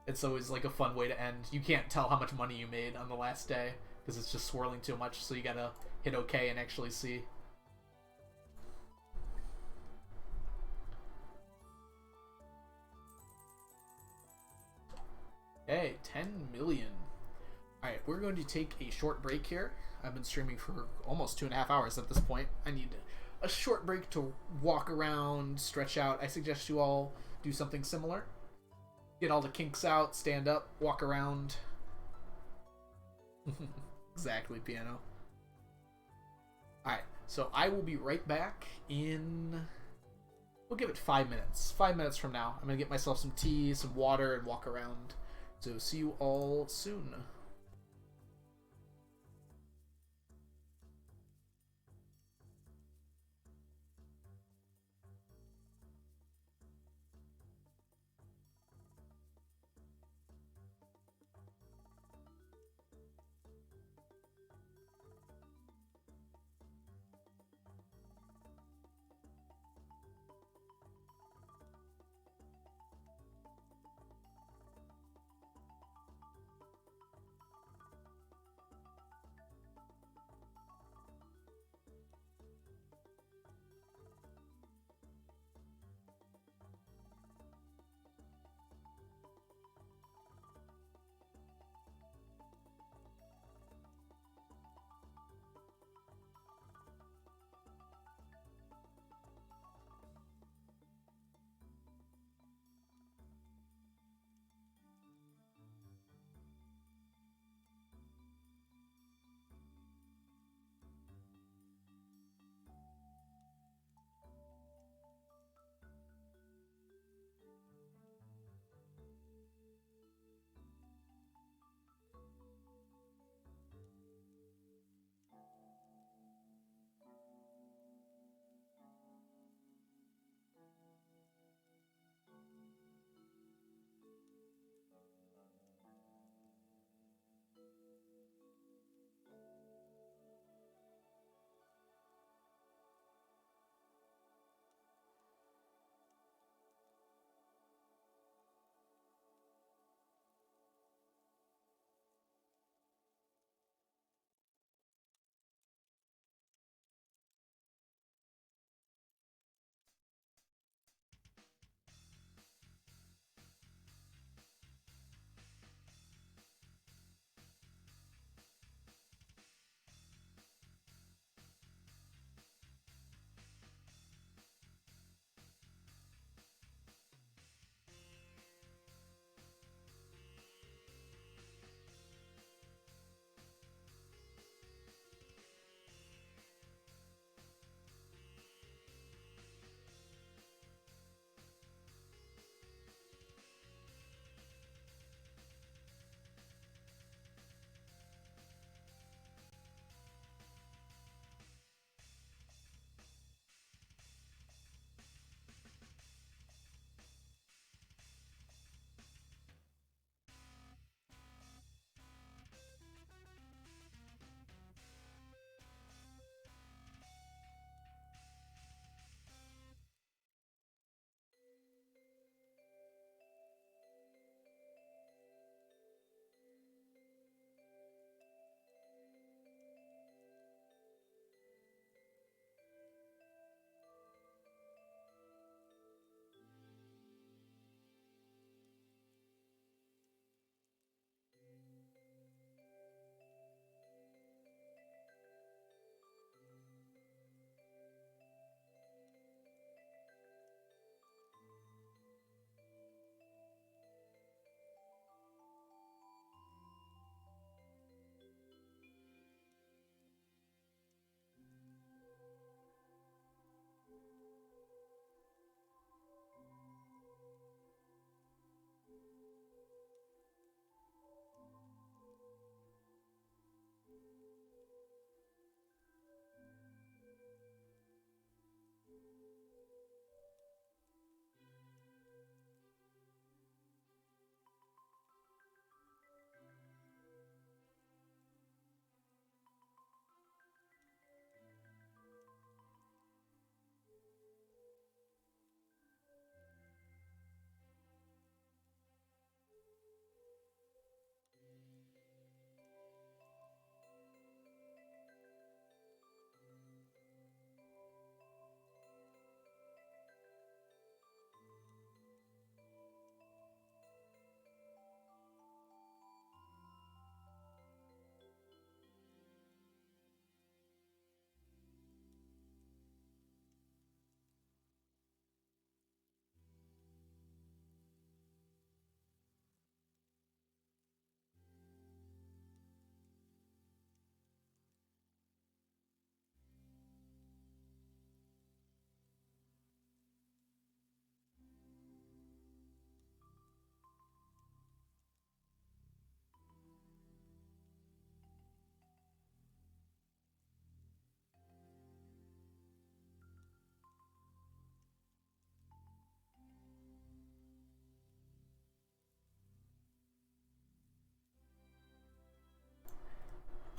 it's always, like, a fun way to end. You can't tell how much money you made on the last day, because it's just swirling too much, so you gotta hit OK and actually see. Hey, 10 million. Alright, we're going to take a short break here. I've been streaming for almost 2.5 hours at this point. I need a short break to walk around, stretch out. I suggest you all do something similar. Get all the kinks out, stand up, walk around. Exactly, Piano. Alright, so I will be right back in... We'll give it 5 minutes. 5 minutes from now. I'm going to get myself some tea, some water, and walk around. So see you all soon.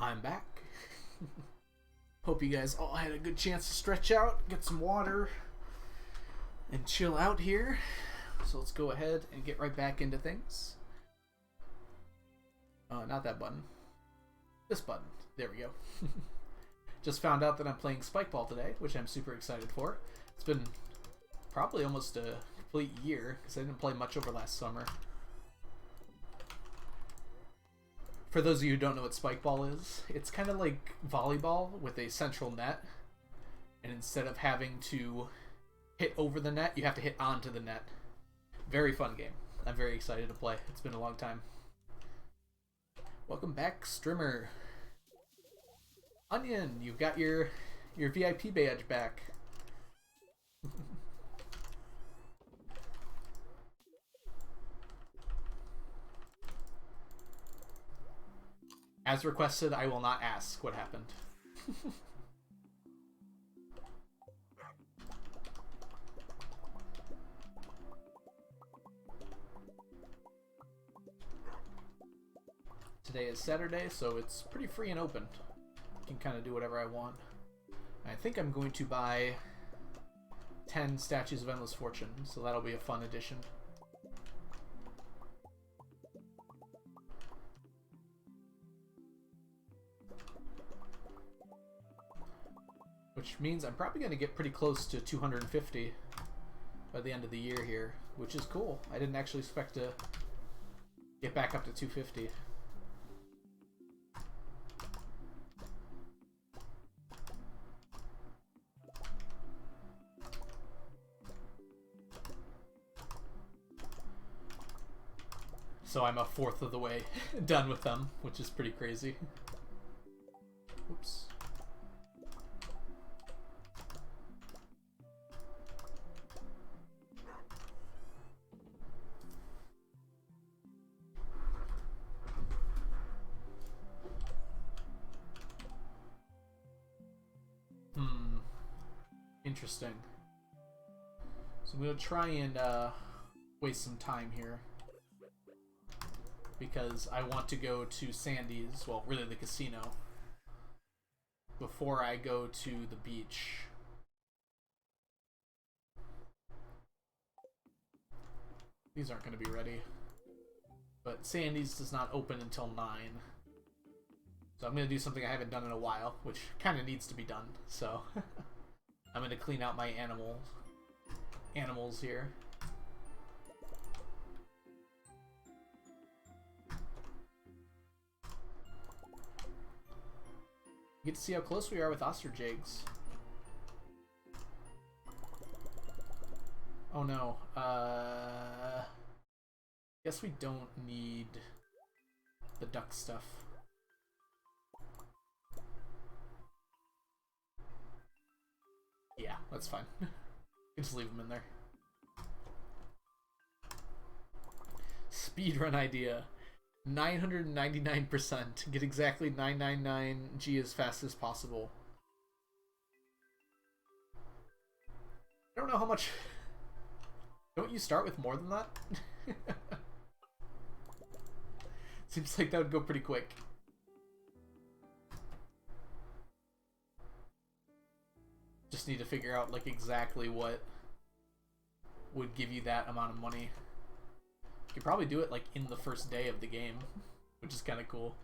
I'm back. Hope you guys all had a good chance to stretch out, get some water, and chill out here. So let's go ahead and get right back into things. Not that button. This button. There we go. Just found out that I'm playing Spikeball today, which I'm super excited for. It's been probably almost a complete year, because I didn't play much over last summer. For those of you who don't know what Spikeball is, it's kind of like volleyball with a central net. And instead of having to hit over the net, you have to hit onto the net. Very fun game. I'm very excited to play. It's been a long time. Welcome back, Strimmer. Onion, you've got your VIP badge back. As requested, I will not ask what happened. Today is Saturday, so it's pretty free and open. I can kind of do whatever I want. I think I'm going to buy 10 Statues of Endless Fortune, so that'll be a fun addition. Which means I'm probably going to get pretty close to 250 by the end of the year here, which is cool. I didn't actually expect to get back up to 250. So I'm a fourth of the way done with them, which is pretty crazy. Oops. Interesting. So I'm going to try and waste some time here, because I want to go to Sandy's, well, really the casino, before I go to the beach. These aren't going to be ready. But Sandy's does not open until 9. So I'm going to do something I haven't done in a while, which kind of needs to be done. So I'm going to clean out my animals here. You get to see how close we are with Osterjags. Oh no. Guess we don't need the duck stuff. Yeah, that's fine. Just leave them in there. Speedrun idea. 999%. Get exactly 999G as fast as possible. I don't know how much... Don't you start with more than that? Seems like that would go pretty quick. Just need to figure out like exactly what would give you that amount of money. You could probably do it like in the first day of the game, which is kind of cool.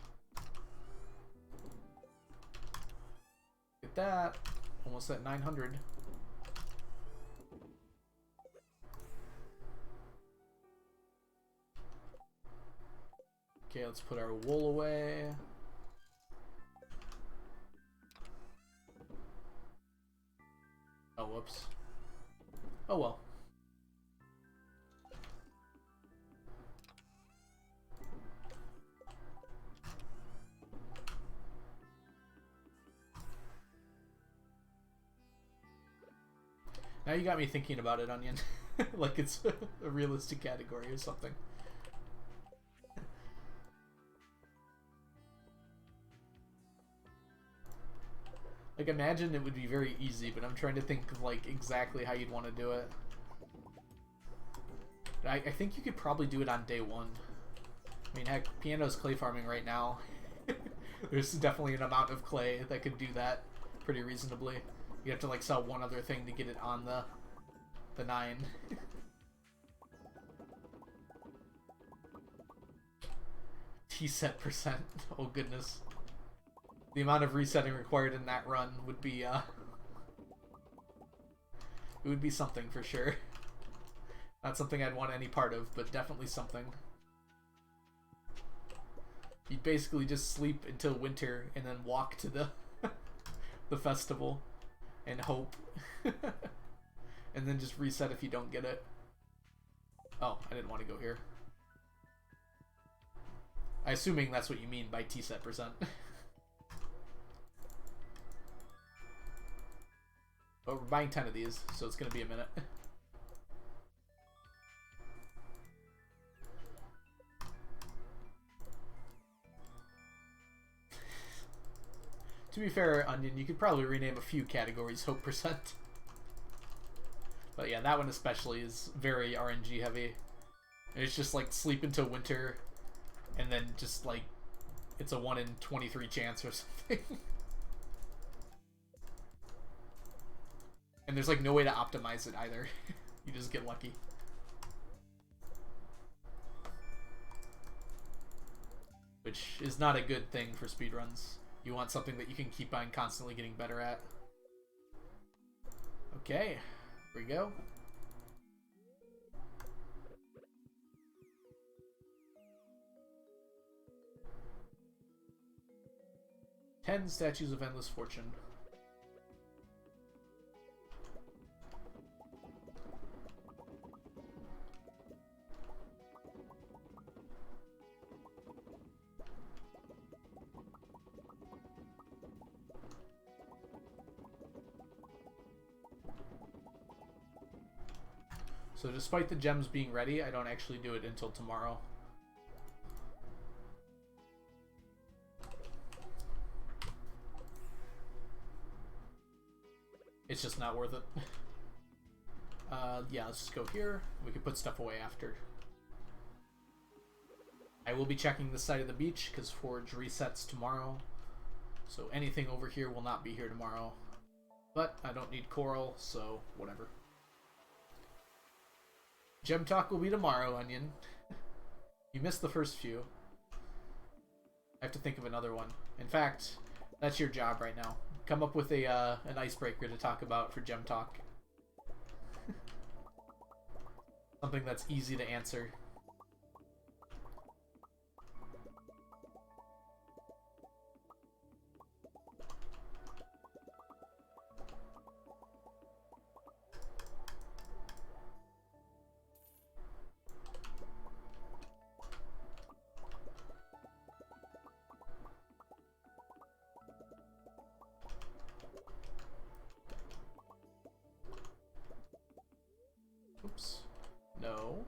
Get that. Almost at 900. Okay, let's put our wool away. Oh, whoops. Oh well. Now you got me thinking about it, Onion. Like it's a realistic category or something. Like, imagine it would be very easy, but I'm trying to think of, like, exactly how you'd want to do it. I think you could probably do it on day one. I mean, heck, Piano's clay farming right now. There's definitely an amount of clay that could do that pretty reasonably. You have to, like, sell one other thing to get it on the 9. T-set %. Oh, goodness. The amount of resetting required in that run would be, it would be something for sure. Not something I'd want any part of, but definitely something. You'd basically just sleep until winter and then walk to the the festival and hope. And then just reset if you don't get it. Oh, I didn't want to go here. I'm assuming that's what you mean by T-set %. But we're buying 10 of these, so it's going to be a minute. To be fair, Onion, you could probably rename a few categories Hope %. But yeah, that one especially is very RNG heavy. It's just like sleep until winter, and then just like, it's a 1 in 23 chance or something. And there's like no way to optimize it either. You just get lucky. Which is not a good thing for speedruns. You want something that you can keep on constantly getting better at. Okay, here we go. "10 statues of endless fortune." So despite the gems being ready, I don't actually do it until tomorrow. It's just not worth it. Yeah, let's just go here. We can put stuff away after. I will be checking the side of the beach because Forge resets tomorrow. So anything over here will not be here tomorrow. But I don't need coral, so whatever. Gem Talk will be tomorrow, Onion. You missed the first few. I have to think of another one. In fact, that's your job right now. Come up with a an icebreaker to talk about for Gem Talk. Something that's easy to answer. Oops. No.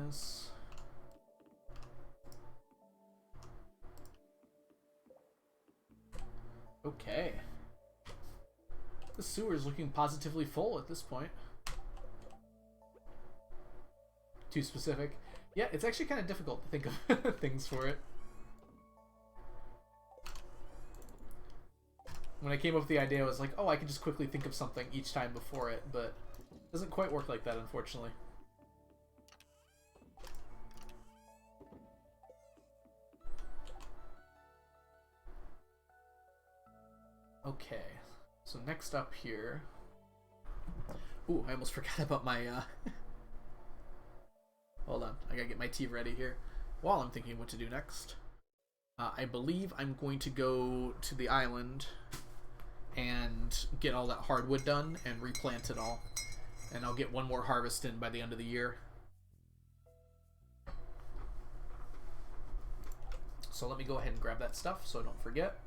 this. Okay. The sewer is looking positively full at this point. Too specific. Yeah, it's actually kind of difficult to think of things for it. When I came up with the idea, I was like, oh, I can just quickly think of something each time before it, but it doesn't quite work like that, unfortunately. Okay, so next up here... Ooh, I almost forgot about my... Hold on, I gotta get my tea ready here while I'm thinking what to do next. I believe I'm going to go to the island and get all that hardwood done and replant it all. And I'll get one more harvest in by the end of the year. So let me go ahead and grab that stuff so I don't forget.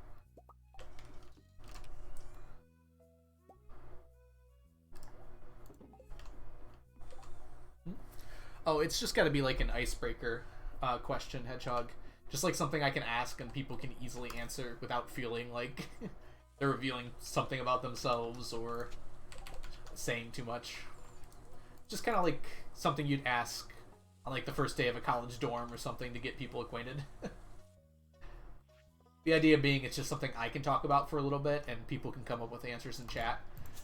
Oh, it's just got to be like an icebreaker question, Hedgehog. Just like something I can ask and people can easily answer without feeling like they're revealing something about themselves or saying too much. Just kind of like something you'd ask on like the first day of a college dorm or something to get people acquainted. The idea being it's just something I can talk about for a little bit and people can come up with answers in chat.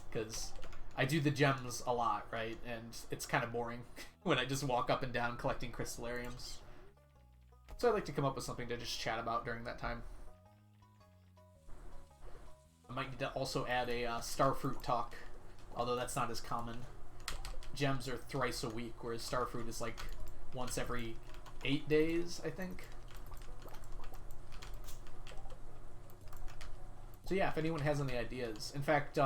Because I do the gems a lot, right? And it's kind of boring when I just walk up and down collecting crystallariums. So I like to come up with something to just chat about during that time. I might need to also add a starfruit talk, although that's not as common. Gems are thrice a week, whereas starfruit is like once every 8 days, I think. So yeah, if anyone has any ideas. In fact,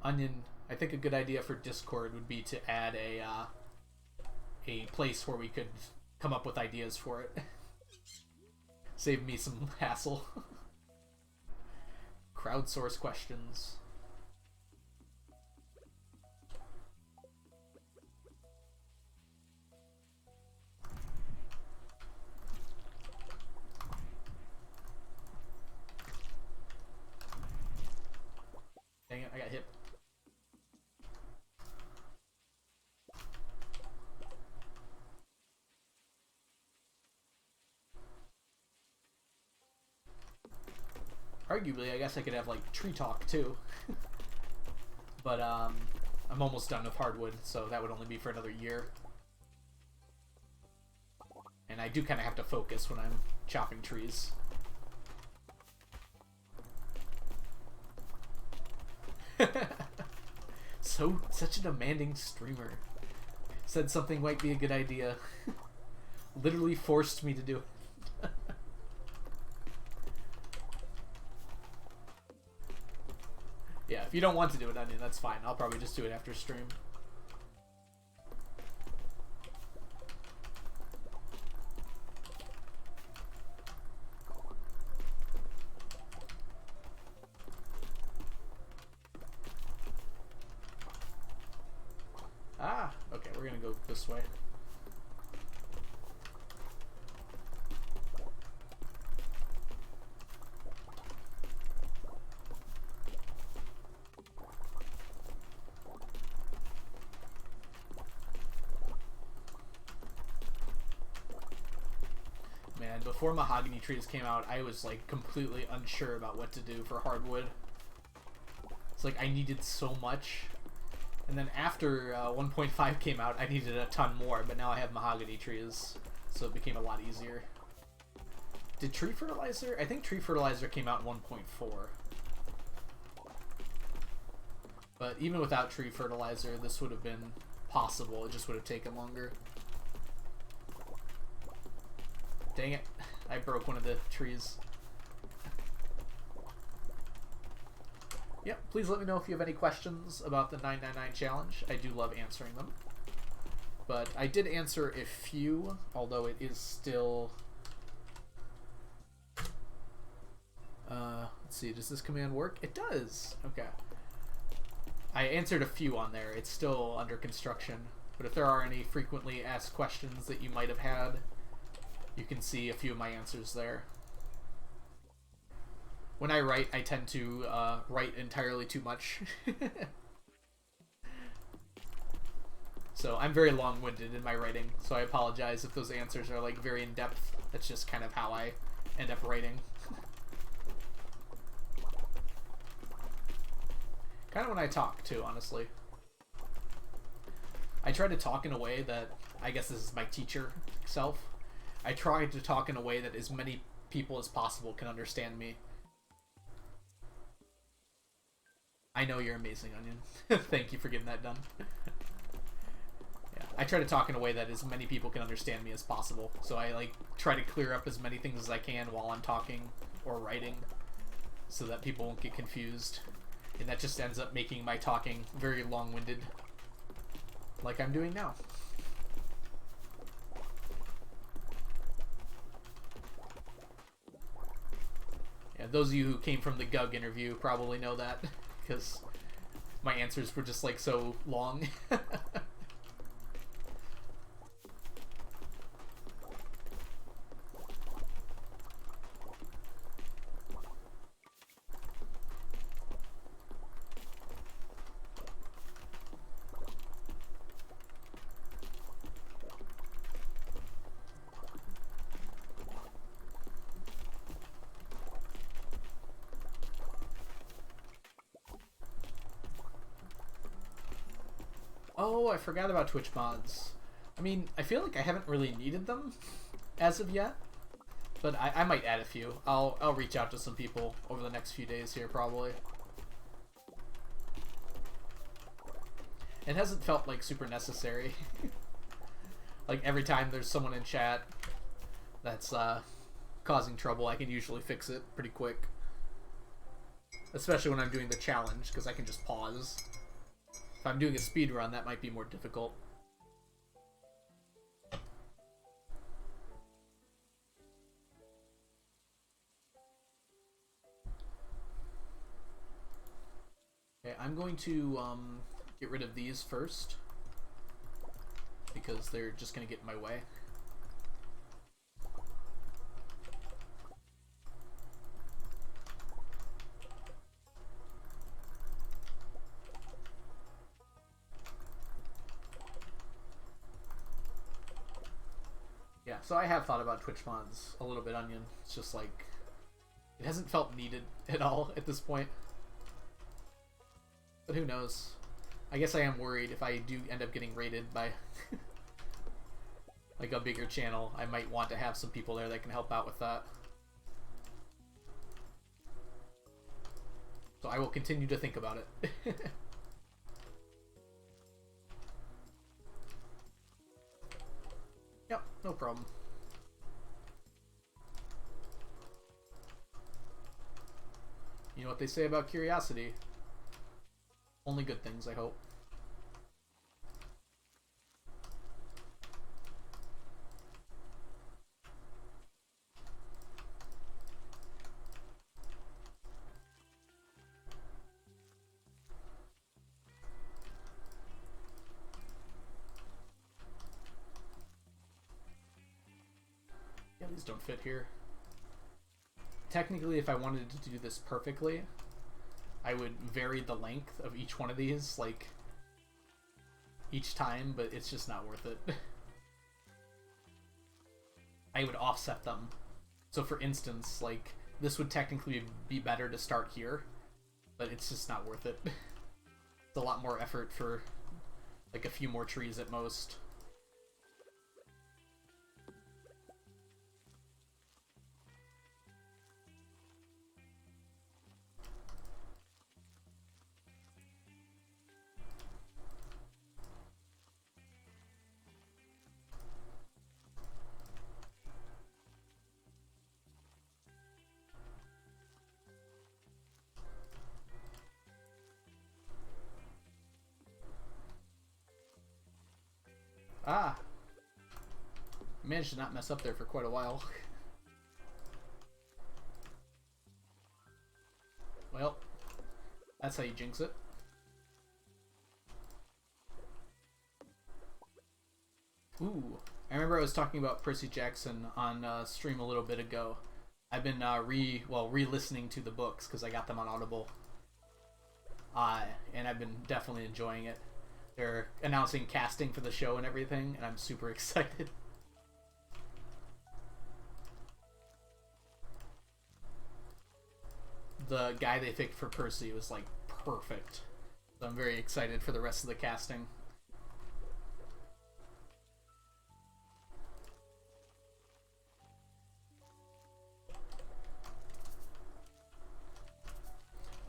Onion, I think a good idea for Discord would be to add a place where we could come up with ideas for it. Save me some hassle. Crowdsource questions. Dang it, I got hit. Arguably, I guess I could have, like, tree talk, too. But, I'm almost done with hardwood, so that would only be for another year. And I do kind of have to focus when I'm chopping trees. Such a demanding streamer. Said something might be a good idea. Literally forced me to do it. Yeah, if you don't want to do it, Onion, that's fine. I'll probably just do it after stream. Ah, okay, we're gonna go this way. Man, before mahogany trees came out, I was like completely unsure about what to do for hardwood. It's like I needed so much. And then after 1.5 came out, I needed a ton more, but now I have mahogany trees, so it became a lot easier. Did tree fertilizer? I think tree fertilizer came out in 1.4. But even without tree fertilizer, this would have been possible. It just would have taken longer. Dang it. I broke one of the trees. Yep, please let me know if you have any questions about the 999 challenge. I do love answering them. But I did answer a few, although it is still... let's see, does this command work? It does! Okay. I answered a few on there. It's still under construction. But if there are any frequently asked questions that you might have had, you can see a few of my answers there. When I write, I tend to write entirely too much. So I'm very long-winded in my writing, so I apologize if those answers are like very in-depth. That's just kind of how I end up writing. Kind of when I talk, too, honestly. I try to talk in a way that, I guess this is my teacher self, I try to talk in a way that as many people as possible can understand me. I know you're amazing, Onion. Thank you for getting that done. Yeah, I try to talk in a way that as many people can understand me as possible. So I like try to clear up as many things as I can while I'm talking or writing so that people won't get confused. And that just ends up making my talking very long-winded, like I'm doing now. Yeah, those of you who came from the Gug interview probably know that, because my answers were just like so long. Oh, I forgot about Twitch mods. I mean, I feel like I haven't really needed them as of yet, but I might add a few. I'll reach out to some people over the next few days here, probably. It hasn't felt like super necessary. Like every time there's someone in chat that's causing trouble, I can usually fix it pretty quick. Especially when I'm doing the challenge, because I can just pause. If I'm doing a speed run, that might be more difficult. Okay, I'm going to get rid of these first, because they're just going to get in my way. Yeah, so I have thought about Twitch mods a little bit, Onion. It's just like, it hasn't felt needed at all at this point. But who knows? I guess I am worried if I do end up getting raided by like a bigger channel, I might want to have some people there that can help out with that. So I will continue to think about it. Yep, no problem. You know what they say about curiosity? Only good things, I hope. Yeah, these don't fit here. Technically, if I wanted to do this perfectly, I would vary the length of each one of these, like, each time, but it's just not worth it. I would offset them. So for instance, like, this would technically be better to start here, but it's just not worth it. It's a lot more effort for, like, a few more trees at most. Ah! I managed to not mess up there for quite a while. Well, that's how you jinx it. was talking about Percy Jackson on stream a little bit ago, I've been re-listening to the books because I got them on Audible, and I've been definitely enjoying it. They're announcing casting for the show and everything, and I'm super excited. The guy they picked for Percy was like perfect, so I'm very excited for the rest of the casting.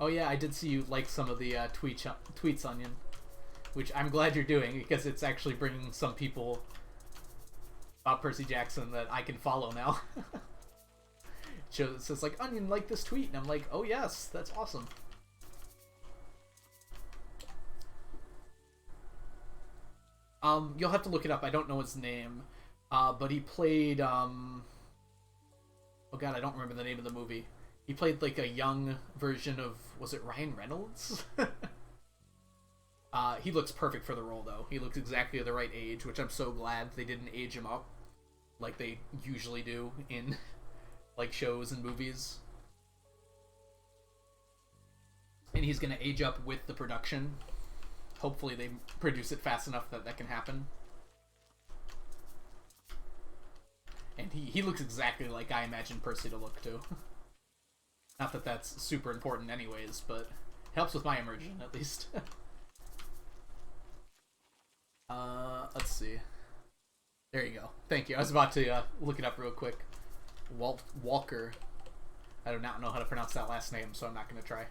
Oh yeah, I did see you like some of the tweets, Onion, which I'm glad you're doing because it's actually bringing some people about Percy Jackson that I can follow now. It says like, Onion, like this tweet, and I'm like, oh yes, that's awesome. You'll have to look it up. I don't know his name, but he played oh god, I don't remember the name of the movie. He played like a young version of, was it Ryan Reynolds? He looks perfect for the role though. He looks exactly the right age, which I'm so glad they didn't age him up like they usually do in like shows and movies. And he's gonna age up with the production. Hopefully they produce it fast enough that that can happen. And he looks exactly like I imagined Percy to look too. Not that that's super important anyways, but helps with my immersion at least. Let's see. There you go. Thank you. I was about to look it up real quick. Walker. I do not know how to pronounce that last name, so I'm not going to try.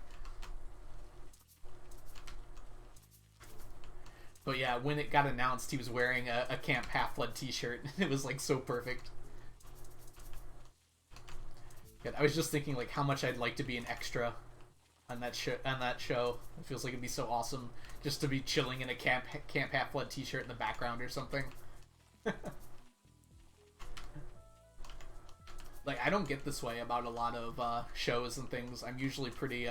But yeah, when it got announced, he was wearing a Camp Half-Blood t-shirt. It was like so perfect. I was just thinking like how much I'd like to be an extra on that show. It feels like it'd be so awesome just to be chilling in a Camp Half-Blood t-shirt in the background or something. Like, I don't get this way about a lot of shows and things. I'm usually pretty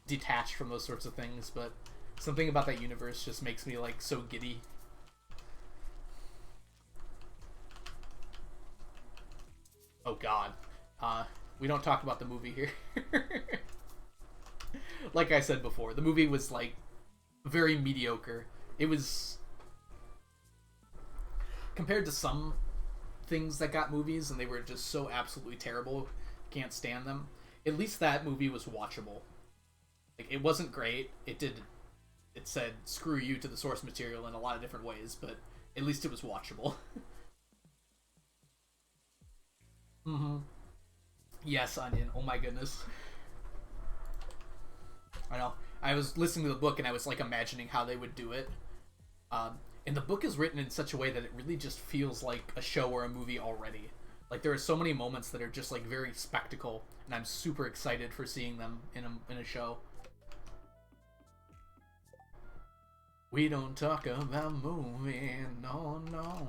detached from those sorts of things, but something about that universe just makes me like so giddy. Oh god. We don't talk about the movie here. Like I said before, the movie was like very mediocre. It was, compared to some things that got movies and they were just so absolutely terrible, can't stand them. At least that movie was watchable. Like, it wasn't great. It said screw you to the source material in a lot of different ways, but at least it was watchable. Mm-hmm. Yes, Onion. Oh my goodness. I know. I was listening to the book and I was like imagining how they would do it. And the book is written in such a way that it really just feels like a show or a movie already. Like, there are so many moments that are just like very spectacle, and I'm super excited for seeing them in a show. We don't talk about moving, no, no.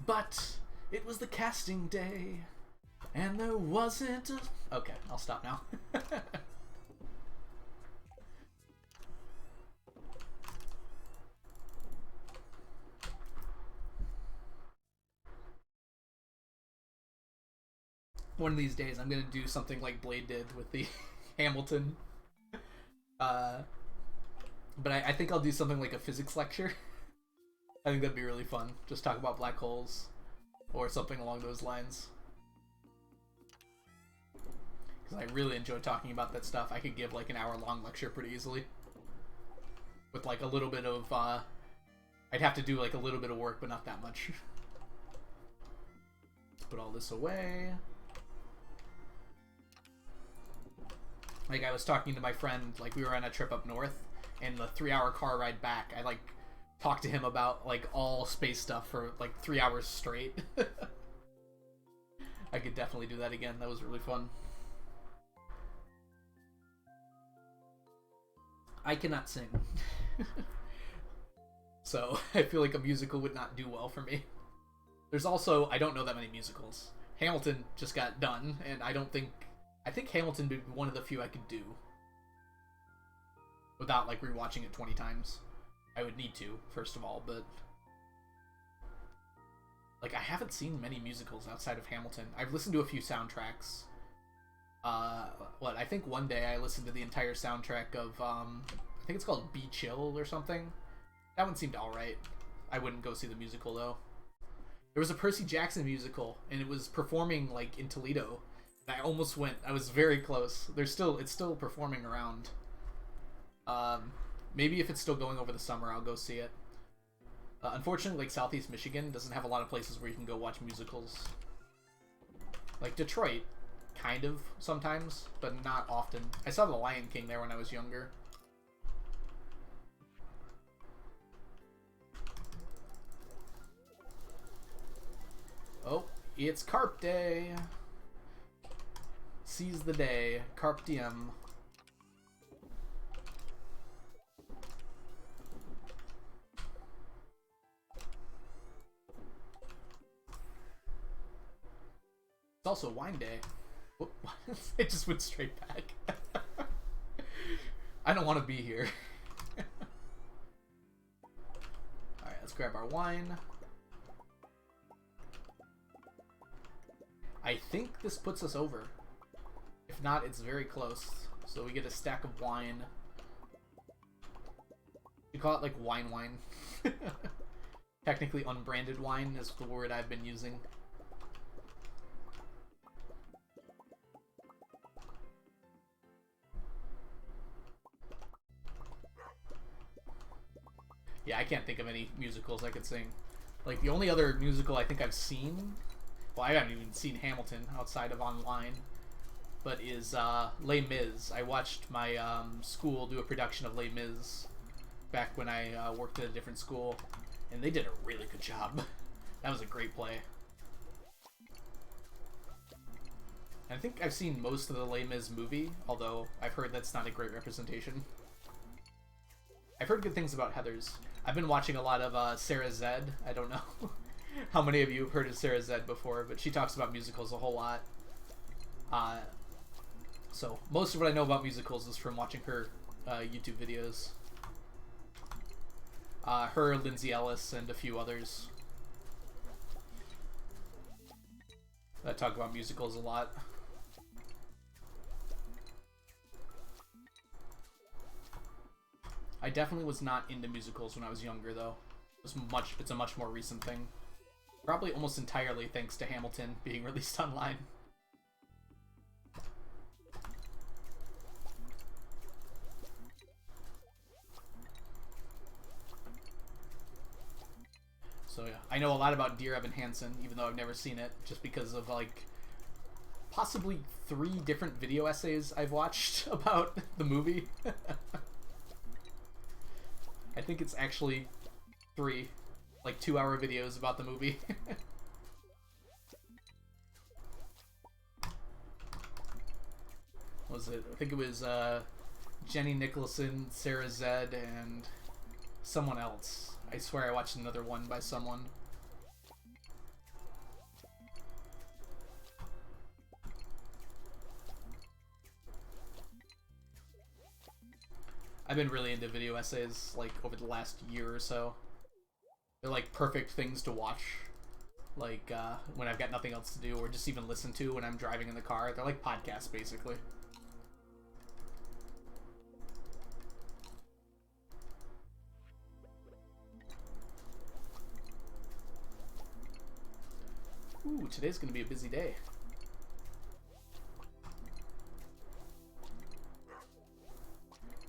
But it was the casting day, and there wasn't a... Okay, I'll stop now. One of these days, I'm gonna do something like Blade did with the Hamilton. But I think I'll do something like a physics lecture. I think that'd be really fun. Just talk about black holes, or something along those lines. Because I really enjoy talking about that stuff. I could give like an hour-long lecture pretty easily. With like a little bit of, I'd have to do like a little bit of work, but not that much. Let's put all this away. Like, I was talking to my friend, like, we were on a trip up north, and the 3-hour car ride back, I, like, talked to him about, like, all space stuff for, like, 3 hours straight. I could definitely do that again. That was really fun. I cannot sing. So, I feel like a musical would not do well for me. There's also, I don't know that many musicals. Hamilton just got done, and I think Hamilton would be one of the few I could do without like rewatching it 20 times. I would need to, first of all, but like I haven't seen many musicals outside of Hamilton. I've listened to a few soundtracks. I think one day I listened to the entire soundtrack of I think it's called Be Chill or something. That one seemed alright. I wouldn't go see the musical though. There was a Percy Jackson musical, and it was performing like in Toledo. And I almost went. I was very close. It's still performing around. Maybe if it's still going over the summer, I'll go see it. Unfortunately, like Southeast Michigan doesn't have a lot of places where you can go watch musicals. Like Detroit, kind of sometimes, but not often. I saw The Lion King there when I was younger. Oh, it's Carp Day. Seize the day. Carp diem. It's also wine day. It just went straight back. I don't want to be here. Alright, let's grab our wine. I think this puts us over. If not, it's very close. So we get a stack of wine. You call it like wine. Technically unbranded wine is the word I've been using. Yeah, I can't think of any musicals I could sing. Like, the only other musical I think I've seen... Well, I haven't even seen Hamilton outside of online. But is Les Mis. I watched my school do a production of Les Mis back when I worked at a different school. And they did a really good job. That was a great play. I think I've seen most of the Les Mis movie, although I've heard that's not a great representation. I've heard good things about Heathers. I've been watching a lot of Sarah Zed. I don't know how many of you have heard of Sarah Zed before, but she talks about musicals a whole lot. So most of what I know about musicals is from watching her YouTube videos. Her, Lindsay Ellis, and a few others that talk about musicals a lot. I definitely was not into musicals when I was younger, though. It's a much more recent thing. Probably almost entirely thanks to Hamilton being released online. So yeah, I know a lot about Dear Evan Hansen, even though I've never seen it, just because of like possibly 3 different video essays I've watched about the movie. I think it's actually 3, like 2-hour videos about the movie. What was it? I think it was Jenny Nicholson, Sarah Zed, and someone else. I swear I watched another one by someone. I've been really into video essays, like, over the last year or so. They're, like, perfect things to watch. Like, when I've got nothing else to do, or just even listen to when I'm driving in the car. They're like podcasts, basically. Ooh, today's gonna be a busy day.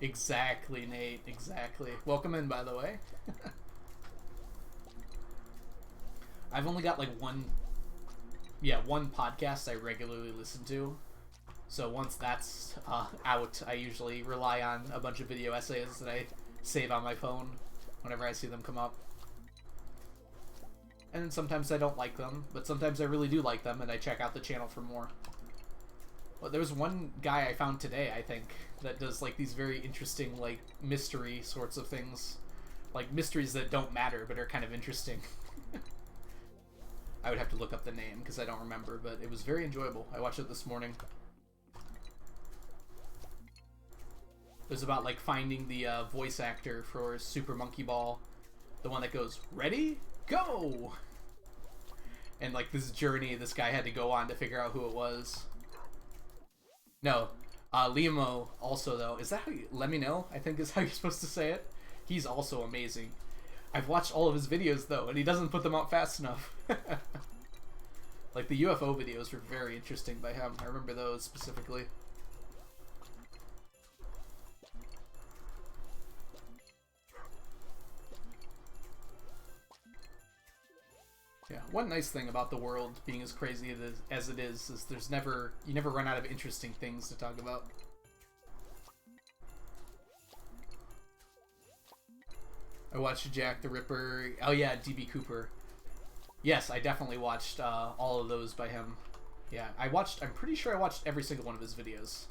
Exactly, Nate, exactly. Welcome in, by the way. I've only got like one podcast I regularly listen to. So once that's out, I usually rely on a bunch of video essays that I save on my phone whenever I see them come up. And sometimes I don't like them, but sometimes I really do like them, and I check out the channel for more. Well, there was one guy I found today, I think, that does like these very interesting like mystery sorts of things. Like mysteries that don't matter but are kind of interesting. I would have to look up the name because I don't remember, but it was very enjoyable. I watched it this morning. It was about like finding the voice actor for Super Monkey Ball, the one that goes "Ready, go," and like this journey this guy had to go on to figure out who it was. No, Liamo also though. Is that how you? Let me know. I think is how you're supposed to say it. He's also amazing. I've watched all of his videos though, and he doesn't put them out fast enough. Like the UFO videos were very interesting by him. I remember those specifically. Yeah, one nice thing about the world being as crazy as it is there's never you never run out of interesting things to talk about. I watched Jack the Ripper. Oh yeah, DB Cooper. Yes, I definitely watched all of those by him. Yeah, I'm pretty sure I watched every single one of his videos.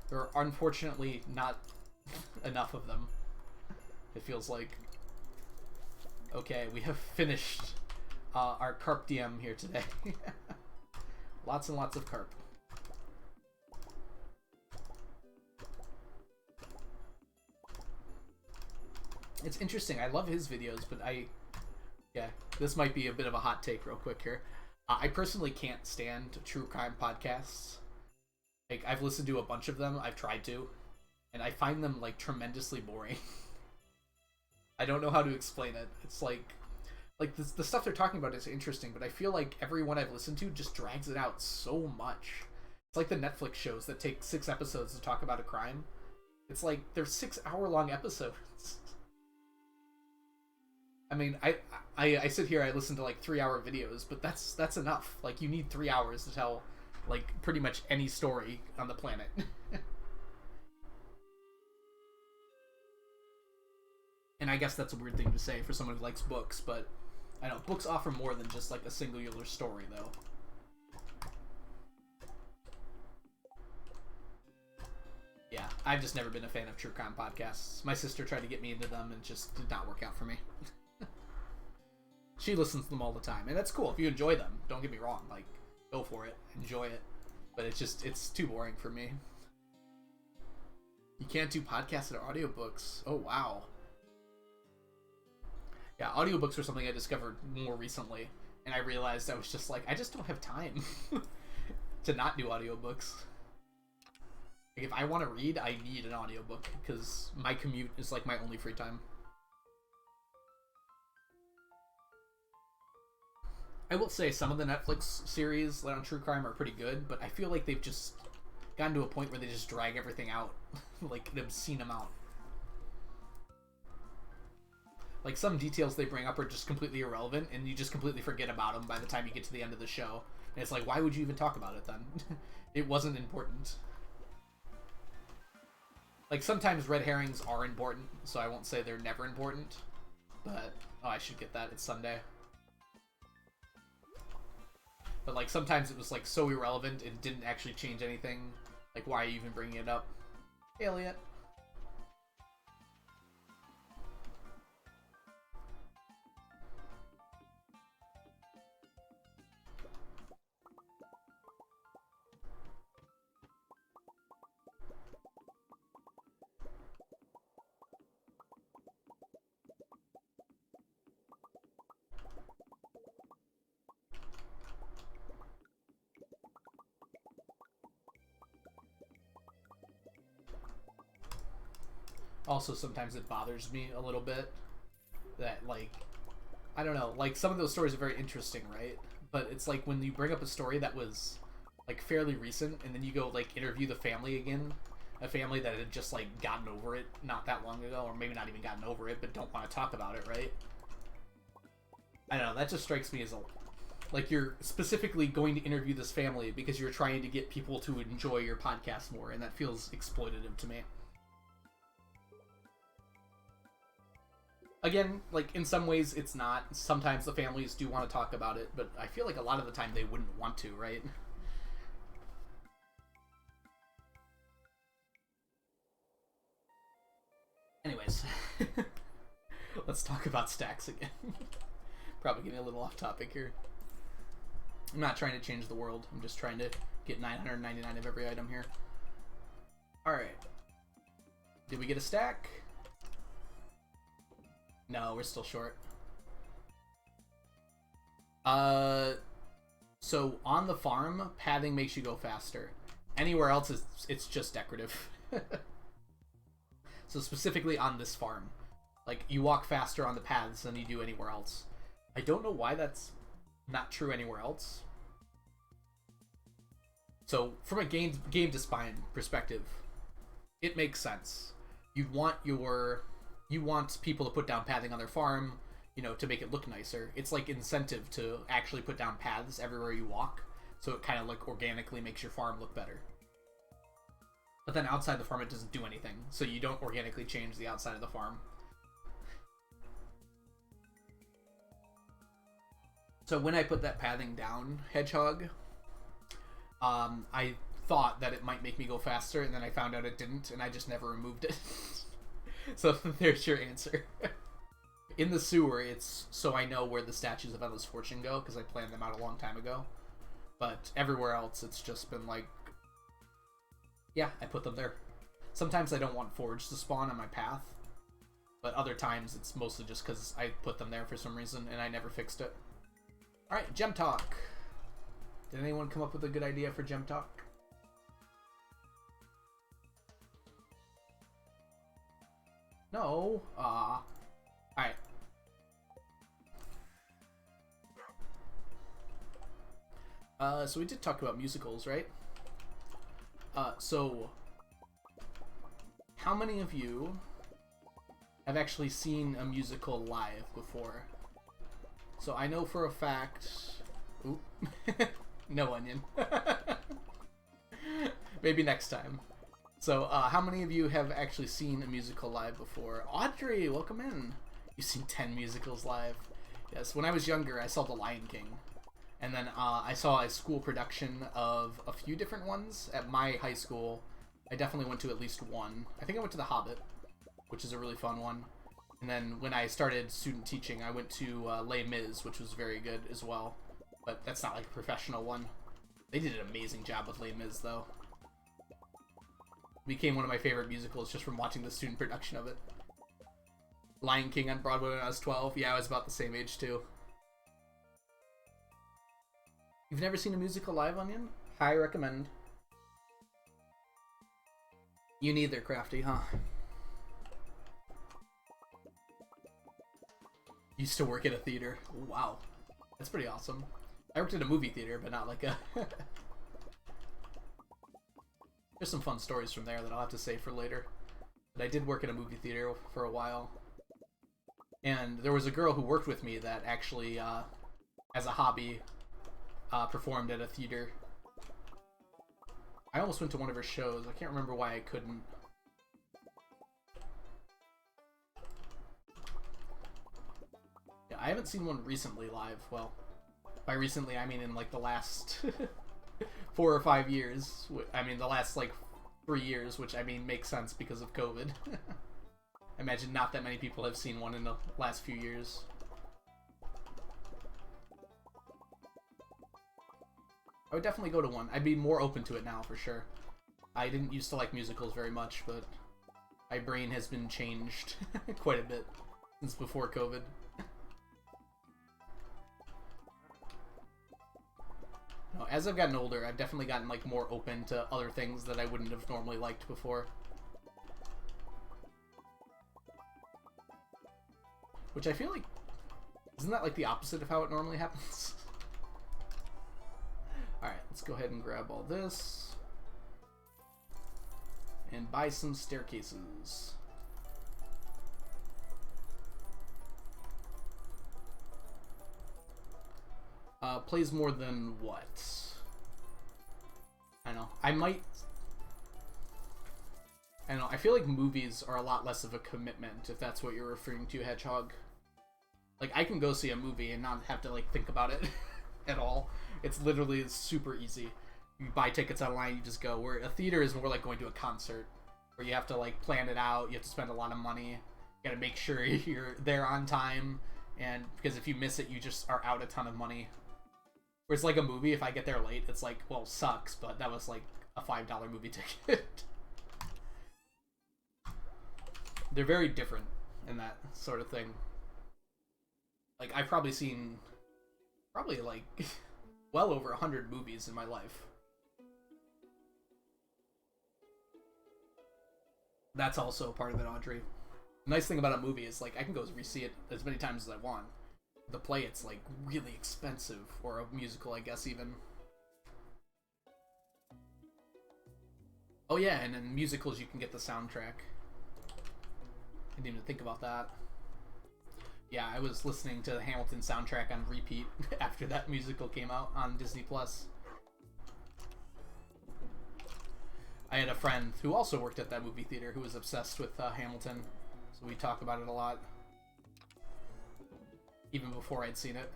There are unfortunately not enough of them. It feels like. Okay, we have finished our carp DM here today. Lots and lots of carp. It's interesting. I love his videos, but yeah, this might be a bit of a hot take real quick here. I personally can't stand true crime podcasts. Like, I've listened to a bunch of them. I've tried to. And I find them, like, tremendously boring. I don't know how to explain it. It's like the stuff they're talking about is interesting, but I feel like everyone I've listened to just drags it out so much. It's like the Netflix shows that take 6 episodes to talk about a crime. It's like they're 6-hour-long episodes. I mean, I sit here, I listen to like 3-hour videos, but that's enough. Like, you need 3 hours to tell like pretty much any story on the planet. And I guess that's a weird thing to say for someone who likes books, but I know books offer more than just like a singular story, though. Yeah, I've just never been a fan of true crime podcasts. My sister tried to get me into them and just did not work out for me. She listens to them all the time, and that's cool. If you enjoy them, don't get me wrong, like, go for it, enjoy it. But it's too boring for me. You can't do podcasts or audiobooks. Oh, wow. Yeah, audiobooks were something I discovered more recently, and I realized I was just like, I just don't have time to not do audiobooks. Like, if I want to read, I need an audiobook, because my commute is like my only free time. I will say some of the Netflix series on true crime are pretty good, but I feel like they've just gotten to a point where they just drag everything out, like an obscene amount. Like, some details they bring up are just completely irrelevant, and you just completely forget about them by the time you get to the end of the show. And it's like, why would you even talk about it then? It wasn't important. Like, sometimes red herrings are important, so I won't say they're never important. But, oh, I should get that. It's Sunday. But, like, sometimes it was, like, so irrelevant and didn't actually change anything. Like, why are you even bringing it up? Hey, Elliot. Also, sometimes it bothers me a little bit that, like, I don't know, like, some of those stories are very interesting, right? But it's like when you bring up a story that was, like, fairly recent, and then you go, like, interview the family again, a family that had just, like, gotten over it not that long ago, or maybe not even gotten over it, but don't want to talk about it, right? I don't know, that just strikes me as a... Like, you're specifically going to interview this family because you're trying to get people to enjoy your podcast more, and that feels exploitative to me. Again, like, in some ways it's not. Sometimes the families do want to talk about it, but I feel like a lot of the time they wouldn't want to, right? Anyways, let's talk about stacks again. Probably getting a little off topic here. I'm not trying to change the world. I'm just trying to get 999 of every item here. Alright. Did we get a stack? No, we're still short. So on the farm, pathing makes you go faster. Anywhere else, it's just decorative. So specifically on this farm, like, you walk faster on the paths than you do anywhere else. I don't know why that's not true anywhere else. So from a game design perspective, it makes sense. You want people to put down pathing on their farm, you know, to make it look nicer. It's like incentive to actually put down paths everywhere you walk, so it kind of like organically makes your farm look better. But then outside the farm, it doesn't do anything, so you don't organically change the outside of the farm. So when I put that pathing down, Hedgehog, I thought that it might make me go faster, and then I found out it didn't, and I just never removed it. So there's your answer. In the sewer, it's so I know where the statues of Endless Fortune go, because I planned them out a long time ago. But everywhere else, it's just been like, yeah, I put them there. Sometimes I don't want Forge to spawn on my path, but other times it's mostly just because I put them there for some reason, and I never fixed it. Alright, Gem Talk. Did anyone come up with a good idea for Gem Talk? No. Alright. So we did talk about musicals, right? So how many of you have actually seen a musical live before? So I know for a fact... Oop. No onion. Maybe next time. So, how many of you have actually seen a musical live before? Audrey, welcome in. You've seen 10 musicals live. Yes, when I was younger, I saw The Lion King. And then I saw a school production of a few different ones at my high school. I definitely went to at least one. I think I went to The Hobbit, which is a really fun one. And then when I started student teaching, I went to Les Mis, which was very good as well. But that's not like a professional one. They did an amazing job with Les Mis, though. It became one of my favorite musicals just from watching the student production of it. Lion King on Broadway when I was 12. Yeah, I was about the same age, too. You've never seen a musical live, Onion? Highly recommend. You neither, Crafty, huh? Used to work at a theater. Wow. That's pretty awesome. I worked at a movie theater, but not like a... There's some fun stories from there that I'll have to save for later. But I did work at a movie theater for a while. And there was a girl who worked with me that actually, as a hobby, performed at a theater. I almost went to one of her shows. I can't remember why I couldn't. Yeah, I haven't seen one recently live. Well, by recently I mean in like the last 4 or 5 years. I mean the last like 3 years, which I mean makes sense because of COVID. I imagine not that many people have seen one in the last few years. I would definitely go to one. I'd be more open to it now, for sure. I didn't used to like musicals very much, but my brain has been changed quite a bit since before COVID. No, as I've gotten older, I've definitely gotten like more open to other things that I wouldn't have normally liked before. Which I feel like... Isn't that like the opposite of how it normally happens? Alright, let's go ahead and grab all this. And buy some staircases. Plays more than what? I don't know. I don't know. I feel like movies are a lot less of a commitment, if that's what you're referring to, Hedgehog. Like, I can go see a movie and not have to, like, think about it at all. It's literally super easy. You buy tickets online, you just go. Where a theater is more like going to a concert, where you have to, like, plan it out, you have to spend a lot of money, you gotta make sure you're there on time, and because if you miss it, you just are out a ton of money. Whereas, like, a movie, if I get there late, it's like, well, sucks, but that was, like, a $5 movie ticket. They're very different in that sort of thing. Like, I've probably seen like well over 100 movies in my life. That's also part of it, Audrey. The nice thing about a movie is, like, I can go re-see it as many times as I want. The play, it's, like, really expensive. Or a musical, I guess, even. Oh, yeah, and in musicals, you can get the soundtrack. I didn't even think about that. Yeah, I was listening to the Hamilton soundtrack on repeat after that musical came out on Disney+. I had a friend who also worked at that movie theater who was obsessed with Hamilton, so we talk about it a lot, even before I'd seen it.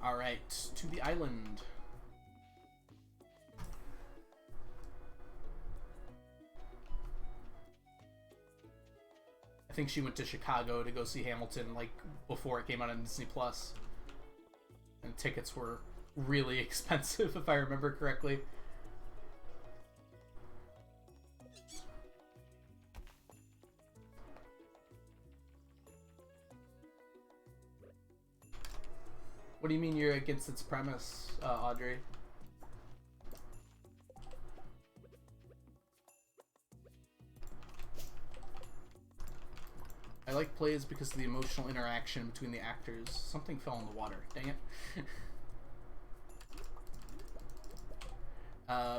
Alright, to the island. I think she went to Chicago to go see Hamilton, like, before it came out on Disney+. And tickets were really expensive, if I remember correctly. What do you mean you're against its premise, Audrey? I like plays because of the emotional interaction between the actors. Something fell in the water. Dang it.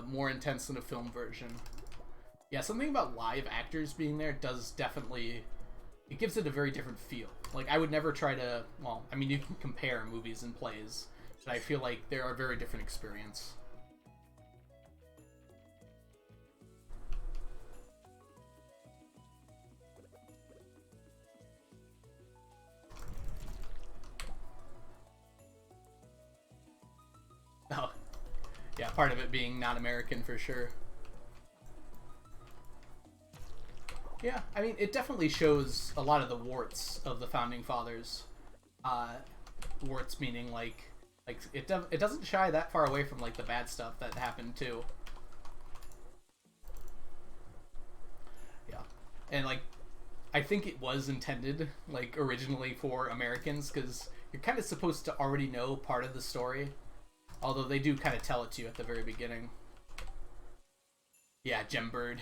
More intense than a film version. Yeah, something about live actors being there does definitely... It gives it a very different feel. Like, I would never try to... Well, I mean, you can compare movies and plays, but I feel like they are a very different experience. Oh, yeah, part of it being not American for sure. Yeah, I mean, it definitely shows a lot of the warts of the Founding Fathers. Warts meaning, like it doesn't shy that far away from, like, the bad stuff that happened, too. Yeah. And, like, I think it was intended, like, originally for Americans, because you're kind of supposed to already know part of the story. Although they do kind of tell it to you at the very beginning. Yeah, Gem Bird.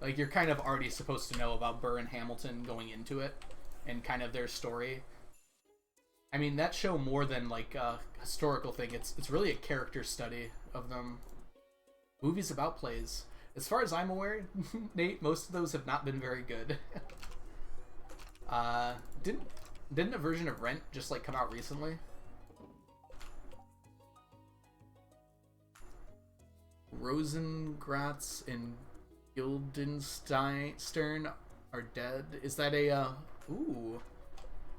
Like, you're kind of already supposed to know about Burr and Hamilton going into it, and kind of their story. I mean, that show, more than, like, a historical thing, it's really a character study of them. Movies about plays. As far as I'm aware, Nate, most of those have not been very good. Didn't a version of Rent just, like, come out recently? Rosengratz and Guildenstern are dead. Is that a, ooh.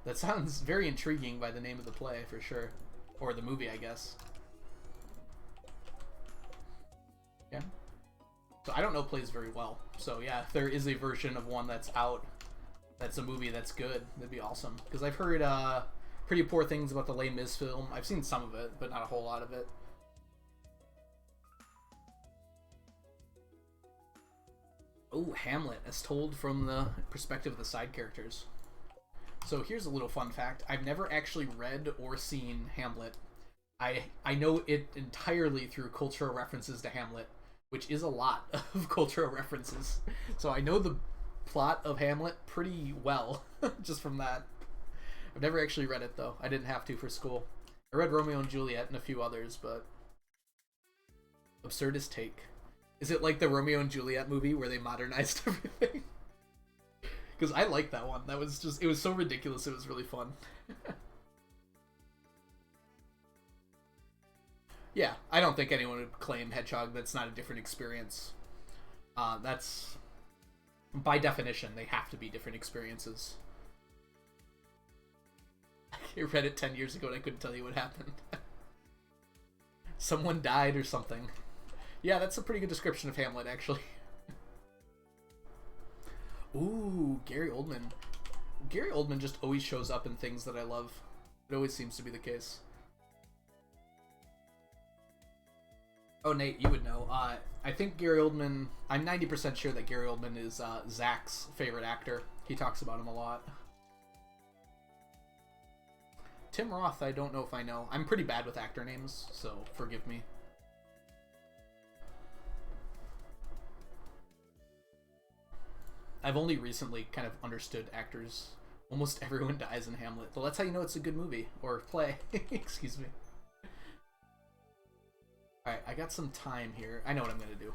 That sounds very intriguing by the name of the play, for sure. Or the movie, I guess. Yeah. So I don't know plays very well. So yeah, if there is a version of one that's out, that's a movie that's good, that'd be awesome. Because I've heard pretty poor things about the Les Mis film. I've seen some of it, but not a whole lot of it. Oh, Hamlet, as told from the perspective of the side characters. So here's a little fun fact. I've never actually read or seen Hamlet. I know it entirely through cultural references to Hamlet, which is a lot of cultural references. So I know the plot of Hamlet pretty well, just from that. I've never actually read it, though. I didn't have to for school. I read Romeo and Juliet and a few others, but... Absurdist take. Is it like the Romeo and Juliet movie where they modernized everything? Because I like that one. That was just... It was so ridiculous, it was really fun. Yeah, I don't think anyone would claim Hedgehog that's not a different experience. That's... By definition, they have to be different experiences. I read it 10 years ago and I couldn't tell you what happened. Someone died or something. Yeah, that's a pretty good description of Hamlet, actually. Ooh, Gary Oldman. Gary Oldman just always shows up in things that I love. It always seems to be the case. Oh, Nate, you would know. I think Gary Oldman. I'm 90% sure that Gary Oldman is Zach's favorite actor. He talks about him a lot. Tim Roth, I don't know if I know. I'm pretty bad with actor names, so forgive me. I've only recently kind of understood actors. Almost everyone dies in Hamlet. Well, that's how you know it's a good movie or play. Excuse me. Alright, I got some time here. I know what I'm going to do.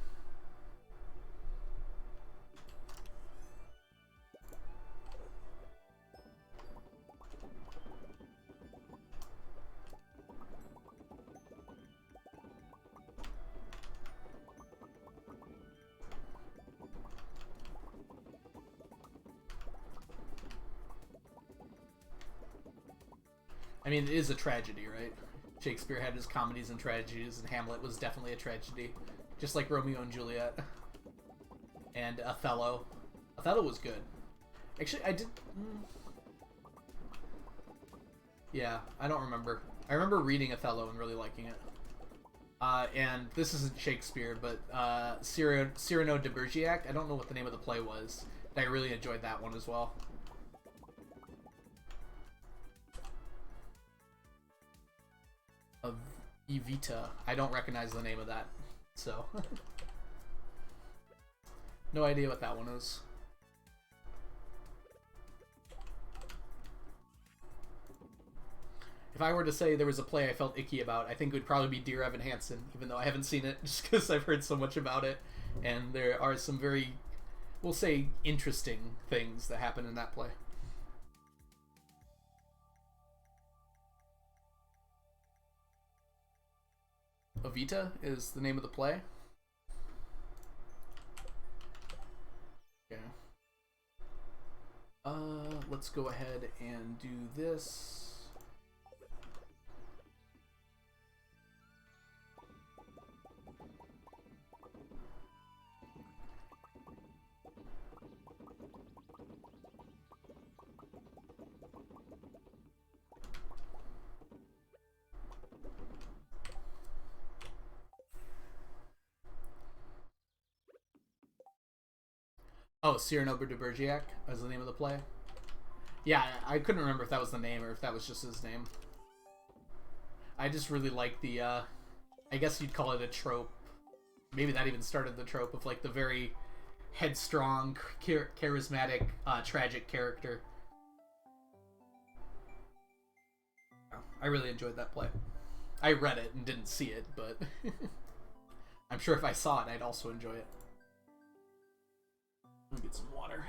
I mean, it is a tragedy, right? Shakespeare had his comedies and tragedies, and Hamlet was definitely a tragedy. Just like Romeo and Juliet. And Othello. Othello was good. Actually, I did... Yeah, I don't remember. I remember reading Othello and really liking it. And this isn't Shakespeare, but Cyrano de Bergerac, I don't know what the name of the play was, but I really enjoyed that one as well. Of Evita. I don't recognize the name of that, so no idea what that one is. If I were to say there was a play I felt icky about, I think it would probably be Dear Evan Hansen, even though I haven't seen it, just because I've heard so much about it, and there are some very, we'll say, interesting things that happen in that play. Evita is the name of the play. Okay. Let's go ahead and do this. Oh, Cyrano de Bergerac is the name of the play. Yeah, I couldn't remember if that was the name or if that was just his name. I just really like the, I guess you'd call it a trope. Maybe that even started the trope of, like, the very headstrong, charismatic, tragic character. I really enjoyed that play. I read it and didn't see it, but I'm sure if I saw it, I'd also enjoy it. Let me get some water.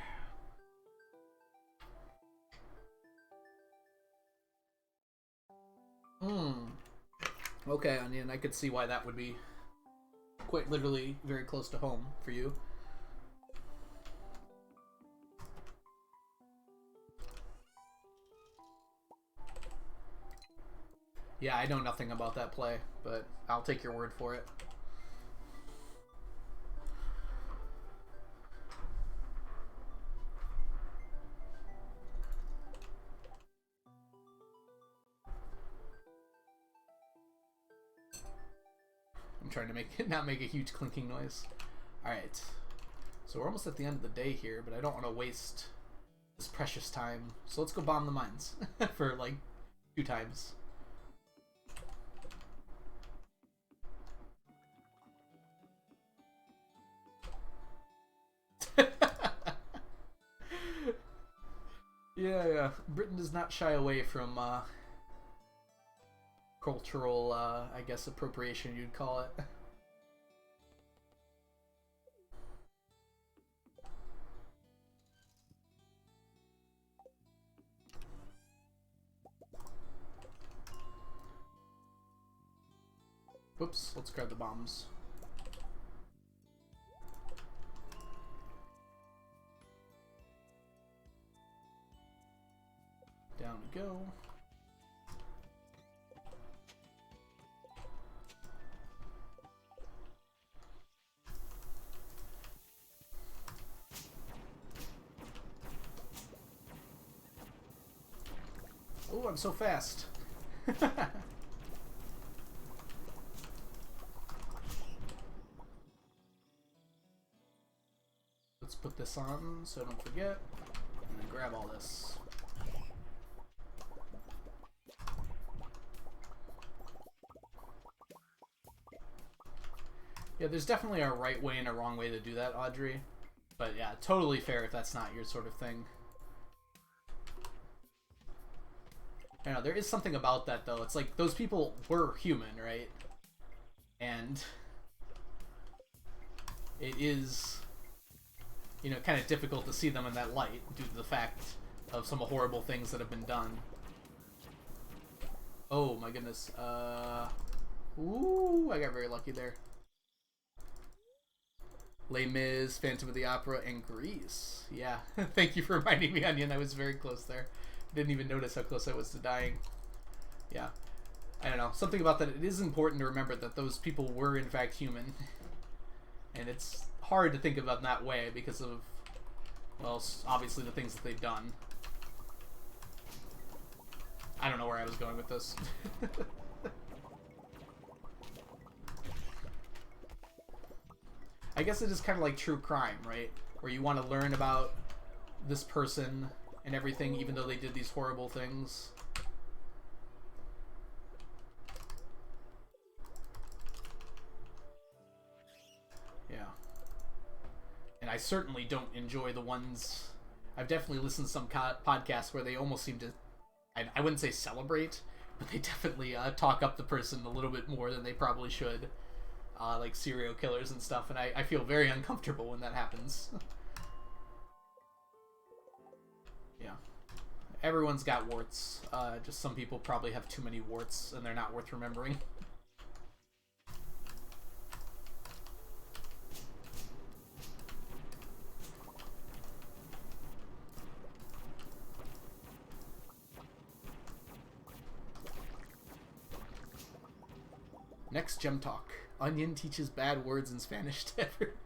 Okay, Onion, I could see why that would be quite literally very close to home for you. Yeah, I know nothing about that play, but I'll take your word for it. I'm trying to make it not make a huge clinking noise. Alright. So we're almost at the end of the day here, but I don't want to waste this precious time. So let's go bomb the mines for like 2 times. Yeah. Britain does not shy away from cultural, I guess, appropriation, you'd call it. Whoops, let's grab the bombs. Down we go. Oh, I'm so fast. put this on so I don't forget. And then grab all this. Yeah, there's definitely a right way and a wrong way to do that, Audrey. But yeah, totally fair if that's not your sort of thing. I know, there is something about that, though. It's like, those people were human, right? And it is, you know, kind of difficult to see them in that light due to the fact of some horrible things that have been done. Oh, my goodness. Ooh, I got very lucky there. Les Mis, Phantom of the Opera, and Grease. Yeah, thank you for reminding me, Onion. I was very close there. Didn't even notice how close I was to dying. Yeah. I don't know. Something about that. It is important to remember that those people were, in fact, human. And it's hard to think about in that way because of, well, obviously the things that they've done. I don't know where I was going with this. I guess it is kind of like true crime, right? Where you want to learn about this person and everything, even though they did these horrible things. Yeah. And I certainly don't enjoy the ones... I've definitely listened to some podcasts where they almost seem to... I wouldn't say celebrate, but they definitely talk up the person a little bit more than they probably should. Like serial killers and stuff, and I feel very uncomfortable when that happens. Yeah. Everyone's got warts. Just some people probably have too many warts, and they're not worth remembering. Next gem talk. Onion teaches bad words in Spanish to everyone.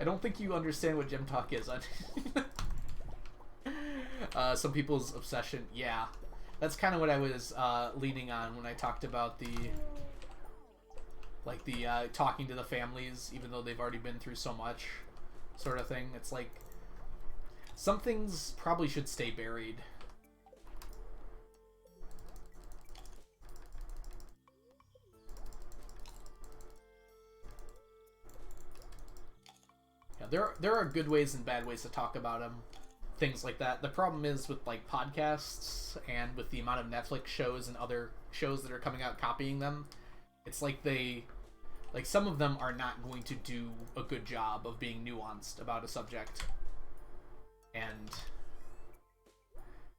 I don't think you understand what gem talk is, Onion. Some people's obsession. Yeah. That's kind of what I was leaning on when I talked about the... Like the talking to the families, even though they've already been through so much sort of thing. It's like... Some things probably should stay buried. There are good ways and bad ways to talk about them, things like that. The problem is with like podcasts and with the amount of Netflix shows and other shows that are coming out copying them, it's like some of them are not going to do a good job of being nuanced about a subject. And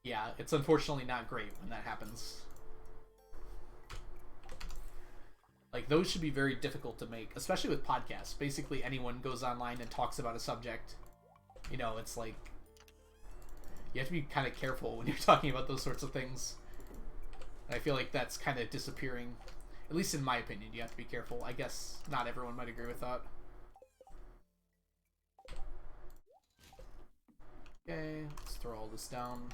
yeah, it's unfortunately not great when that happens. Like, those should be very difficult to make, especially with podcasts. Basically, anyone goes online and talks about a subject. You know, it's like... You have to be kind of careful when you're talking about those sorts of things. And I feel like that's kind of disappearing. At least in my opinion, you have to be careful. I guess not everyone might agree with that. Okay, let's throw all this down.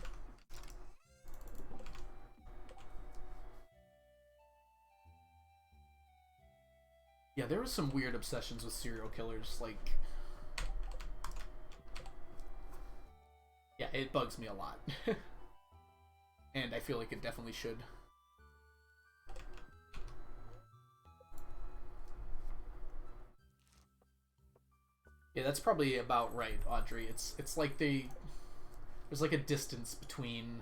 Yeah, there were some weird obsessions with serial killers, like... Yeah, it bugs me a lot. And I feel like it definitely should. Yeah, that's probably about right, Audrey. It's like there's like a distance between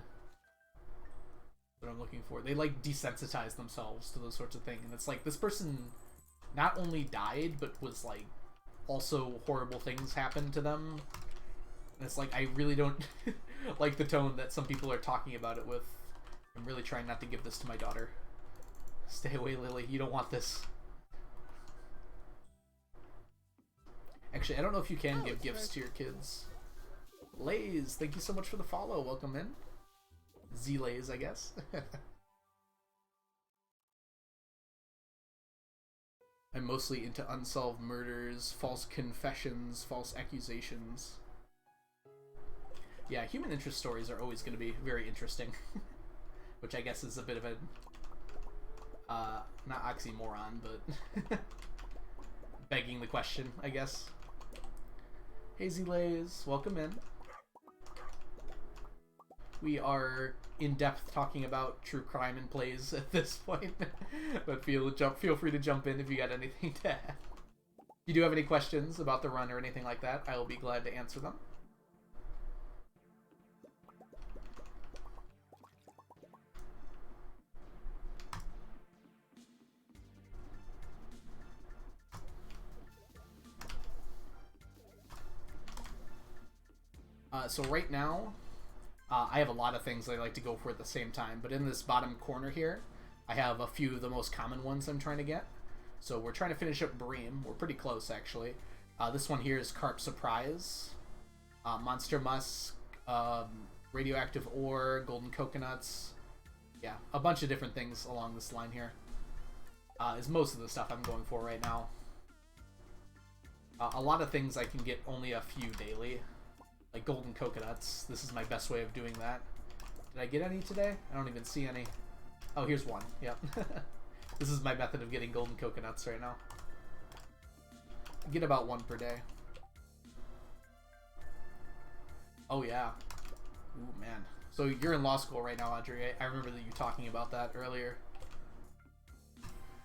what I'm looking for. They like desensitize themselves to those sorts of things, and it's like this person not only died, but was like also horrible things happened to them. And it's like I really don't like the tone that some people are talking about it with. I'm really trying not to give this to my daughter. Stay away, Lily. You don't want this. Actually, I don't know if you can give gifts to your kids. Lays, thank you so much for the follow. Welcome in. Z-Lays, I guess. I'm mostly into unsolved murders, false confessions, false accusations. Yeah, human interest stories are always going to be very interesting. Which I guess is a bit of a... not oxymoron, but... begging the question, I guess. Hazy Lays, welcome in. We are in depth talking about true crime and plays at this point, but feel free to jump in if you got anything to add. If you do have any questions about the run or anything like that, I will be glad to answer them. So right now, I have a lot of things I like to go for at the same time, but in this bottom corner here, I have a few of the most common ones I'm trying to get. So we're trying to finish up Bream. We're pretty close, actually. This one here is Carp Surprise, Monster Musk, Radioactive Ore, Golden Coconuts. Yeah, a bunch of different things along this line here is most of the stuff I'm going for right now. A lot of things I can get only a few daily. Like golden coconuts. This is my best way of doing that. Did I get any today? I don't even see any. Oh, here's one. Yep. This is my method of getting golden coconuts right now. I get about one per day. Oh, yeah. Ooh, man. So you're in law school right now, Audrey. I remember that you talking about that earlier.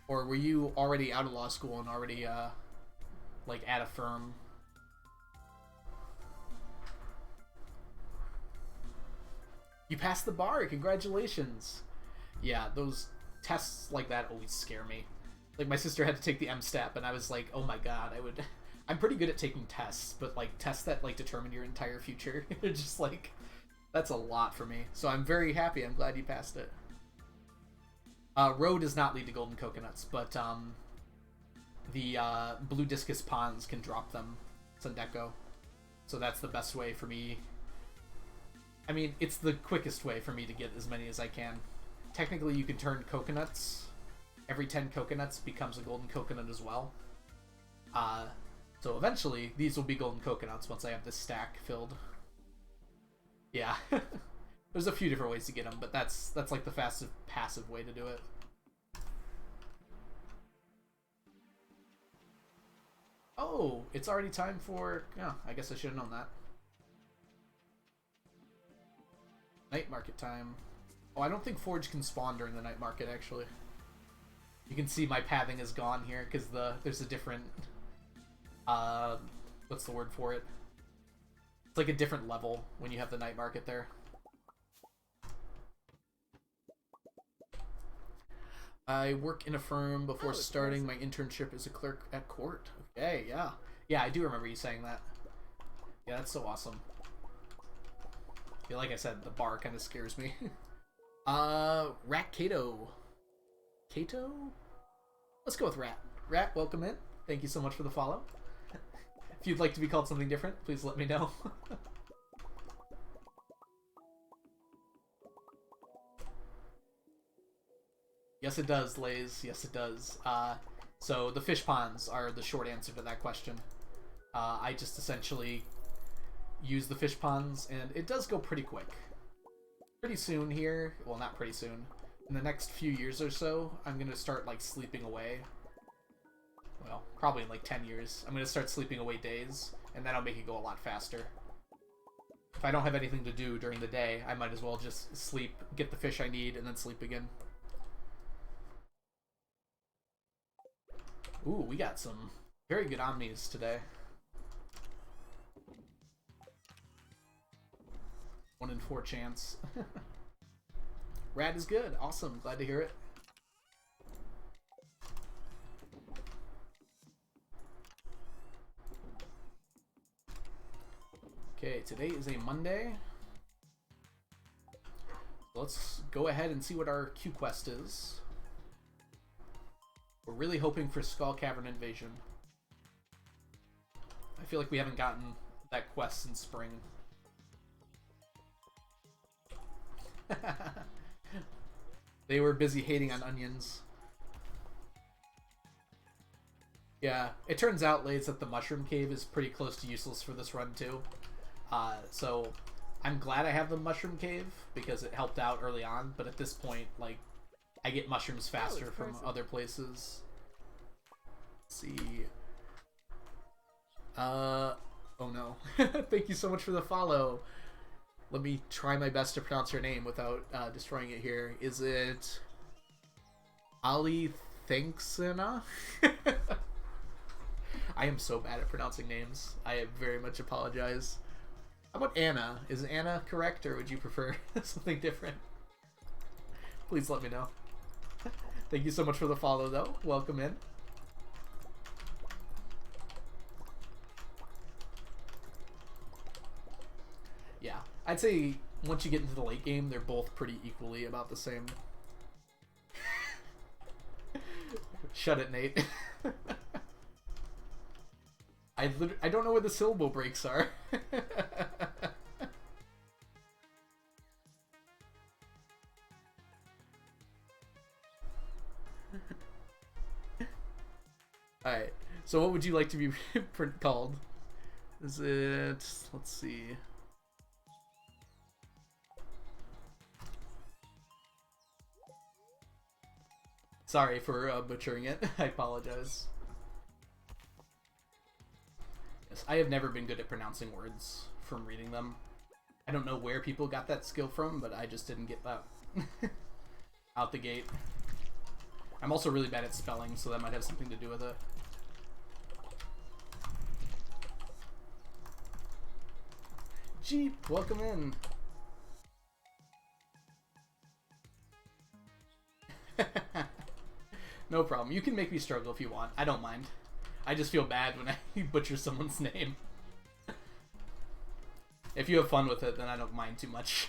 Or were you already out of law school and already, like, at a firm? You passed the bar, congratulations. Yeah, those tests like that always scare me. Like, my sister had to take the M-Step, and I was like, oh my god, I'm pretty good at taking tests, but, like, tests that, like, determine your entire future, it's just, like, that's a lot for me. So I'm very happy, I'm glad you passed it. Row does not lead to golden coconuts, but, the, blue discus ponds can drop them. Sundeco. So that's the best way for me. I mean, it's the quickest way for me to get as many as I can. Technically, you can turn coconuts. Every 10 coconuts becomes a golden coconut as well. So eventually, these will be golden coconuts once I have this stack filled. Yeah. There's a few different ways to get them, but that's like the fastest passive way to do it. Oh, it's already time for... Oh, I guess I should have known that. Night market time. Oh, I don't think Forge can spawn during the night market, actually. You can see my pathing is gone here, because there's a different... what's the word for it? It's like a different level when you have the night market there. I work in a firm before starting my internship as a clerk at court. Okay, yeah. Yeah, I do remember you saying that. Yeah, that's so awesome. Yeah, like I said, the bar kind of scares me. Rat Kato. Kato? Let's go with Rat. Rat, welcome in. Thank you so much for the follow. If you'd like to be called something different, please let me know. Yes, it does, Lays. Yes, it does. So the fish ponds are the short answer to that question. I just essentially use the fish ponds, and it does go pretty quick. Pretty soon here, well, not pretty soon, in the next few years or so, I'm going to start, like, sleeping away. Well, probably in, like, 10 years. I'm going to start sleeping away days, and that'll make it go a lot faster. If I don't have anything to do during the day, I might as well just sleep, get the fish I need, and then sleep again. Ooh, we got some very good omnis today. 1 in 4 chance. Rad is good. Awesome. Glad to hear it. Okay, today is a Monday. Let's go ahead and see what our Q quest is. We're really hoping for Skull Cavern Invasion. I feel like we haven't gotten that quest since spring. They were busy hating on onions. Yeah, it turns out, Lays, that the Mushroom Cave is pretty close to useless for this run, too. So I'm glad I have the Mushroom Cave, because it helped out early on, but at this point, like, I get mushrooms faster from other places. Let's see. Oh no. Thank you so much for the follow. Let me try my best to pronounce your name without destroying it here. Is it Ali Thanksina? I am so bad at pronouncing names. I very much apologize. How about Anna? Is Anna correct, or would you prefer something different? Please let me know. Thank you so much for the follow, though. Welcome in. Yeah, I'd say once you get into the late game, they're both pretty equally about the same. Shut it, Nate. I don't know where the syllable breaks are. Alright, so what would you like to be called? Is it... let's see... Sorry for butchering it. I apologize. Yes, I have never been good at pronouncing words from reading them. I don't know where people got that skill from, but I just didn't get that out the gate. I'm also really bad at spelling, so that might have something to do with it. Jeep, welcome in. No problem. You can make me struggle if you want. I don't mind. I just feel bad when I butcher someone's name. If you have fun with it, then I don't mind too much.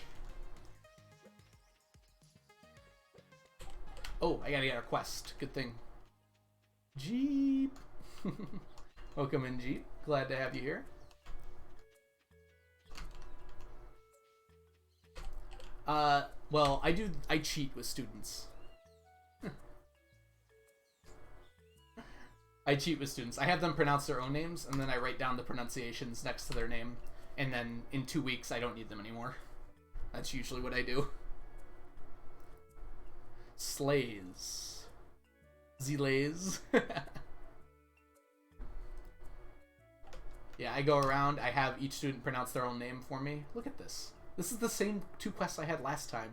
Oh, I gotta get our quest. Good thing. Jeep. Welcome in, Jeep. Glad to have you here. Well, I cheat with students. I cheat with students. I have them pronounce their own names, and then I write down the pronunciations next to their name, and then in 2 weeks I don't need them anymore. That's usually what I do. Slays. Zelays. Yeah, I go around, I have each student pronounce their own name for me. Look at this. This is the same 2 quests I had last time.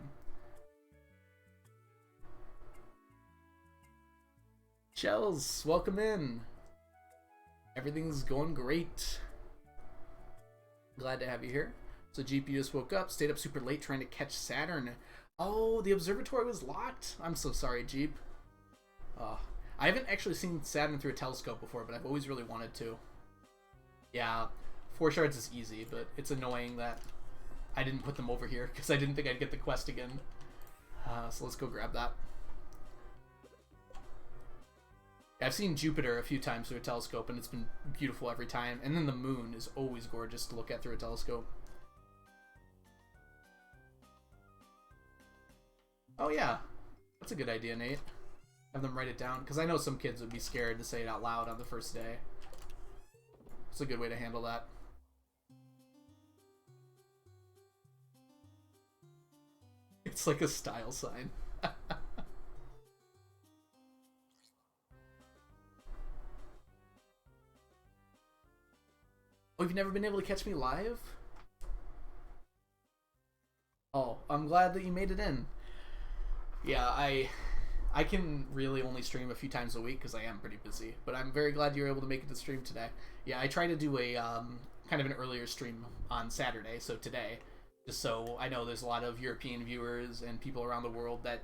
Shells, welcome in. Everything's going great. Glad to have you here. So GP just woke up, stayed up super late trying to catch Saturn. Oh, the observatory was locked? I'm so sorry, Jeep. I haven't actually seen Saturn through a telescope before, but I've always really wanted to. Yeah, 4 shards is easy, but it's annoying that I didn't put them over here because I didn't think I'd get the quest again. So let's go grab that. I've seen Jupiter a few times through a telescope, and it's been beautiful every time. And then the moon is always gorgeous to look at through a telescope. Oh yeah, that's a good idea, Nate. Have them write it down, because I know some kids would be scared to say it out loud on the first day. It's a good way to handle that. It's like a style sign. Oh, you've never been able to catch me live? Oh, I'm glad that you made it in. Yeah, I can really only stream a few times a week because I am pretty busy, but I'm very glad you were able to make it to stream today. Yeah, I try to do a kind of an earlier stream on Saturday, so today, just so I know there's a lot of European viewers and people around the world that,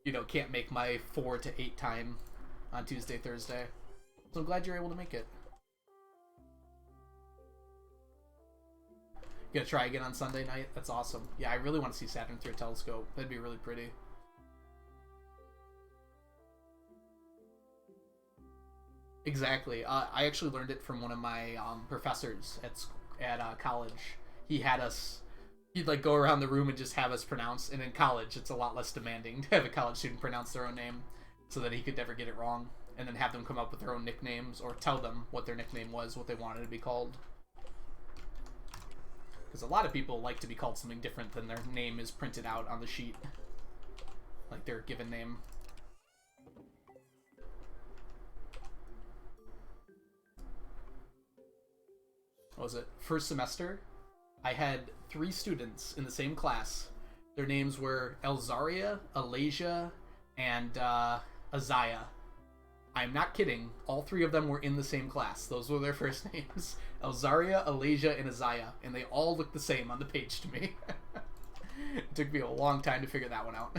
you know, can't make my 4 to 8 time on Tuesday, Thursday. So I'm glad you're able to make it. You gonna try again on Sunday night? That's awesome. Yeah, I really want to see Saturn through a telescope. That'd be really pretty. Exactly. I actually learned it from one of my professors at college. He had us. He'd like go around the room and just have us pronounce. And in college, it's a lot less demanding to have a college student pronounce their own name, so that he could never get it wrong. And then have them come up with their own nicknames, or tell them what their nickname was, what they wanted to be called. Because a lot of people like to be called something different than their name is printed out on the sheet. Like their given name. what was it, first semester, I had 3 students in the same class. Their names were Elzaria, Alasia, and Azaya. I'm not kidding. All 3 of them were in the same class. Those were their first names. Elzaria, Alasia, and Azaya. And they all looked the same on the page to me. It took me a long time to figure that one out.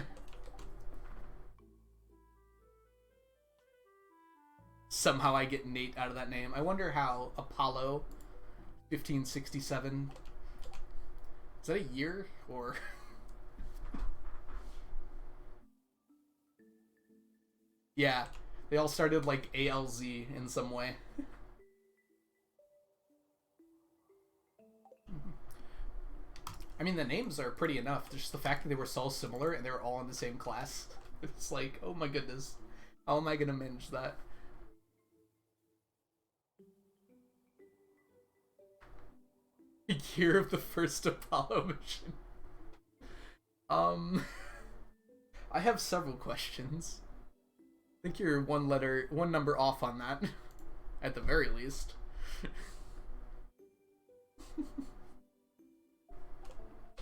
Somehow I get Nate out of that name. I wonder how Apollo 1567... Is that a year? Or... Yeah. They all started like ALZ in some way. I mean, the names are pretty enough. Just the fact that they were so similar and they were all in the same class. It's like, oh my goodness. How am I going to manage that? Year of the first Apollo mission. I have several questions. I think you're one number off on that, at the very least.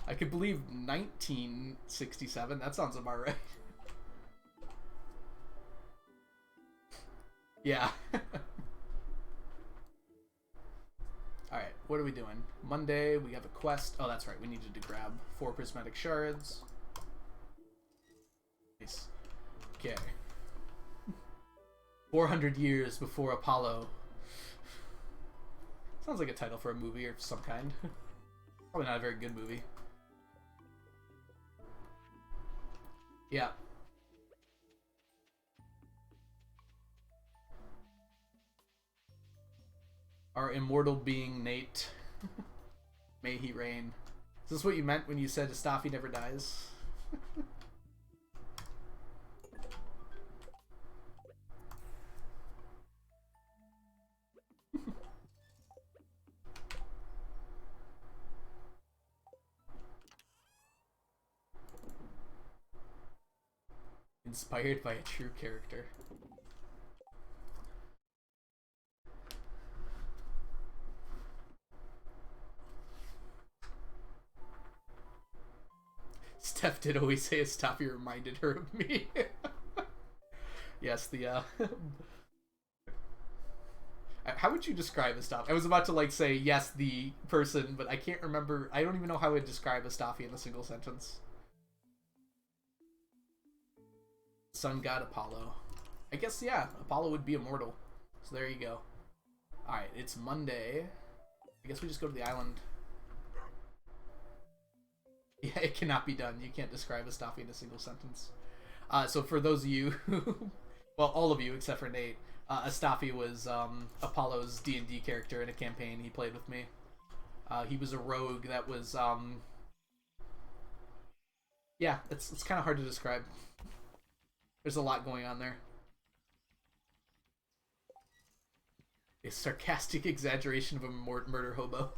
I could believe 1967. That sounds about right. Yeah. Alright, what are we doing? Monday, we have a quest. Oh, that's right. We needed to grab 4 prismatic shards. Nice. Okay. 400 years before Apollo. Sounds like a title for a movie of some kind. Probably not a very good movie. Yeah. Our immortal being Nate. May he reign. Is this what you meant when you said Astafi never dies? Inspired by a true character. Steph did always say Astafi reminded her of me. Yes, the how would you describe Astafi? I was about to like say yes, the person, but I can't remember. I don't even know how I would describe Astafi in a single sentence. Sun god Apollo. I guess, yeah, Apollo would be immortal. So there you go. Alright, it's Monday. I guess we just go to the island. Yeah, it cannot be done. You can't describe Astafi in a single sentence. So for those of you who... Well, all of you except for Nate. Astafi was Apollo's D&D character in a campaign he played with me. He was a rogue that was... Yeah, it's kind of hard to describe. There's a lot going on there. A sarcastic exaggeration of a murder hobo.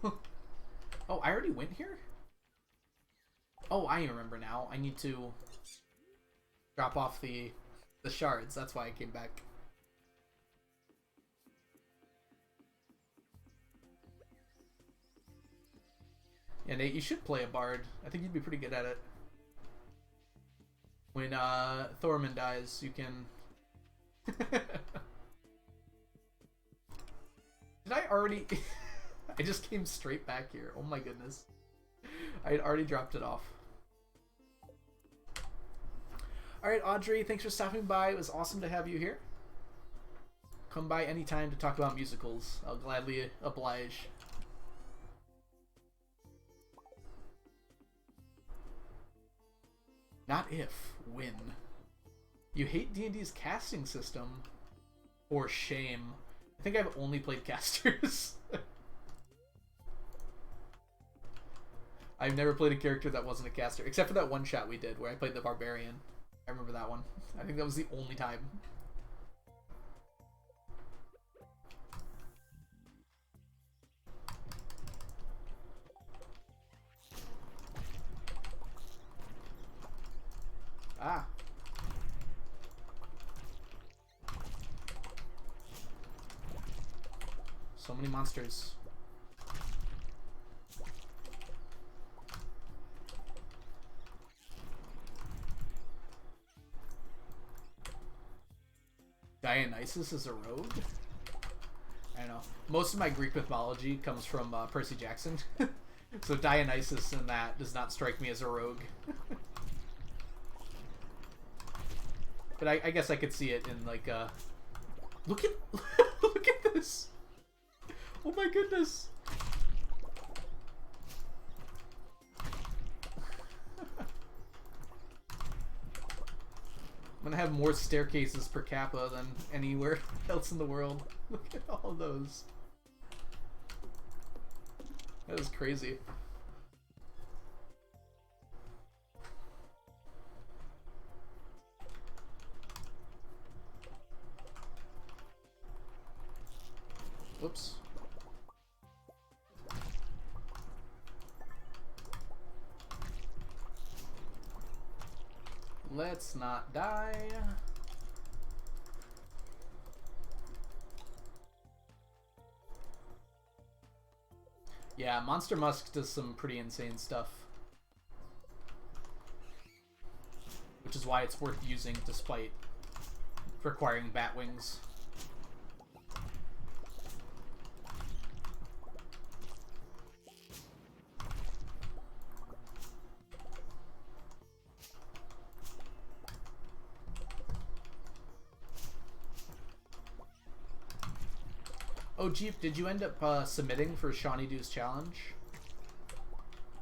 Oh, I already went here? Oh, I remember now. I need to drop off the shards. That's why I came back. Yeah, Nate, you should play a bard. I think you'd be pretty good at it. When Thorman dies, you can... Did I already... I just came straight back here. Oh my goodness. I had already dropped it off. Alright, Audrey, thanks for stopping by. It was awesome to have you here. Come by anytime to talk about musicals. I'll gladly oblige. Not if, when. You hate D&D's casting system? For shame. I think I've only played casters. I've never played a character that wasn't a caster, except for that one shot we did where I played the barbarian. I remember that one. I think that was the only time. Ah. So many monsters. Dionysus is a rogue? I don't know. Most of my Greek mythology comes from Percy Jackson. So Dionysus in that does not strike me as a rogue. But I guess I could see it in like look at look at this. Oh my goodness. I'm gonna have more staircases per capita than anywhere else in the world. Look at all those. That is crazy. Whoops. Let's not die. Yeah, Monster Musk does some pretty insane stuff. Which is why it's worth using despite requiring bat wings. Oh, Jeep, did you end up submitting for Shawnee Dew's challenge?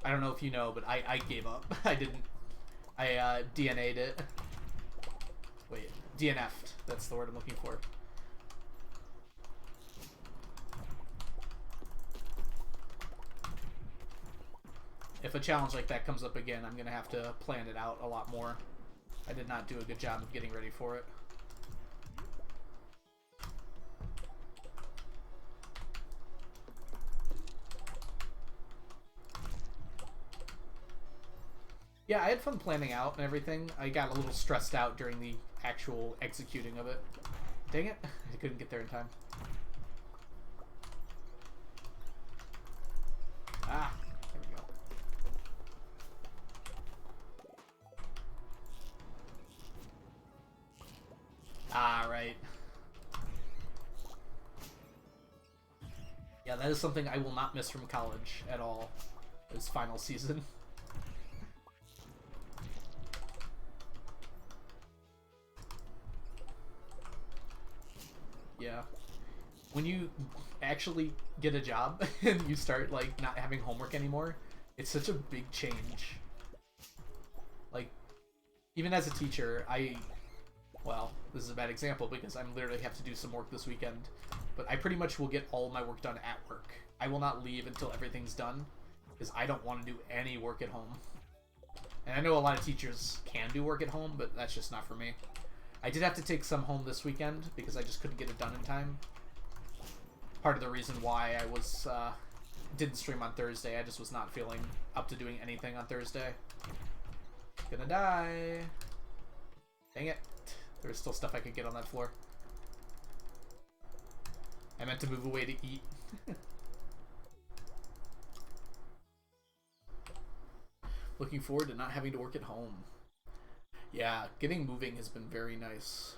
I don't know if you know, but I gave up. I didn't. I DNA'd it. Wait, DNF'd. That's the word I'm looking for. If a challenge like that comes up again, I'm going to have to plan it out a lot more. I did not do a good job of getting ready for it. Yeah, I had fun planning out and everything. I got a little stressed out during the actual executing of it. Dang it, I couldn't get there in time. Ah, there we go. Ah, right. Yeah, that is something I will not miss from college at all. This final season. Yeah. When you actually get a job and you start, like, not having homework anymore, it's such a big change. Like, even as a teacher, well, this is a bad example because I'm literally have to do some work this weekend, but I pretty much will get all my work done at work. I will not leave until everything's done because I don't want to do any work at home. And I know a lot of teachers can do work at home, but that's just not for me. I did have to take some home this weekend because I just couldn't get it done in time. Part of the reason why I was didn't stream on Thursday, I just was not feeling up to doing anything on Thursday. Gonna die. Dang it. There's still stuff I could get on that floor. I meant to move away to eat. Looking forward to not having to work at home. Yeah, getting moving has been very nice.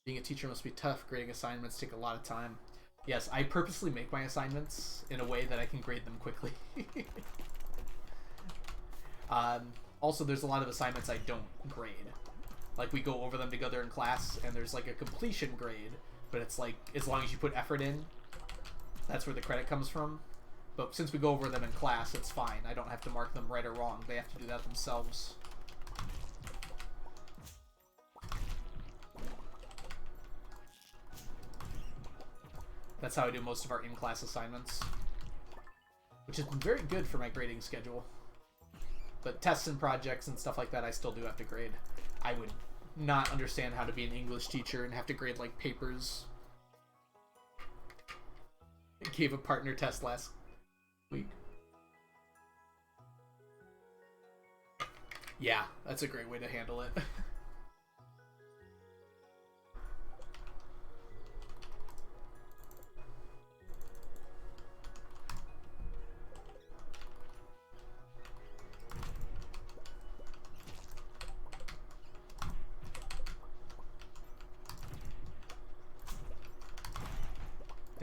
Being a teacher must be tough. Grading assignments take a lot of time. Yes, I purposely make my assignments in a way that I can grade them quickly. Also, there's a lot of assignments I don't grade. Like, we go over them together in class, and there's, like, a completion grade, but it's, like, as long as you put effort in, that's where the credit comes from. But since we go over them in class, it's fine. I don't have to mark them right or wrong. They have to do that themselves. That's how I do most of our in-class assignments. Which has been very good for my grading schedule. But tests and projects and stuff like that, I still do have to grade. I would not understand how to be an English teacher and have to grade, like, papers. I gave a partner test last week. Yeah, that's a great way to handle it.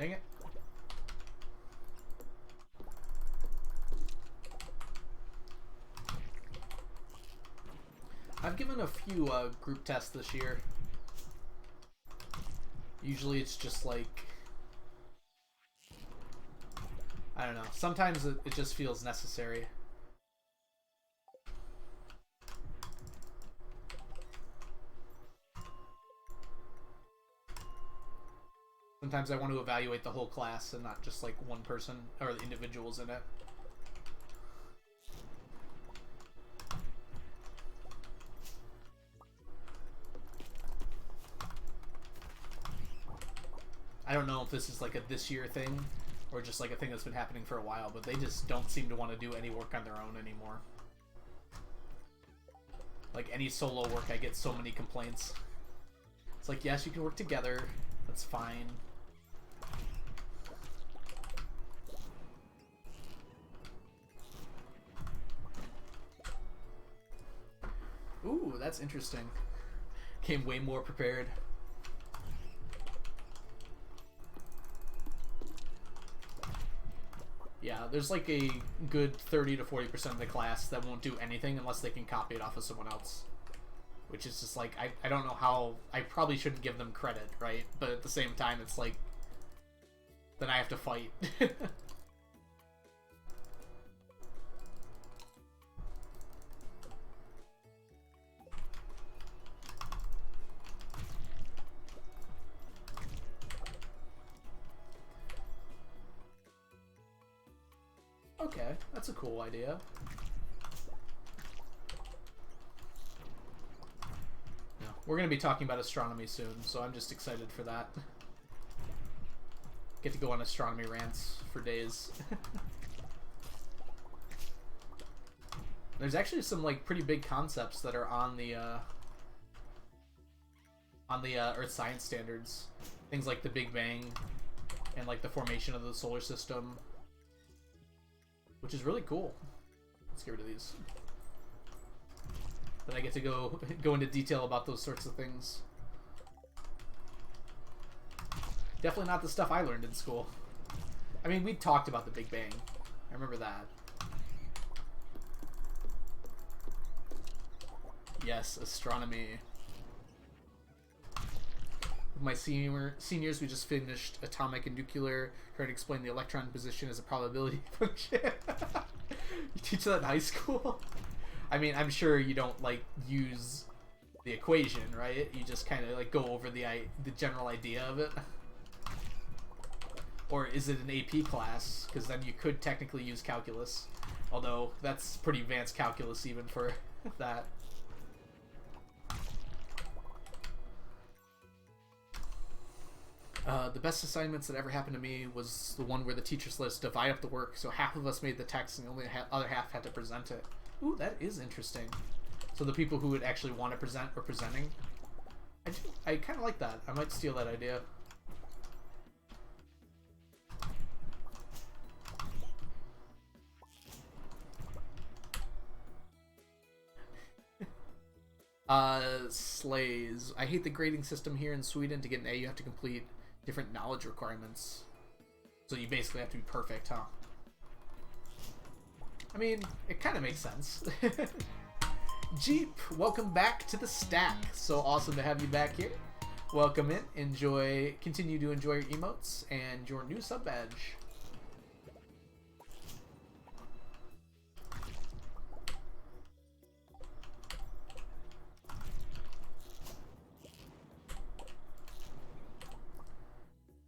Dang it. I've given a few group tests this year. Usually it's just like, I don't know. Sometimes it just feels necessary. Sometimes I want to evaluate the whole class and not just like one person or the individuals in it. I don't know if this is like a this year thing or just like a thing that's been happening for a while, but they just don't seem to want to do any work on their own anymore. Like any solo work, I get so many complaints. It's like, yes, you can work together. That's fine. Ooh, that's interesting. Came way more prepared. Yeah, there's like a good 30 to 40% of the class that won't do anything unless they can copy it off of someone else. Which is just like, I don't know how, I probably shouldn't give them credit, right? But at the same time, it's like, then I have to fight. Okay, that's a cool idea. No, we're going to be talking about astronomy soon, so I'm just excited for that. Get to go on astronomy rants for days. There's actually some like pretty big concepts that are on the Earth science standards. Things like the Big Bang and like the formation of the solar system, which is really cool. Let's get rid of these. Then I get to go into detail about those sorts of things. Definitely not the stuff I learned in school. I mean, we talked about the Big Bang. I remember that. Yes, astronomy. With my seniors, we just finished atomic and nuclear, trying to explain the electron position as a probability function. You teach that in high school? I mean, I'm sure you don't like use the equation, right? You just kind of like go over the general idea of it. Or is it an AP class? Because then you could technically use calculus. Although that's pretty advanced calculus even for that. The best assignments that ever happened to me was the one where the teachers let us divide up the work, so half of us made the text and the other half had to present it. Ooh, that is interesting. So the people who would actually want to present were presenting. I kind of like that. I might steal that idea. Slays. I hate the grading system here in Sweden. To get an A, you have to complete different knowledge requirements. So you basically have to be perfect, huh? I mean, it kind of makes sense. Jeep, welcome back to the stack. So awesome to have you back here. Welcome in. Continue to enjoy your emotes and your new sub badge.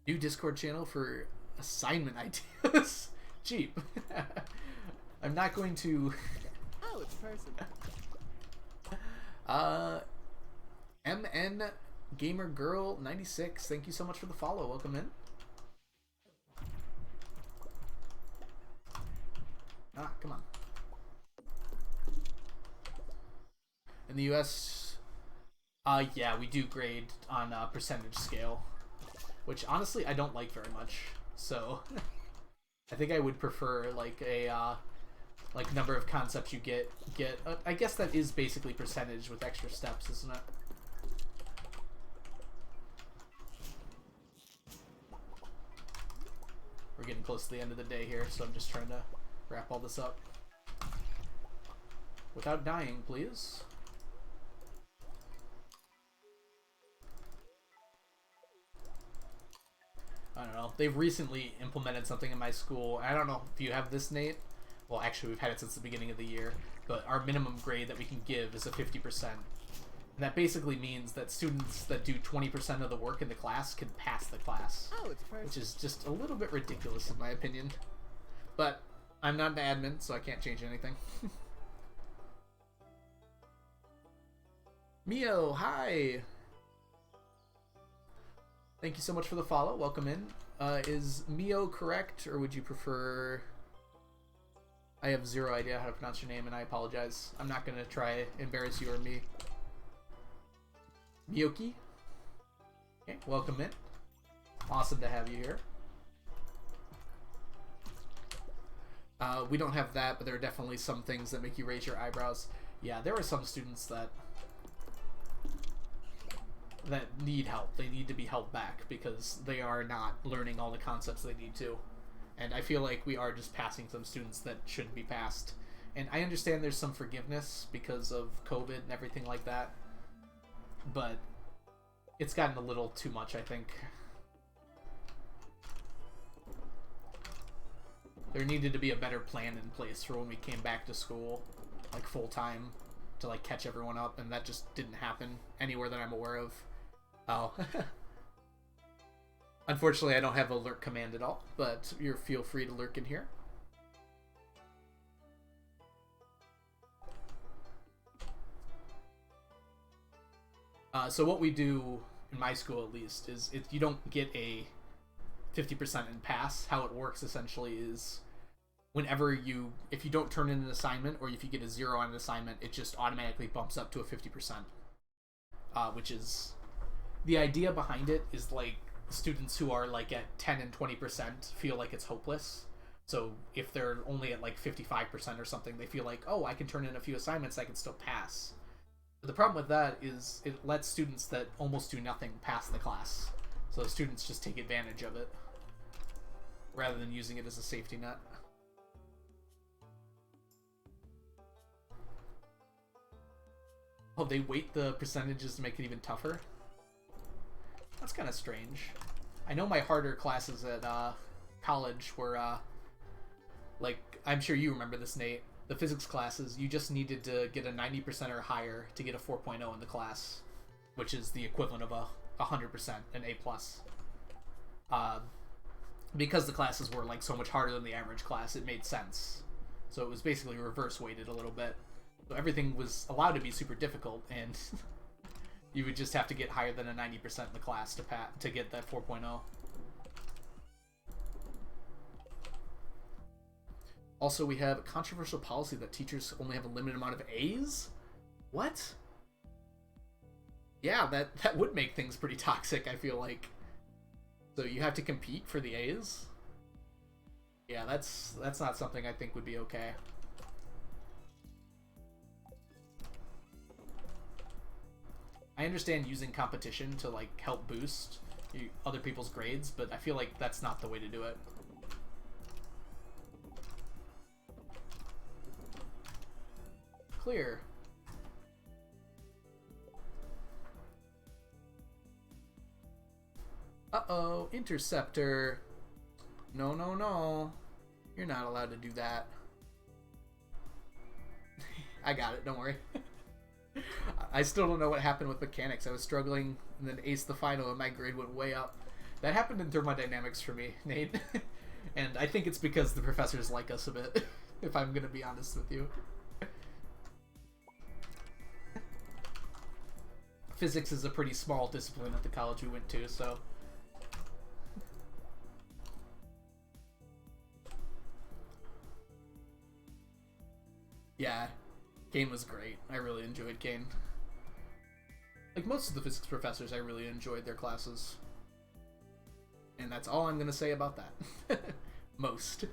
New Discord channel for assignment ideas. Jeep. I'm not going to... Oh, it's a person. MN Gamer Girl 96. Thank you so much for the follow. Welcome in. Ah, come on. In the US, yeah, we do grade on a percentage scale, which honestly I don't like very much. So I think I would prefer like a like number of concepts you get. I guess that is basically percentage with extra steps, isn't it? close to the end of the day here, so I'm just trying to wrap all this up. Without dying, please. I don't know. They've recently implemented something in my school. I don't know if you have this, Nate. Well, actually, we've had it since the beginning of the year. But our minimum grade that we can give is a 50%. And that basically means that students that do 20% of the work in the class can pass the class. Oh, it's perfect. Which is just a little bit ridiculous in my opinion. But I'm not an admin, so I can't change anything. Mio, hi! Thank you so much for the follow. Welcome in. Is Mio correct, or would you prefer... I have zero idea how to pronounce your name, and I apologize. I'm not going to try embarrass you or me. Miyoki? Okay, welcome in. Awesome to have you here. We don't have that, but there are definitely some things that make you raise your eyebrows. Yeah, there are some students that need help. They need to be held back because they are not learning all the concepts they need to. And I feel like we are just passing some students that shouldn't be passed. And I understand there's some forgiveness because of COVID and everything like that. But it's gotten a little too much, I think. There needed to be a better plan in place for when we came back to school, like full-time, to like catch everyone up, and that just didn't happen anywhere that I'm aware of. Oh. Unfortunately, I don't have a lurk command at all, but feel free to lurk in here. So what we do, in my school at least, is if you don't get a 50% in pass, how it works essentially is whenever if you don't turn in an assignment, or if you get a 0 on an assignment, it just automatically bumps up to a 50%. Which is... The idea behind it is like students who are like at 10 and 20% feel like it's hopeless. So if they're only at like 55% or something, they feel like, oh, I can turn in a few assignments, I can still pass. But the problem with that is it lets students that almost do nothing pass the class. So the students just take advantage of it rather than using it as a safety net. Oh, they weight the percentages to make it even tougher? That's kind of strange. I know my harder classes at college were, like, I'm sure you remember this, Nate. The physics classes, you just needed to get a 90% or higher to get a 4.0 in the class, which is the equivalent of a 100%, an A+. Because the classes were, like, so much harder than the average class, it made sense. So it was basically reverse weighted a little bit. So everything was allowed to be super difficult, and... You would just have to get higher than a 90% in the class to get that 4.0. Also, we have a controversial policy that teachers only have a limited amount of A's? What? Yeah, that would make things pretty toxic, I feel like. So you have to compete for the A's? Yeah, that's not something I think would be okay. I understand using competition to like help boost other people's grades, but I feel like that's not the way to do it. Clear. Uh-oh, interceptor. No, no, no. You're not allowed to do that. I got it, don't worry. I still don't know what happened with mechanics. I was struggling and then aced the final and my grade went way up. That happened in thermodynamics for me, Nate. And I think it's because the professors like us a bit, if I'm going to be honest with you. Physics is a pretty small discipline at the college we went to, so... Yeah. Kane was great. I really enjoyed Kane. Like most of the physics professors, I really enjoyed their classes. And that's all I'm going to say about that. Most.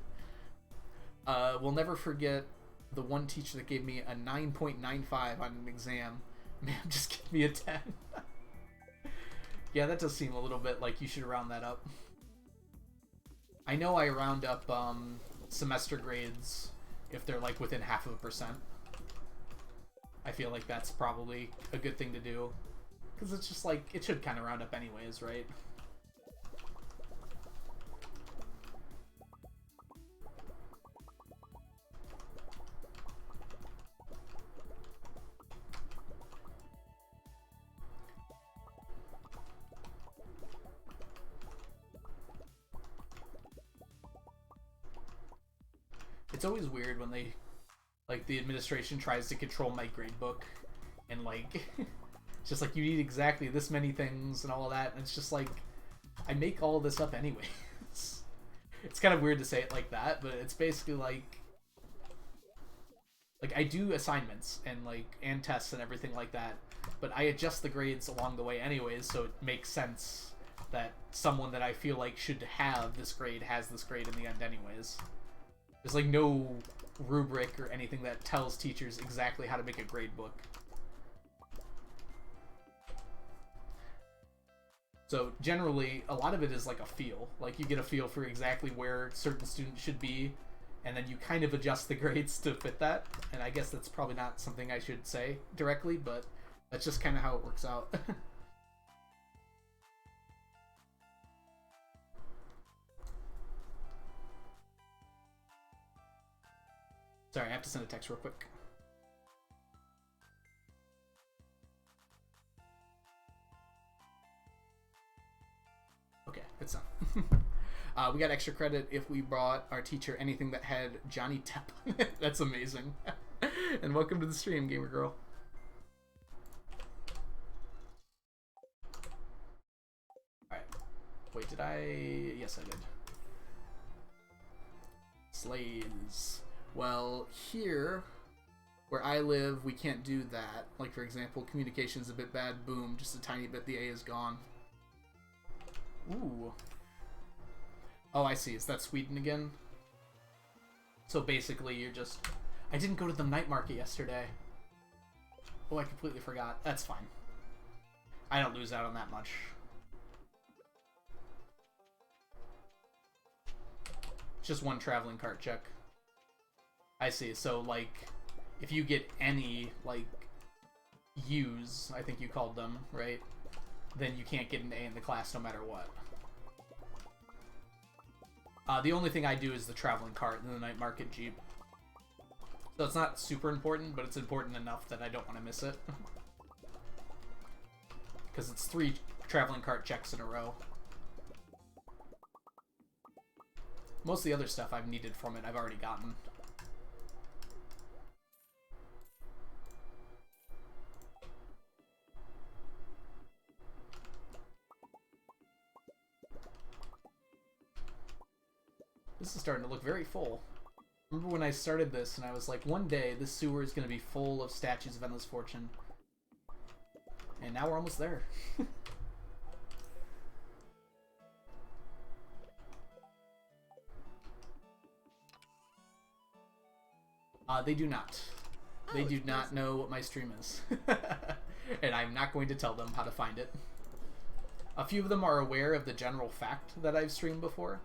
We'll never forget the one teacher that gave me a 9.95 on an exam. Man, just give me a 10. Yeah, that does seem a little bit like you should round that up. I know I round up semester grades if they're like within 0.5%. I feel like that's probably a good thing to do. Because it's just like, it should kind of round up anyways, right? It's always weird when they, like, the administration tries to control my gradebook, and like, it's just like, you need exactly this many things and all of that, and it's just like, I make all this up anyways. It's kind of weird to say it like that, but it's basically like I do assignments and tests and everything like that, but I adjust the grades along the way anyways, so it makes sense that someone that I feel like should have this grade has this grade in the end anyways. There's like no rubric or anything that tells teachers exactly how to make a grade book. So generally, a lot of it is like a feel. Like, you get a feel for exactly where certain students should be, and then you kind of adjust the grades to fit that. And I guess that's probably not something I should say directly, but that's just kind of how it works out. Sorry, I have to send a text real quick. Okay, it's done. We got extra credit if we brought our teacher anything that had Johnny Depp on it. That's amazing. And welcome to the stream, Gamer Girl. Alright. Wait, did I... Yes, I did. Slaves. Well, here, where I live, we can't do that. Like, for example, communication's a bit bad. Boom, just a tiny bit. The A is gone. Ooh. Oh, I see. Is that Sweden again? So basically, you're just... I didn't go to the night market yesterday. Oh, I completely forgot. That's fine. I don't lose out on that much. Just one traveling cart check. I see. So, like, if you get any, like, U's, I think you called them, right? Then you can't get an A in the class no matter what. The only thing I do is the traveling cart and the night market jeep. So it's not super important, but it's important enough that I don't want to miss it. Because it's 3 traveling cart checks in a row. Most of the other stuff I've needed from it, I've already gotten. This is starting to look very full. Remember when I started this and I was like, one day this sewer is going to be full of statues of Endless Fortune. And now we're almost there. They do not. They do not know what my stream is. And I'm not going to tell them how to find it. A few of them are aware of the general fact that I've streamed before.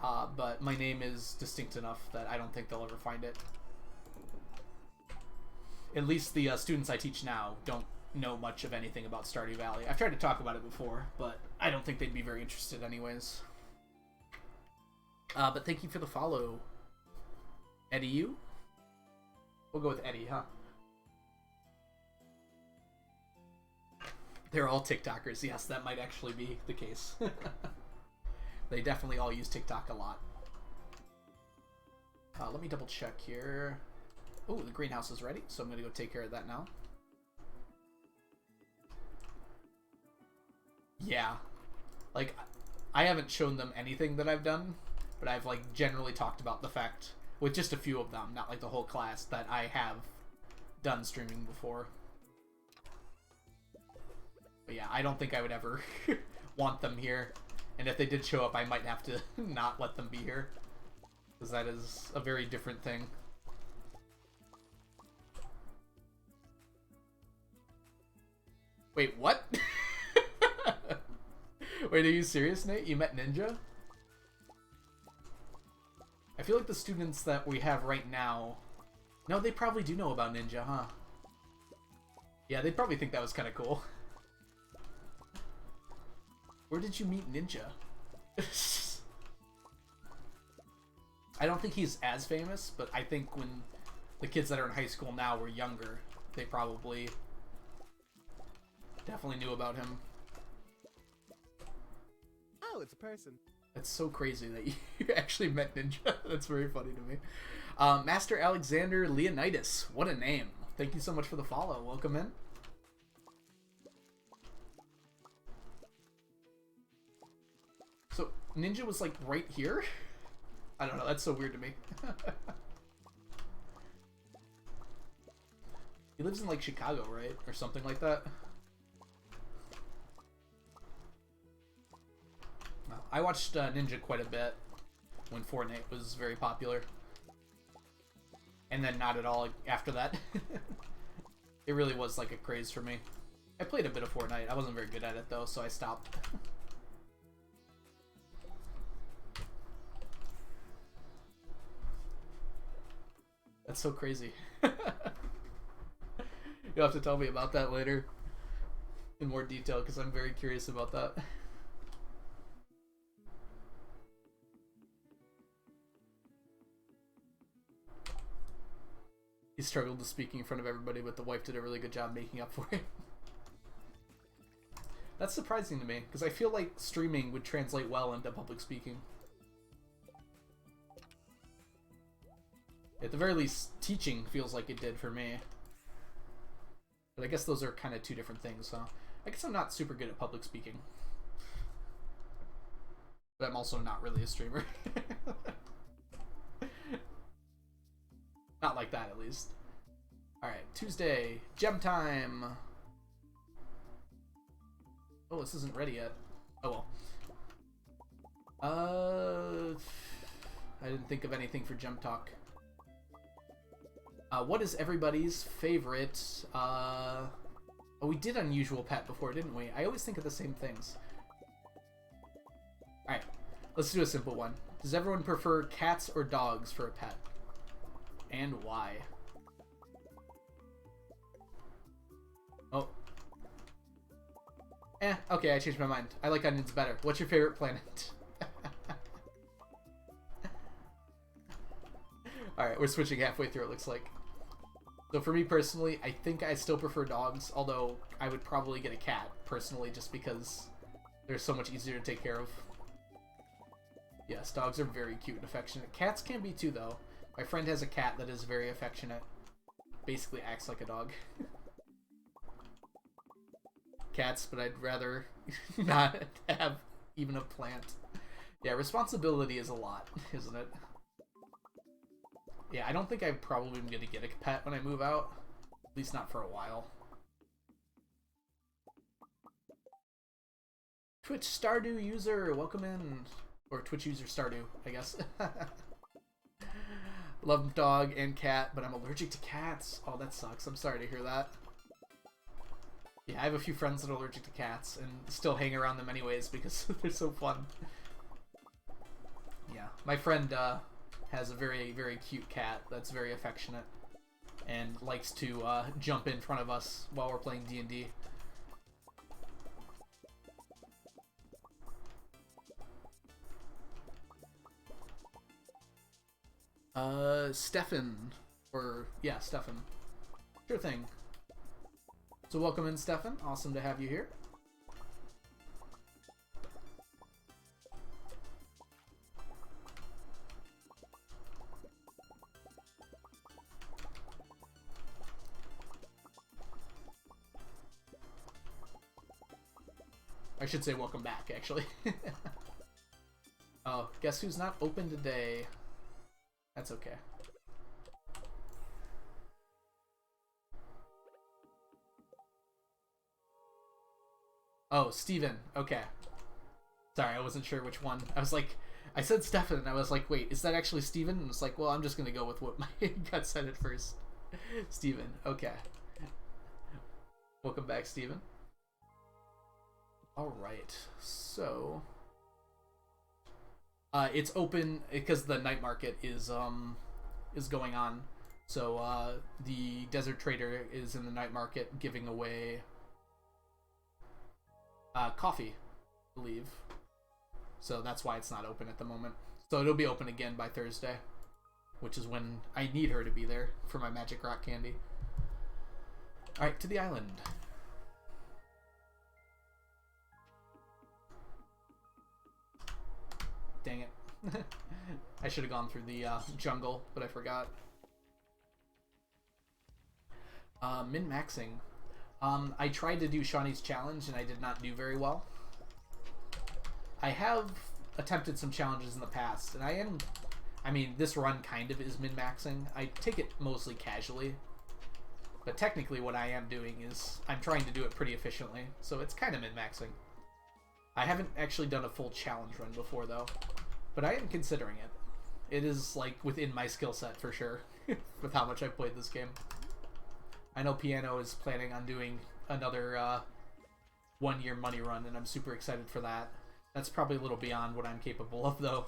But my name is distinct enough that I don't think they'll ever find it. At least the students I teach now don't know much of anything about Stardew Valley. I've tried to talk about it before, but I don't think they'd be very interested anyways. But thank you for the follow, Eddie. You? We'll go with Eddie, huh? They're all TikTokers. Yes, that might actually be the case. They definitely all use TikTok a lot. Let me double check here. Oh, the greenhouse is ready, so I'm gonna go take care of that now. Yeah. Like, I haven't shown them anything that I've done, but I've, like, generally talked about the fact, with just a few of them, not like the whole class, that I have done streaming before. But yeah, I don't think I would ever want them here. And if they did show up, I might have to not let them be here. Because that is a very different thing. Wait, what? Wait, are you serious, Nate? You met Ninja? I feel like the students that we have right now... No, they probably do know about Ninja, huh? Yeah, they'd probably think that was kind of cool. Where did you meet Ninja? I don't think he's as famous, but I think when the kids that are in high school now were younger, they probably definitely knew about him. Oh, it's a person. That's so crazy that you actually met Ninja. That's very funny to me. Master Alexander Leonidas. What a name. Thank you so much for the follow. Welcome in. So, Ninja was like right here? I don't know. That's so weird to me. He lives in like Chicago, right? Or something like that. I watched Ninja quite a bit when Fortnite was very popular. And then not at all after that. It really was like a craze for me. I played a bit of Fortnite. I wasn't very good at it though, so I stopped. That's so crazy. You'll have to tell me about that later in more detail because I'm very curious about that. He struggled to speaking in front of everybody, but the wife did a really good job making up for it. That's surprising to me, because I feel like streaming would translate well into public speaking. At the very least, teaching feels like it did for me. But I guess those are kind of two different things, so... I guess I'm not super good at public speaking. But I'm also not really a streamer. Not like that, at least. Alright, Tuesday. Gem time! Oh, this isn't ready yet. Oh well. I didn't think of anything for Gem Talk. What is everybody's favorite... Oh, we did Unusual Pet before, didn't we? I always think of the same things. Alright, let's do a simple one. Does everyone prefer cats or dogs for a pet? And why? Oh. Okay, I changed my mind. I like onions better. What's your favorite planet? Alright, we're switching halfway through, it looks like. So for me personally, I think I still prefer dogs, although I would probably get a cat, personally, just because they're so much easier to take care of. Yes, dogs are very cute and affectionate. Cats can be too, though. My friend has a cat that is very affectionate. Basically acts like a dog. Cats, but I'd rather not have even a plant. Yeah, responsibility is a lot, isn't it? Yeah, I don't think I probably am going to get a pet when I move out. At least not for a while. Twitch Stardew user, welcome in. Or Twitch user Stardew, I guess. Love dog and cat, but I'm allergic to cats. Oh, that sucks. I'm sorry to hear that. Yeah, I have a few friends that are allergic to cats and still hang around them anyways because they're so fun. Yeah, my friend has a very, very cute cat that's very affectionate and likes to jump in front of us while we're playing D&D. Stefan. Or, yeah, Stefan. Sure thing. So welcome in, Stefan. Awesome to have you here. I should say welcome back, actually. Oh, guess who's not open today? That's okay. Oh, Steven. Okay. Sorry, I wasn't sure which one. I was like, I said Stefan, and I was like, wait, is that actually Steven? And it's like, well, I'm just going to go with what my gut said at first. Steven. Okay. Welcome back, Steven. Alright, so... It's open because the night market is going on. So the desert trader is in the night market giving away coffee, I believe. So that's why it's not open at the moment. So it'll be open again by Thursday, which is when I need her to be there for my magic rock candy. Alright, to the island. Dang it. I should have gone through the jungle, but I forgot. Min-maxing. I tried to do Shawnee's challenge and I did not do very well. I have attempted some challenges in the past, and I mean, this run kind of is min-maxing. I take it mostly casually, but technically what I am doing is I'm trying to do it pretty efficiently, so it's kind of min-maxing. I haven't actually done a full challenge run before, though, but I am considering it. It is, like, within my skill set for sure, with how much I've played this game. I know Piano is planning on doing another 1-year money run, and I'm super excited for that. That's probably a little beyond what I'm capable of, though.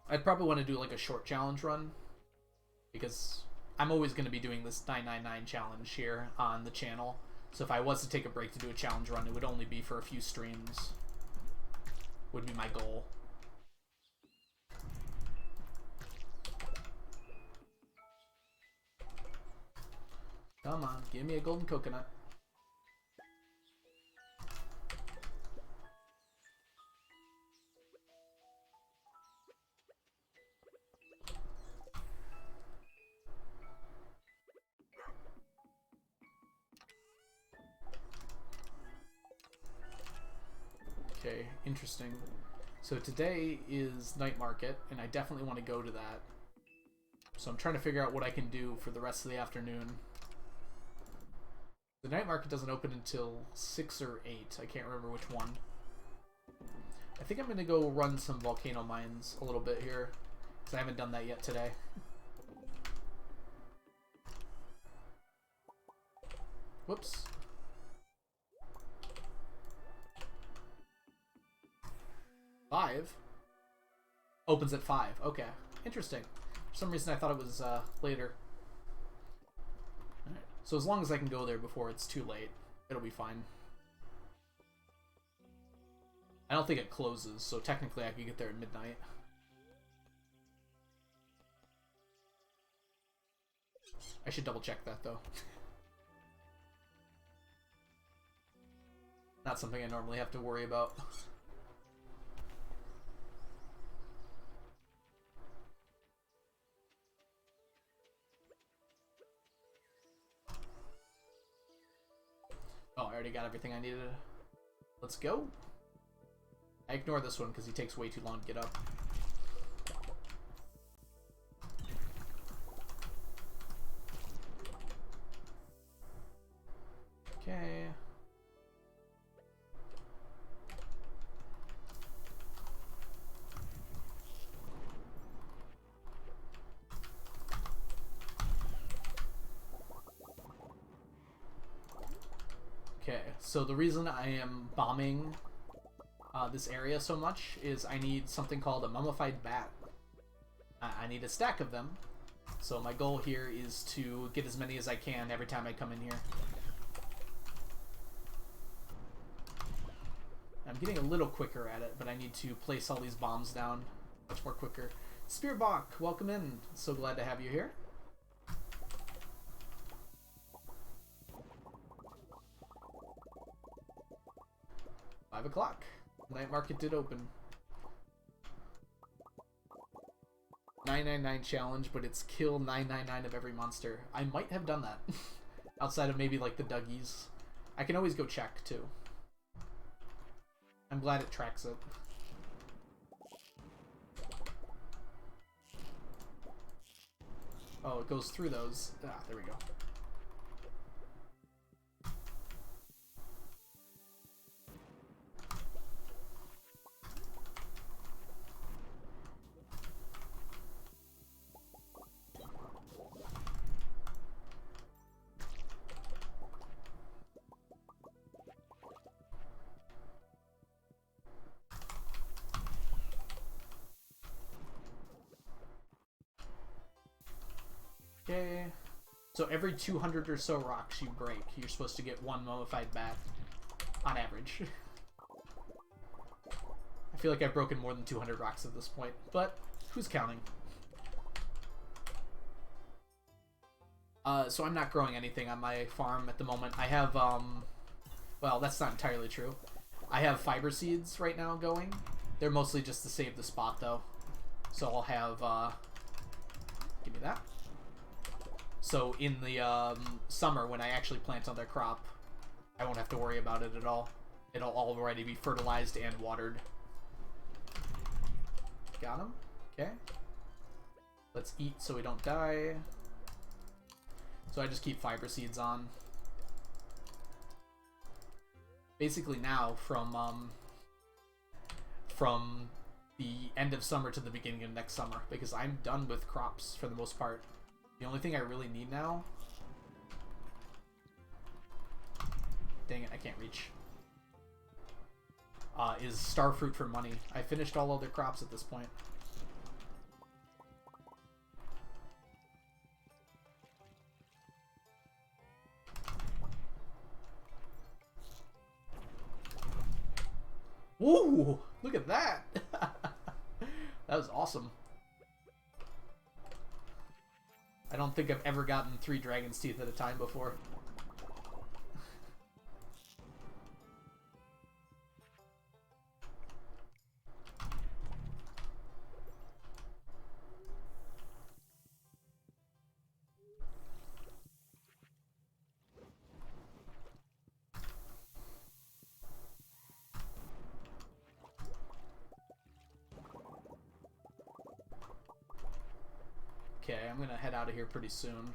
I'd probably want to do, like, a short challenge run, because I'm always going to be doing this 999 challenge here on the channel. So if I was to take a break to do a challenge run, it would only be for a few streams. Would be my goal. Come on, give me a golden coconut. Okay, interesting. So today is night market, and I definitely want to go to that. So I'm trying to figure out what I can do for the rest of the afternoon. The night market doesn't open until 6 or 8. I can't remember which one. I think I'm going to go run some volcano mines a little bit here, because I haven't done that yet today. Whoops. Five? Opens at 5. Okay. Interesting. For some reason I thought it was later. Alright. So as long as I can go there before it's too late, it'll be fine. I don't think it closes, so technically I could get there at midnight. I should double check that though. Not something I normally have to worry about. Oh, I already got everything I needed. Let's go. I ignore this one because he takes way too long to get up. Okay. Okay, so the reason I am bombing this area so much is I need something called a mummified bat. I need a stack of them, so my goal here is to get as many as I can every time I come in here. I'm getting a little quicker at it, but I need to place all these bombs down much more quicker. Spearbach, welcome in. So glad to have you here. $5 o'clock. Night market did open. 999 challenge, but it's kill 999 of every monster. I might have done that. Outside of maybe like the Dougies. I can always go check too. I'm glad it tracks it. Oh, it goes through those. Ah, there we go. Okay. So every 200 or so rocks you break, you're supposed to get one mummified bat, on average. I feel like I've broken more than 200 rocks at this point, but who's counting? So I'm not growing anything on my farm at the moment. I have, well, that's not entirely true. I have fiber seeds right now going. They're mostly just to save the spot, though. So I'll have, give me that. So in the summer, when I actually plant another crop, I won't have to worry about it at all. It'll already be fertilized and watered. Got him. Okay. Let's eat so we don't die. So I just keep fiber seeds on. Basically now, from the end of summer to the beginning of next summer, because I'm done with crops for the most part. The only thing I really need now... Dang it, I can't reach. Is starfruit for money. I finished all other crops at this point. Woo! Look at that! That was awesome. I don't think I've ever gotten 3 dragon's teeth at a time before. Okay, I'm gonna head out of here pretty soon.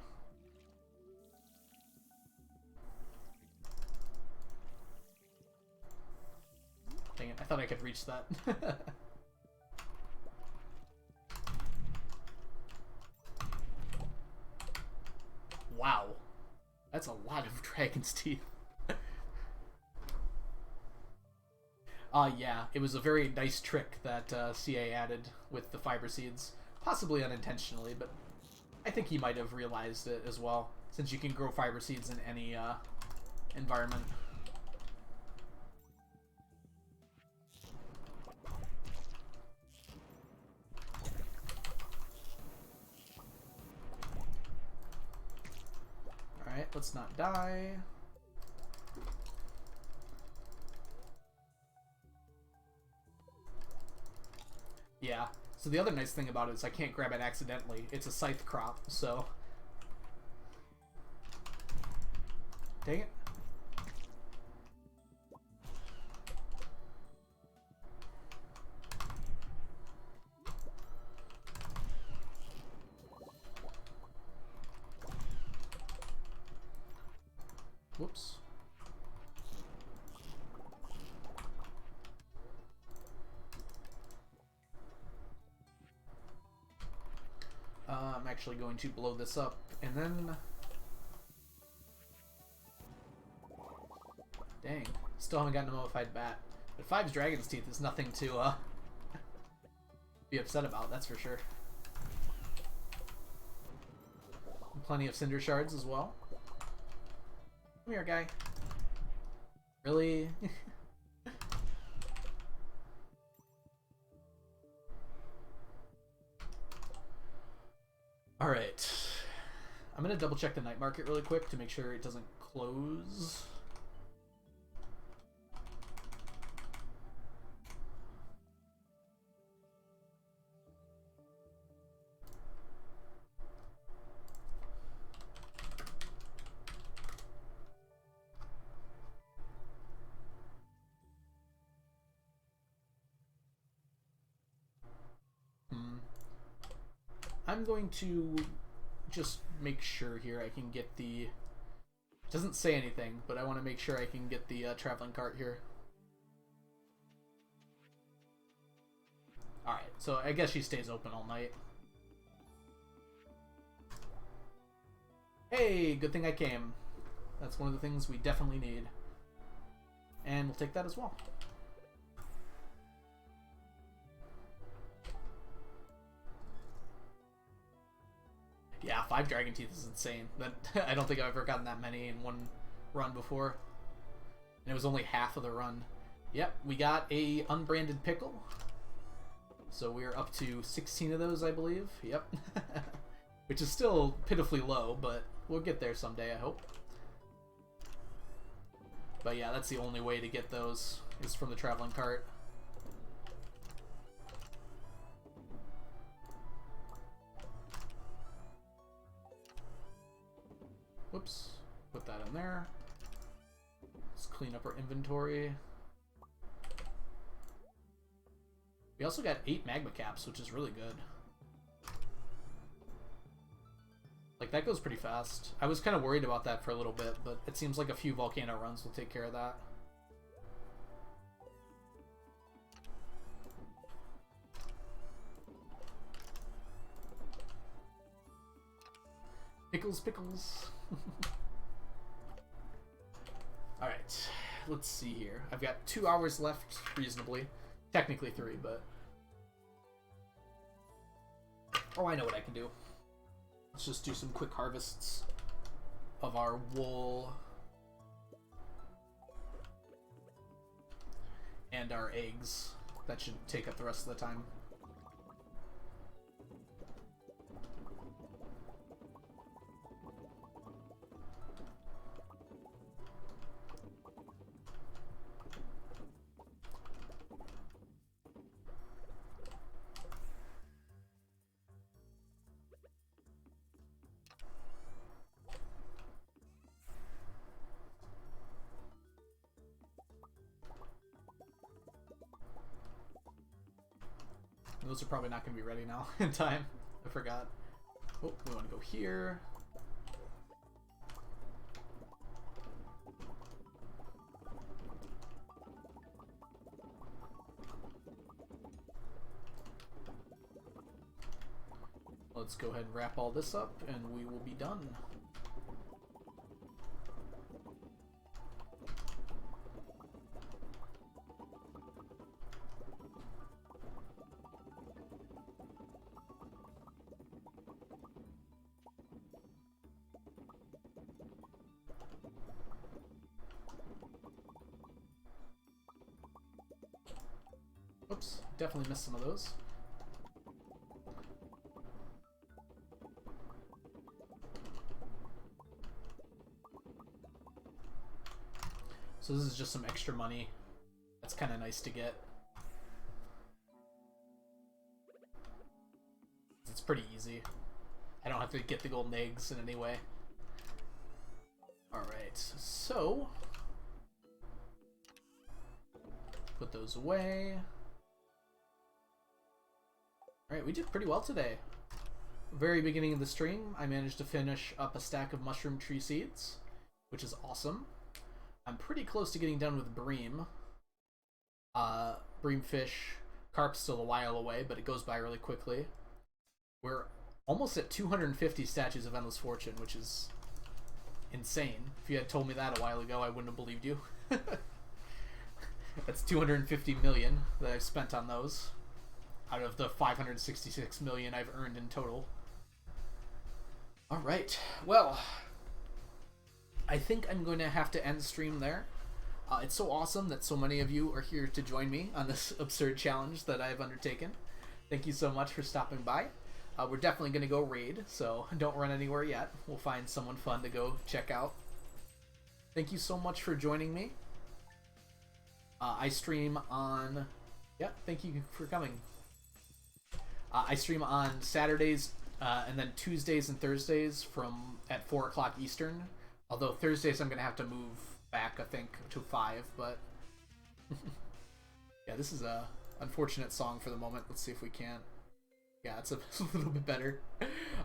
Dang it, I thought I could reach that. Wow. That's a lot of dragon's teeth. Yeah, it was a very nice trick that CA added with the fiber seeds. Possibly unintentionally, but I think he might have realized it as well, since you can grow fiber seeds in any environment. Alright, let's not die. Yeah. So the other nice thing about it is I can't grab it accidentally. It's a scythe crop, so... Dang it. Whoops. I'm actually going to blow this up, and then... Dang. Still haven't gotten a mummified bat. But 5's dragon's teeth is nothing to be upset about, that's for sure. And plenty of cinder shards as well. Come here, guy. Really? Alright. I'm gonna double check the night market really quick to make sure it doesn't close. I'm going to just make sure here I can get the... It doesn't say anything, but I want to make sure I can get the traveling cart here. Alright, so I guess she stays open all night. Hey, good thing I came. That's one of the things we definitely need. And we'll take that as well. Yeah, 5 Dragon Teeth is insane. That I don't think I've ever gotten that many in one run before. And it was only half of the run. Yep, we got a unbranded pickle. So we're up to 16 of those, I believe. Yep. Which is still pitifully low, but we'll get there someday, I hope. But yeah, that's the only way to get those, is from the traveling cart. Whoops. Put that in there. Let's clean up our inventory. We also got 8 magma caps, which is really good. Like, that goes pretty fast. I was kind of worried about that for a little bit, but it seems like a few volcano runs will take care of that. Pickles, pickles. Alright, let's see here. I've got 2 hours left, reasonably. Technically 3, but... Oh, I know what I can do. Let's just do some quick harvests of our wool and our eggs. That should take up the rest of the time. Those are probably not going to be ready now in time. I forgot. Oh, we want to go here. Let's go ahead and wrap all this up and we will be done. Oops, definitely missed some of those. So this is just some extra money. That's kind of nice to get. It's pretty easy. I don't have to get the golden eggs in any way. Alright, so... put those away. Alright, we did pretty well today. Very beginning of the stream, I managed to finish up a stack of mushroom tree seeds, which is awesome. I'm pretty close to getting done with bream. Breamfish, carp's still a while away, but it goes by really quickly. We're almost at 250 statues of Endless Fortune, which is insane. If you had told me that a while ago, I wouldn't have believed you. That's 250 million that I've spent on those, out of the 566 million I've earned in total. Alright, well, I think I'm going to have to end stream there. It's so awesome that so many of you are here to join me on this absurd challenge that I've undertaken. Thank you so much for stopping by. We're definitely going to go raid, so don't run anywhere yet. We'll find someone fun to go check out. Thank you so much for joining me. I stream on... Yeah, thank you for coming. I stream on Saturdays and then Tuesdays and Thursdays at 4 o'clock Eastern. Although Thursdays I'm going to have to move back, I think, to 5, but... yeah, this is a unfortunate song for the moment. Let's see if we can't... Yeah, it's a little bit better.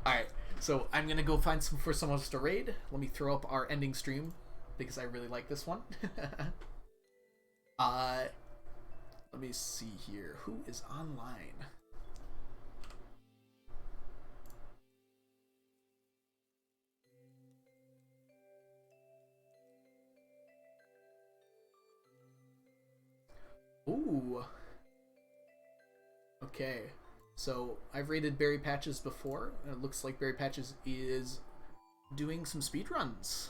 Alright, so I'm going to go find someone else to raid. Let me throw up our ending stream, because I really like this one. Let me see here. Who is online? Ooh. Okay. So I've rated Berry Patches before, and it looks like Berry Patches is doing some speedruns.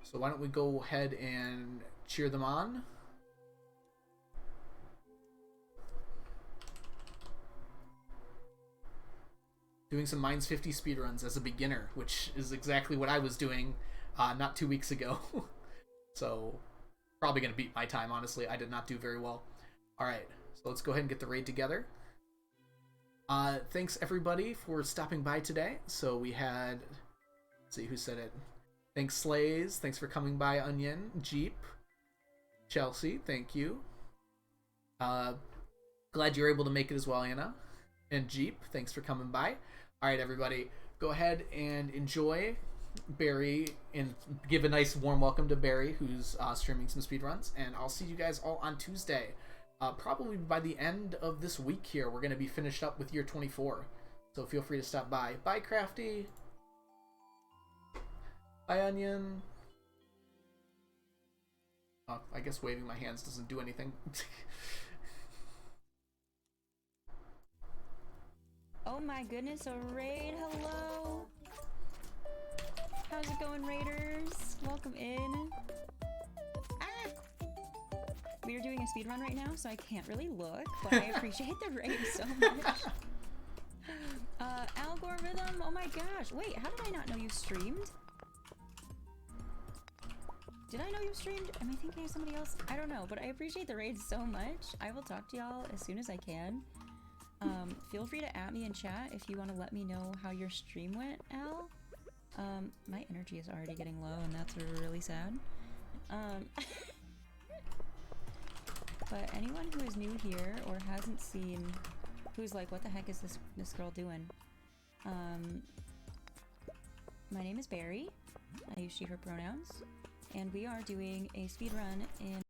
So why don't we go ahead and cheer them on? Doing some Mines 50 speedruns as a beginner, which is exactly what I was doing not 2 weeks ago. So probably going to beat my time, honestly. I did not do very well. Alright, so let's go ahead and get the raid together. Thanks everybody for stopping by today. So we had, let's see who said it. Thanks Slays, thanks for coming by, Onion, Jeep, Chelsea, thank you. Glad you were able to make it as well, Anna. And Jeep, thanks for coming by. Alright everybody, go ahead and enjoy Barry and give a nice warm welcome to Barry, who's streaming some speedruns, and I'll see you guys all on Tuesday. Probably by the end of this week here, we're going to be finished up with year 24. So feel free to stop by. Bye, Crafty. Bye, Onion. Oh, I guess waving my hands doesn't do anything. Oh my goodness, a raid, hello! How's it going, raiders? Welcome in. Ah! We are doing a speedrun right now, so I can't really look, but I appreciate the raid so much. Algorithm, oh my gosh. Wait, how did I not know you streamed? Did I know you streamed? Am I thinking of somebody else? I don't know, but I appreciate the raid so much. I will talk to y'all as soon as I can. Feel free to at me in chat if you want to let me know how your stream went, Al. My energy is already getting low, and that's really sad. But anyone who is new here or hasn't seen, who's like, what the heck is this girl doing? My name is Barry. I use she/her pronouns, and we are doing a speedrun in